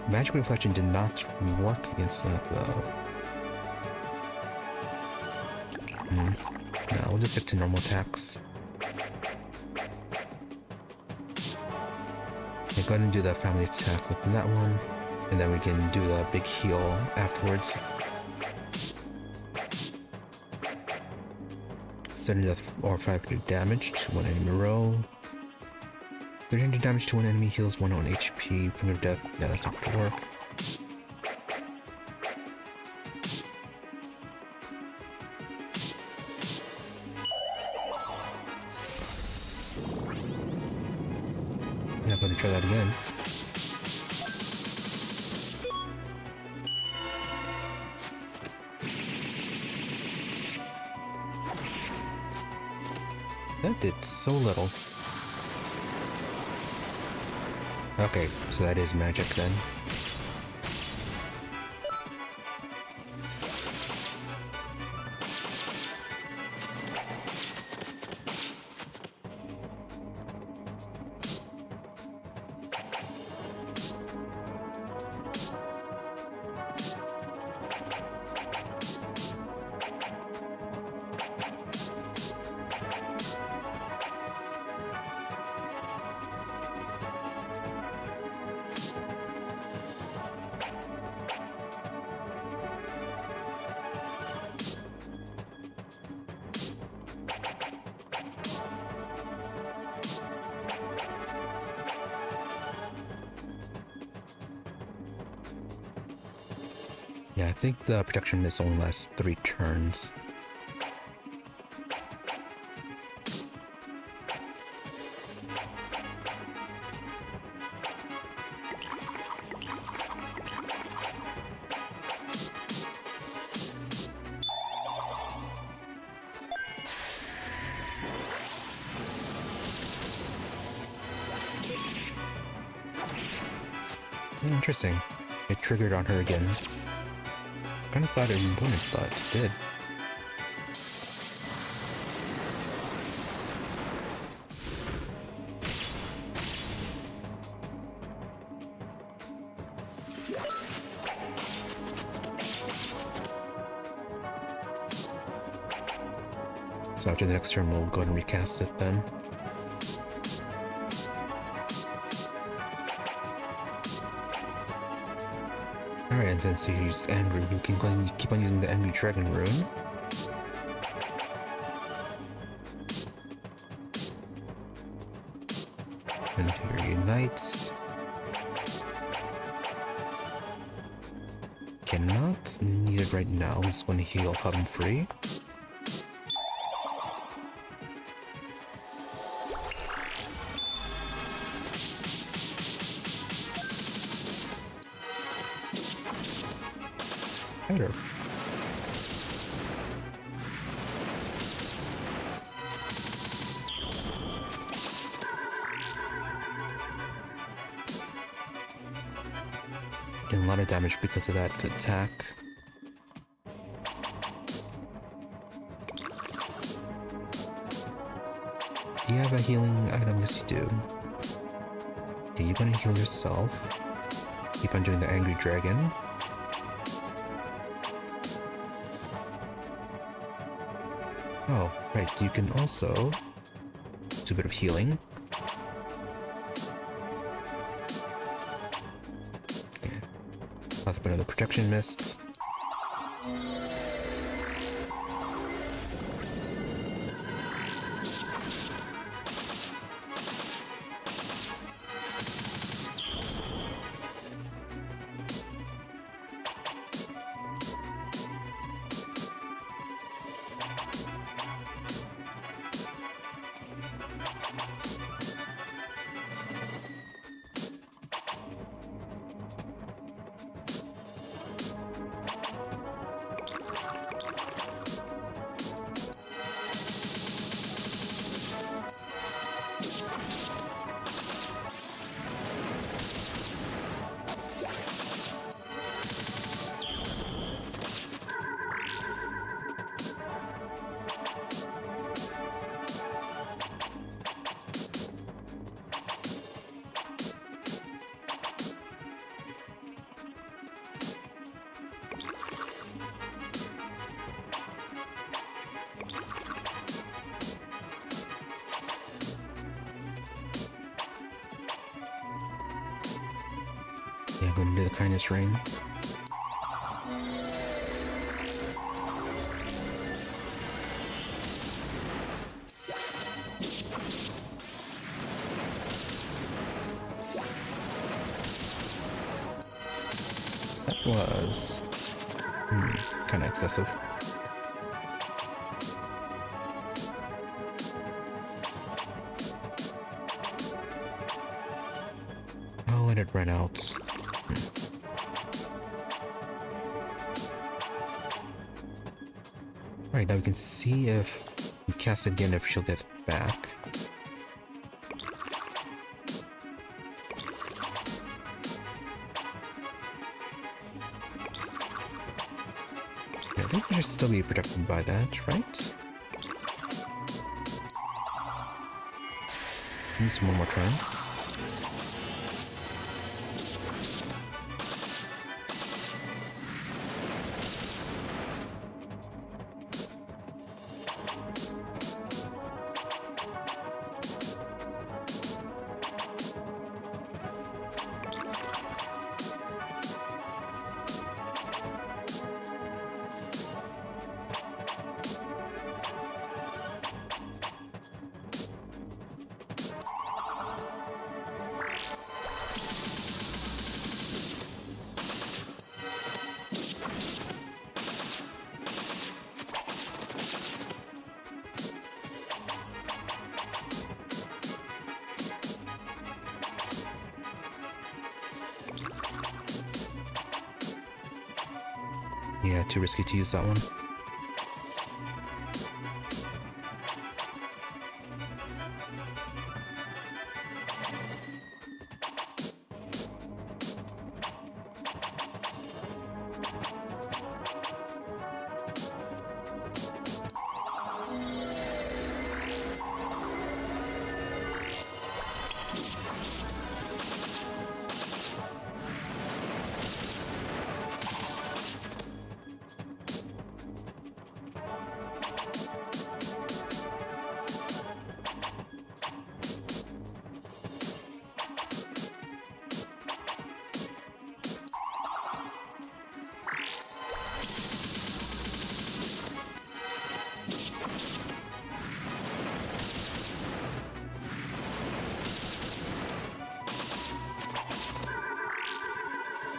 magic reflection did not work against that though. No, we'll just stick to normal attacks. Okay, go ahead and do the family attack with that one, and then we can do the big heal afterwards. 7 death or 500 damage to one enemy row. 300 damage to one enemy, heals 1 on HP from your death. Yeah, that's not gonna work. Yeah, I'm gonna try that again. That did so little. Okay, so that is magic then. Yeah, I think the protection mist only lasts 3 turns. Interesting. It triggered on her again. Kind of thought it wouldn't, but it did. So after the next turn, we'll go ahead and recast it then. Alright, and since you use Angry, you can go and keep on using the Angry Dragon rune. And here unites. Cannot need it right now. I'm just going to heal Hum free. Better. Getting a lot of damage because of that attack. Do you have a healing item? Yes, you do. Okay, you're gonna heal yourself. Keep on doing the Angry Dragon. Oh, right, you can also do a bit of healing. Okay. Toss up another protection mist. Yeah, I'm gonna do the kindness ring. That was kind of excessive. Oh, and it ran out. Alright, now we can see if we cast it again, if she'll get it back. Yeah, I think we should still be protected by that, right? Need some one more turn. Yeah, too risky to use that one.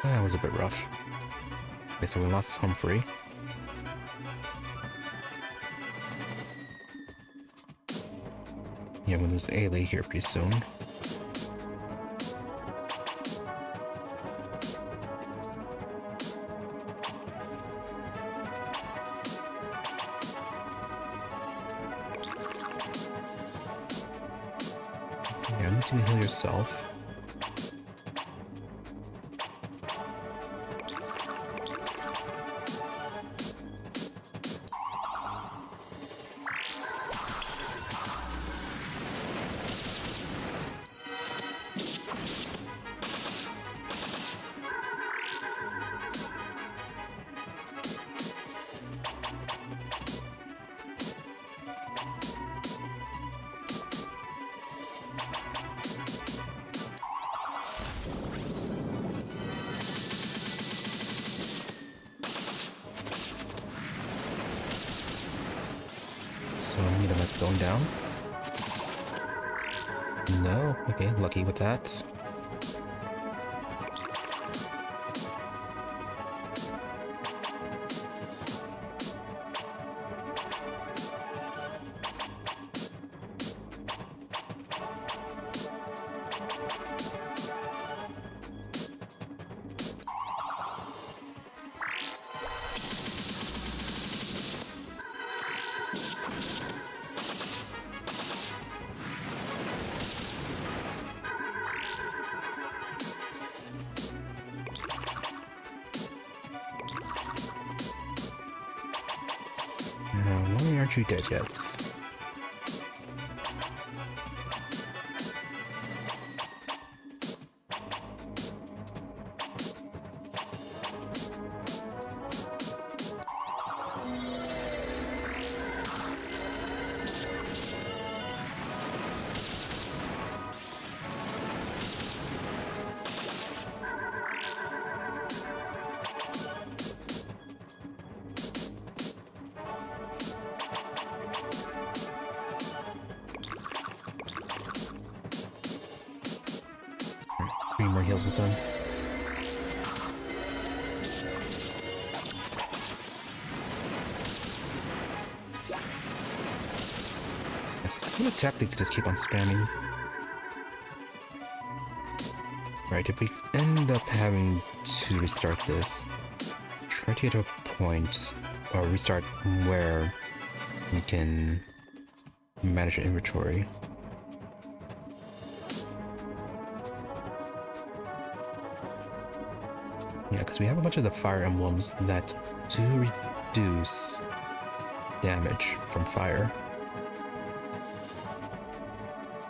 That was a bit rough. Okay, so we lost Humphrey. Yeah, we'll lose Ailey here pretty soon. Yeah, at least you heal yourself. So need them going down. No, okay, lucky with that. Why aren't you dead yet? Three more heals with them. Yes, I'm gonna tactic just keep on spamming. Right, if we end up having to restart this, try to get to a point or restart where we can manage our inventory. Yeah, because we have a bunch of the fire emblems that do reduce damage from fire.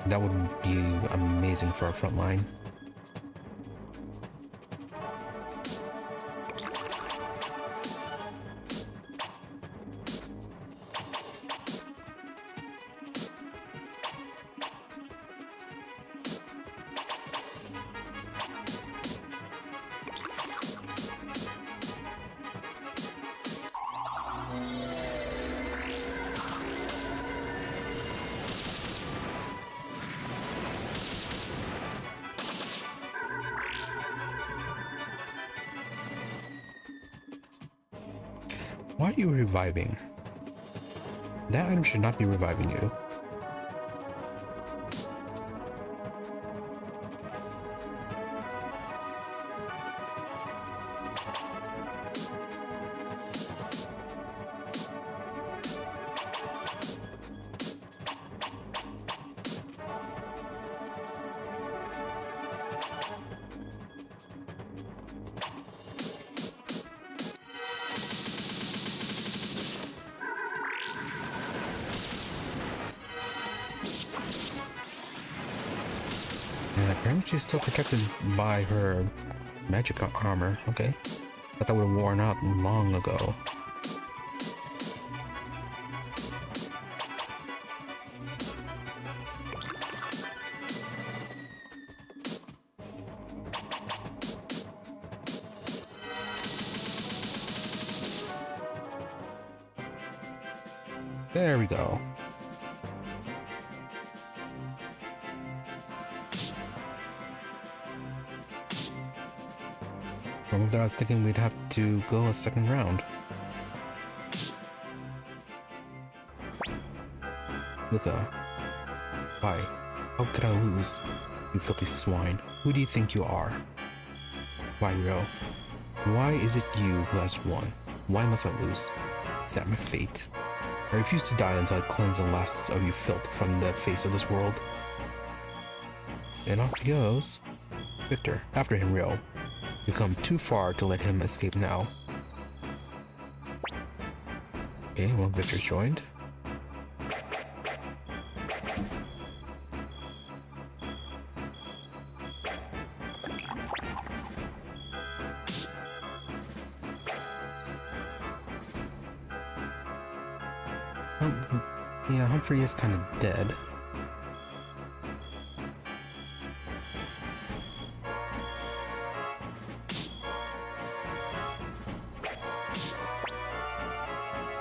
That would be amazing for our front line. Why are you reviving? That item should not be reviving you. And apparently she's still protected by her magic armor. Okay. I thought that would have worn out long ago. There we go. From there, I was thinking we'd have to go a second round. Luca. Why? How could I lose? You filthy swine. Who do you think you are? Why, Rio? Why is it you who has won? Why must I lose? Is that my fate? I refuse to die until I cleanse the last of you filth from the face of this world. And off he goes. Victor, after him, Rio. You've come too far to let him escape now. Okay, well, Victor's joined. Yeah, Humphrey is kind of dead.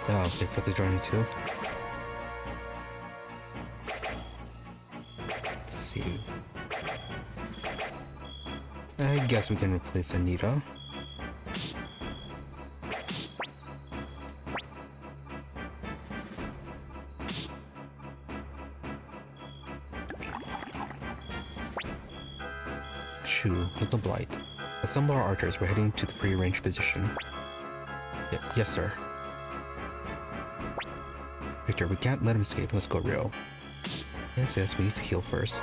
Oh, okay, Flick is joining too. Let's see. I guess we can replace Anita. With the blight. Assemble our archers. We're heading to the prearranged position. Yep. Yes, sir. Victor, we can't let him escape. Let's go, Rio. Yes, we need to heal first.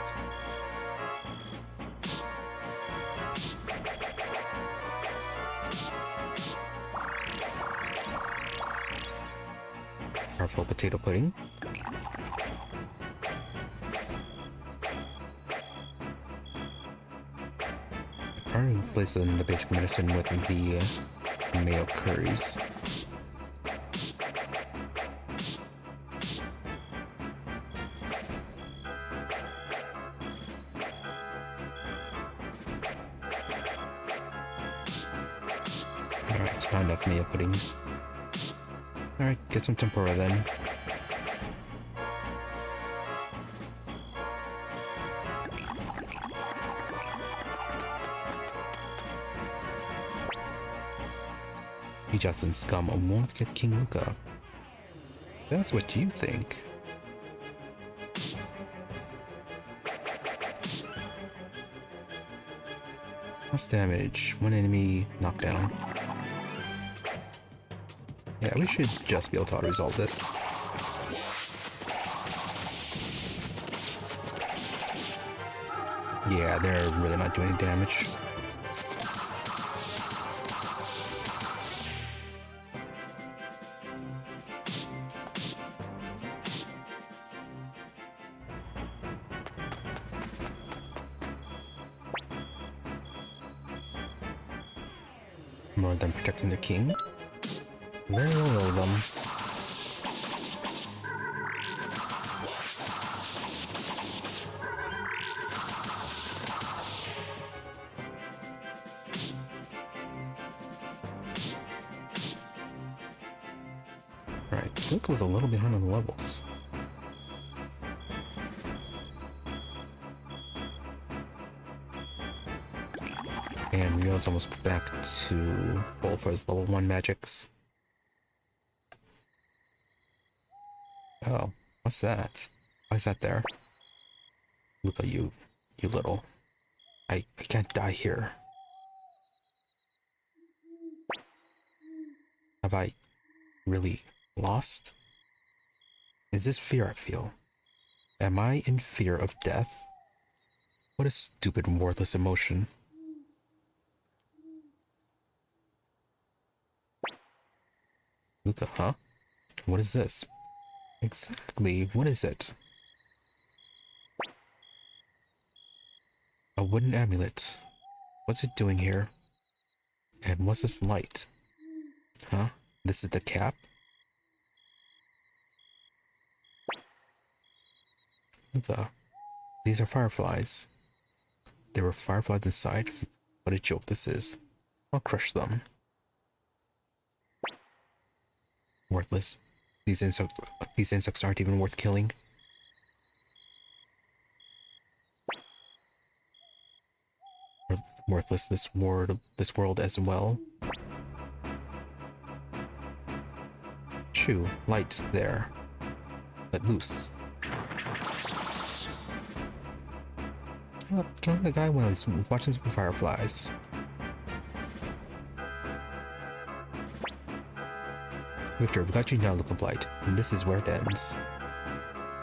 Powerful potato pudding. Probably replace in the basic medicine with the mayo curries. Alright, not enough mayo puddings. Alright, get some tempura then. You Jowston scum won't get King Luca. That's what you think. Lost damage. One enemy knockdown. Yeah, we should just be able to auto-resolve this. Yeah, they're really not doing any damage. More than protecting the king. Very well of them. Right, I think it was a little behind on the levels. And Rio's almost back to full for his level 1 magics. Oh, what's that? Why is that there? Look at you, you little. I can't die here. Have I really lost? Is this fear I feel? Am I in fear of death? What a stupid and worthless emotion. Luca, huh? What is this? Exactly, what is it? A wooden amulet. What's it doing here? And what's this light? Huh? This is the cap? Luca, these are fireflies. There were fireflies inside. What a joke this is. I'll crush them. Worthless. These insects aren't even worth killing. worthless this world as well. Shoo, light there. Let loose. Killing a guy while he's watching some fireflies. Victor, we got you now, Luca Blight, and this is where it ends.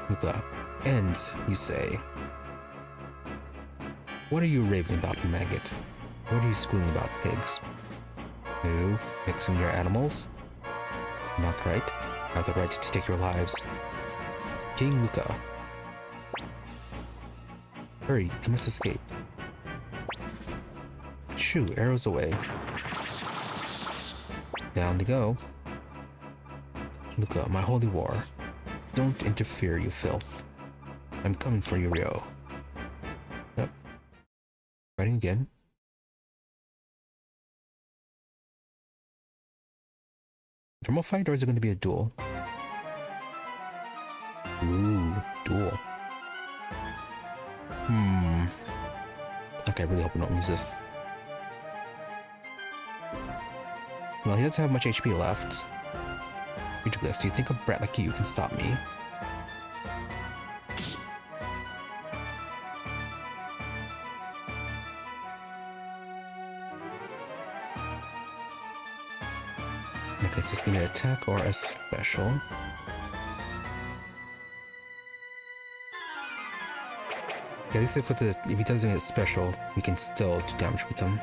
Luca, ends, you say. What are you raving about, maggot? What are you squealing about, pigs? Who? Mixing your animals? Not right. I have the right to take your lives. King Luca. Hurry, you must escape. Shoo, arrows away. Down they go. Luca, my holy war. Don't interfere, you filth. I'm coming for you, Ryo. Yep. Fighting again. Normal fight, or is it going to be a duel? Ooh, duel. Okay, I really hope we don't lose this. Well, he doesn't have much HP left. Ridiculous, do you think a brat like you can stop me? Okay, so it's gonna be an attack or a special. At least if he doesn't get special, we can still do damage with him.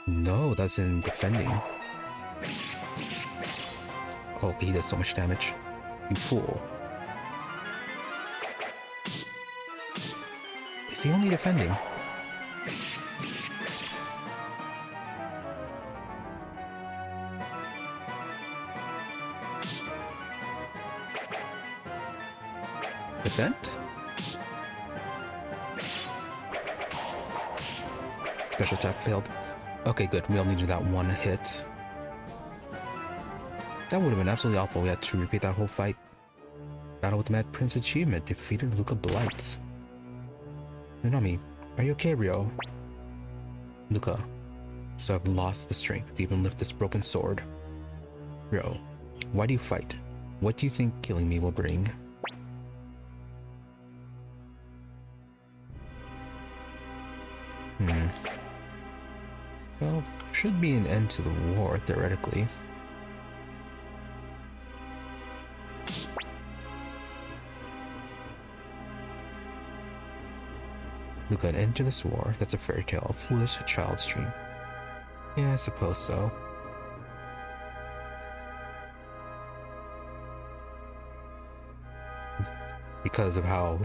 No, that's in defending. Oh, okay, he does so much damage. You fool. Is he only defending? Defend? Special attack failed. Okay, good. We only needed that one hit. That would have been absolutely awful. We had to repeat that whole fight. Battle with the Mad Prince achievement. Defeated Luca Blight. KONAMI, are you okay, Ryo? Luca, so I've lost the strength to even lift this broken sword. Ryo, why do you fight? What do you think killing me will bring? Well, should be an end to the war, theoretically. Look, an end to this war. That's a fairy tale, a foolish child's dream. Yeah, I suppose so. Because of how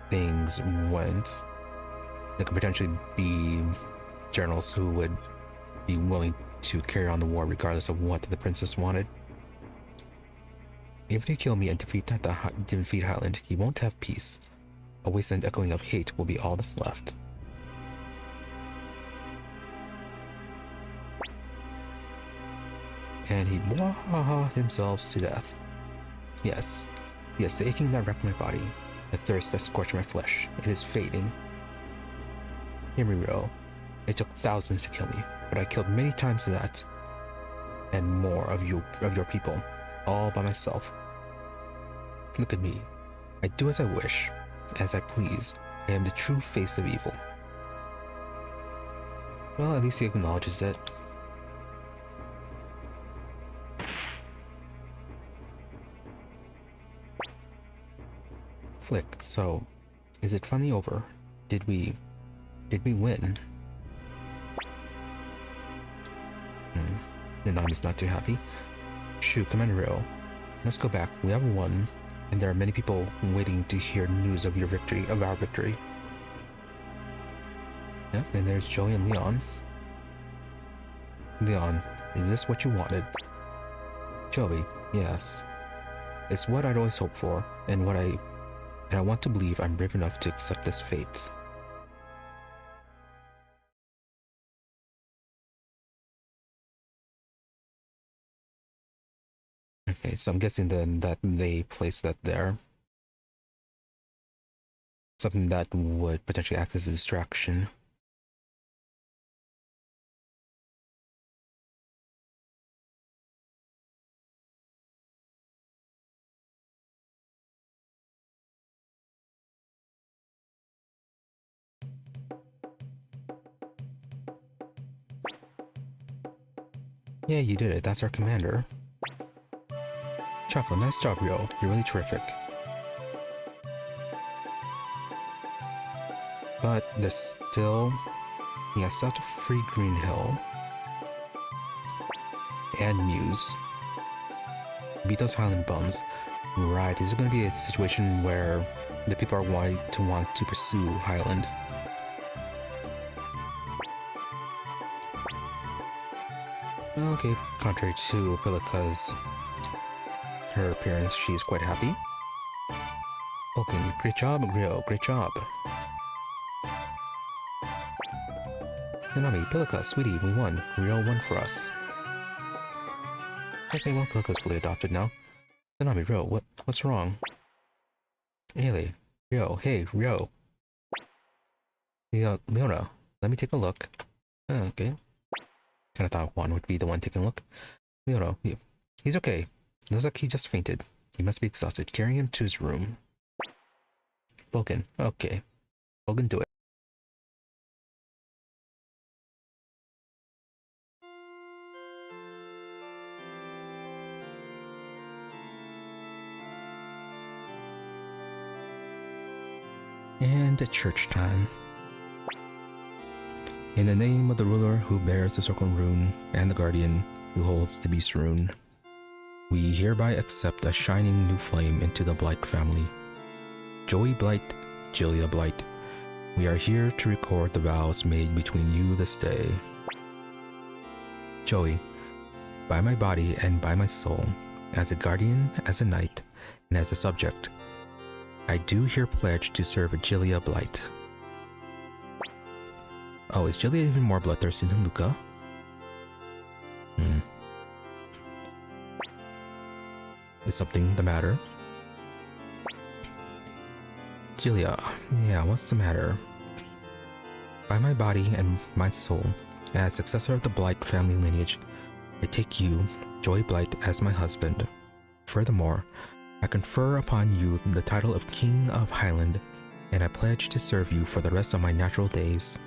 things went, there could potentially be generals who would be willing to carry on the war regardless of what the princess wanted. If you kill me and defeat Highland, he won't have peace. A wasteland echoing of hate will be all that's left. And he'd waha himself to death. Yes, the aching that wrecked my body, the thirst that scorched my flesh, it is fading. Hear me, Ryo. It took thousands to kill me, but I killed many times that, and more of your people, all by myself. Look at me. I do as I wish, as I please. I am the true face of evil. Well, at least he acknowledges it. Flick, so, is it finally over? Did we win? KONAMI's not too happy. Shoo, Commander Ryo, let's go back. We have won, and there are many people waiting to hear news of our victory. Yep, and there's Jowy and Leon. Leon, is this what you wanted? Jowy, yes. It's what I'd always hoped for, and I want to believe I'm brave enough to accept this fate. Okay, so I'm guessing then that they placed that there. Something that would potentially act as a distraction. Yeah, you did it. That's our commander. Choco, nice job, Rio. You're really terrific. But there's still... Yeah, still have to free Green Hill. And Muse. Beat those Highland bums. Right, is it going to be a situation where the people are wanting to want to pursue Highland? Okay, contrary to Pilika's her appearance, she is quite happy. Vulcan, great job, Rio, great job. KONAMI, Pilika, sweetie, we won. Rio won for us. Okay, well, Pilika's fully adopted now. KONAMI, Rio, what's wrong? Haley, Rio, hey, Rio. Leona, let me take a look. Okay. Kinda thought Juan would be the one taking a look. Leona, he's okay. Looks like he just fainted. He must be exhausted. Carrying him to his room. Vulcan, okay. Vulcan, do it. And at church time. In the name of the ruler who bears the circle rune and the guardian who holds the beast rune, we hereby accept a shining new flame into the Blight family. Jowy Blight, Julia Blight, we are here to record the vows made between you this day. Jowy, by my body and by my soul, as a guardian, as a knight, and as a subject, I do here pledge to serve Julia Blight. Oh, is Julia even more bloodthirsty than Luca? Is something the matter? Julia, yeah, what's the matter? By my body and my soul, as successor of the Blight family lineage, I take you, Jowy Blight, as my husband. Furthermore, I confer upon you the title of King of Highland, and I pledge to serve you for the rest of my natural days.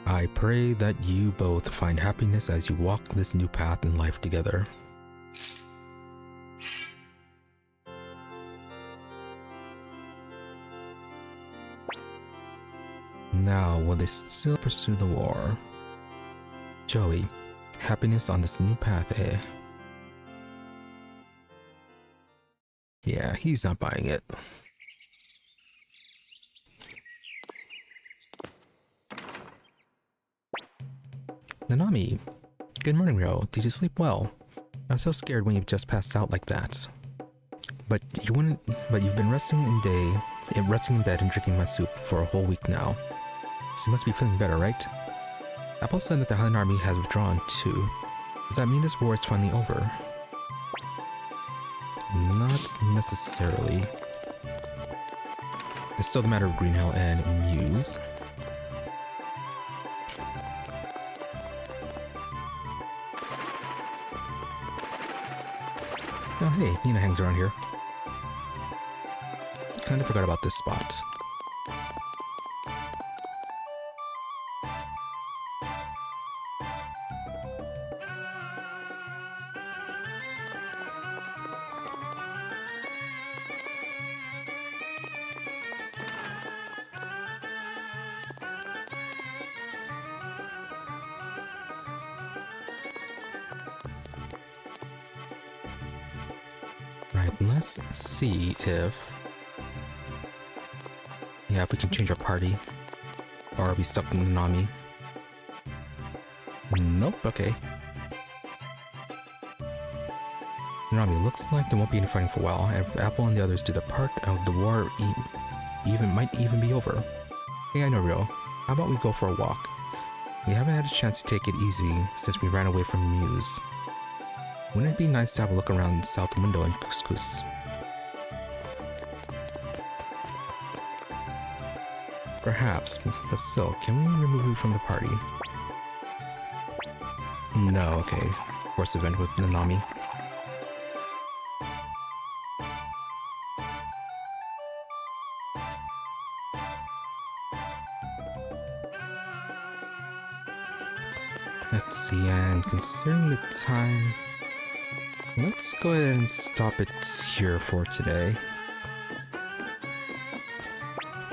I pray that you both find happiness as you walk this new path in life together. Now, will they still pursue the war? Jowy, happiness on this new path, eh? Yeah, he's not buying it. KONAMI, good morning, Rio. Did you sleep well? I'm so scared when you've just passed out like that. But you've been resting in bed and drinking my soup for a whole week now. So you must be feeling better, right? Apple said that the Highland army has withdrawn too. Does that mean this war is finally over? Not necessarily. It's still the matter of Greenhill and Muse. Oh hey, Nina hangs around here. Kinda forgot about this spot. Right, let's see if... Yeah, if we can change our party. Or are we stuck in KONAMI? Nope, okay. KONAMI, looks like there won't be any fighting for a while. If Apple and the others do the part of the war, might even be over. Hey, I know, Rio. How about we go for a walk? We haven't had a chance to take it easy since we ran away from Muse. Wouldn't it be nice to have a look around South Window and Couscous? Perhaps, but still, can we remove you from the party? No, okay. Course event with KONAMI. Let's see, and considering the time, let's go ahead and stop it here for today.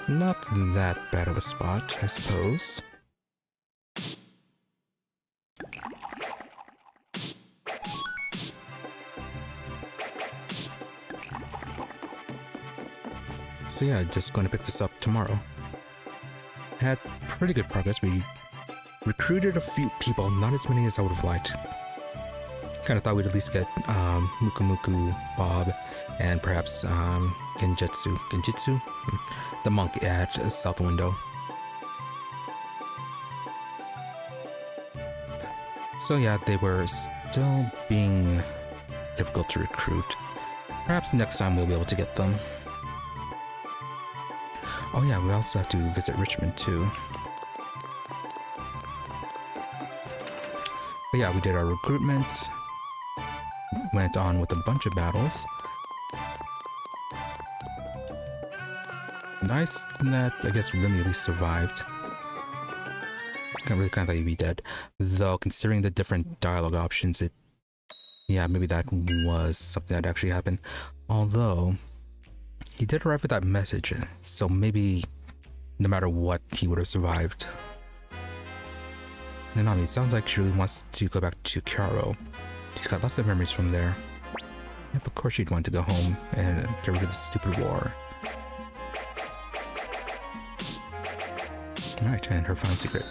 Not that bad of a spot, I suppose. So yeah, just going to pick this up tomorrow. Had pretty good progress. We recruited a few people, not as many as I would have liked. Kind of thought we'd at least get Muku Bob and perhaps Genjitsu, the monk at South Window. So yeah, they were still being difficult to recruit. Perhaps next time we'll be able to get them. Oh yeah, we also have to visit Richmond too. But yeah, we did our recruitment. Went on with a bunch of battles. Nice that I guess Remy at least survived. I really kind of thought he'd be dead. Though considering the different dialogue options, yeah, maybe that was something that actually happened. Although he did arrive with that message, so maybe no matter what, he would have survived. And I mean, it sounds like she really wants to go back to Karo. She's got lots of memories from there. Yep, of course she'd want to go home and get rid of the stupid war. Alright, and her final secret.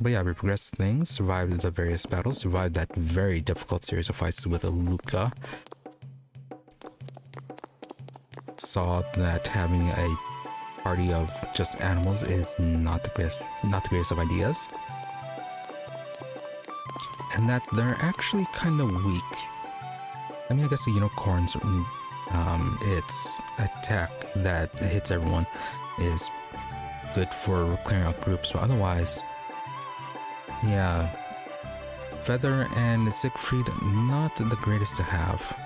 But yeah, we progressed things, survived the various battles, survived that very difficult series of fights with Luca. Saw that having a party of just animals is not the greatest of ideas. And that they're actually kind of weak. I mean, I guess the unicorns, its attack that hits everyone is good for clearing out groups, but otherwise, yeah, Feather and Siegfried, not the greatest to have.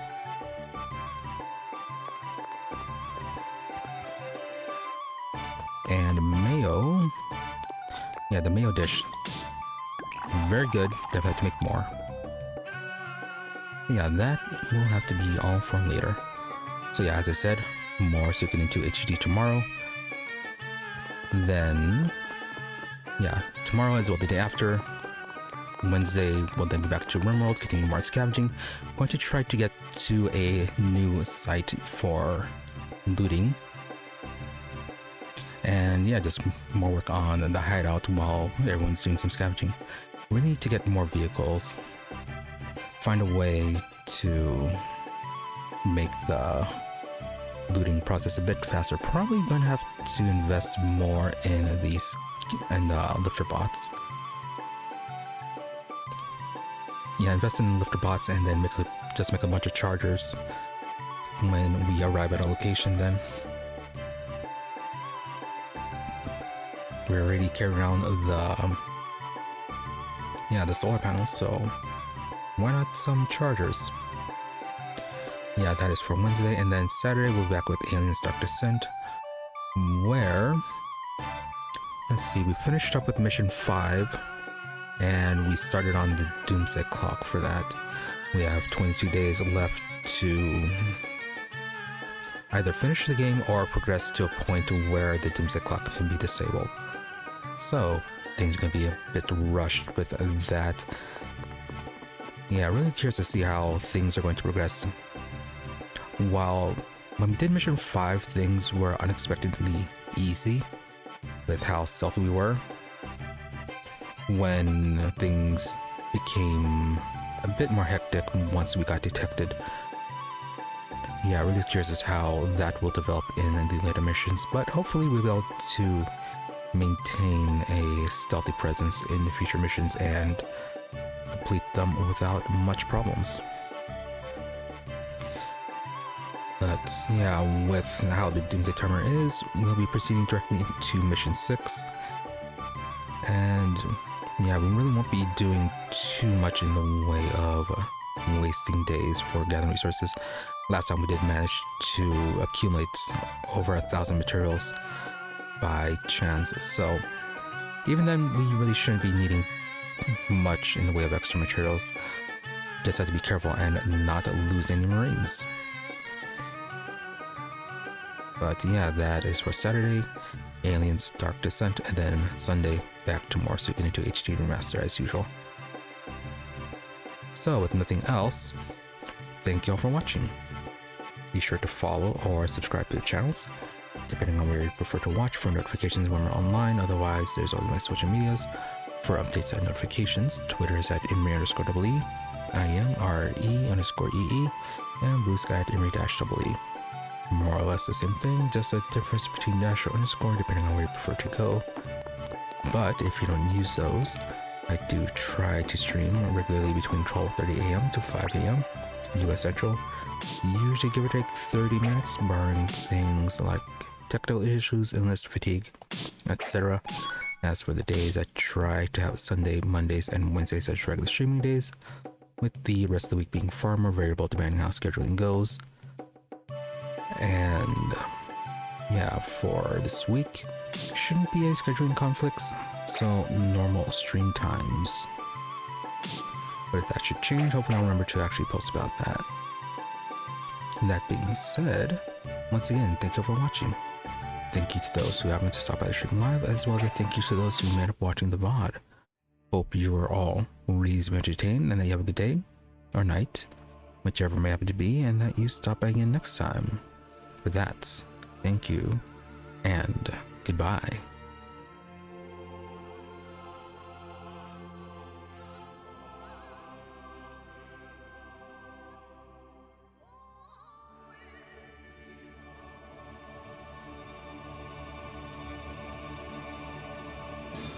And mayo, yeah, the mayo dish, very good, definitely have to make more. Yeah, that will have to be all for later. So yeah, as I said, more Sukoden II HD tomorrow. Then, yeah, tomorrow is the day after. Wednesday, we'll then be back to RimWorld, continue more scavenging. I'm going to try to get to a new site for looting. And yeah, just more work on the hideout while everyone's doing some scavenging. We need to get more vehicles. Find a way to make the looting process a bit faster. Probably gonna have to invest more in the lifter bots. Yeah, invest in lifter bots and then just make a bunch of chargers when we arrive at a location. Then we already carry around the solar panels, so why not some chargers? Yeah, that is for Wednesday, and then Saturday we'll be back with Aliens Dark Descent, where, let's see, we finished up with mission 5, and we started on the Doomsday Clock for that. We have 22 days left to either finish the game or progress to a point where the Doomsday Clock can be disabled. So, things are going to be a bit rushed with that. Yeah, really curious to see how things are going to progress. While when we did mission 5, things were unexpectedly easy with how stealthy we were. When things became a bit more hectic once we got detected. Yeah, really curious as how that will develop in the later missions, but hopefully we'll be able to maintain a stealthy presence in the future missions and complete them without much problems. But yeah, with how the Doomsday Timer is, we'll be proceeding directly into mission 6. And yeah, we really won't be doing too much in the way of wasting days for gathering resources. Last time we did manage to accumulate over 1,000 materials by chance, so even then we really shouldn't be needing much in the way of extra materials. Just have to be careful and not lose any Marines. But yeah, that is for Saturday, Aliens Dark Descent, and then Sunday back to more Suikoden II HD Remaster as usual. So with nothing else, thank you all for watching. Be sure to follow or subscribe to the channels, depending on where you prefer to watch, for notifications when we're online. Otherwise, there's all my social medias for updates and notifications. Twitter is at Imri_EE, IMRE_EE, and Blue Sky at Imri-EE. More or less the same thing, just a difference between dash or underscore depending on where you prefer to go. But if you don't use those, I do try to stream regularly between 12:30 a.m. to 5 a.m. US Central. Usually give or take 30 minutes, barring things like technical issues, illness, fatigue, etc. As for the days, I try to have Sunday, Mondays, and Wednesdays as regular streaming days, with the rest of the week being far more variable depending on how scheduling goes. And yeah, for this week, shouldn't be any scheduling conflicts, so normal stream times. But if that should change, hopefully I'll remember to actually post about that. That being said, once again, thank you for watching. Thank you to those who happened to stop by the stream live, as well as a thank you to those who made up watching the VOD. Hope you are all reasonably entertained and that you have a good day or night, whichever may happen to be, and that you stop by again next time. With that, thank you and goodbye.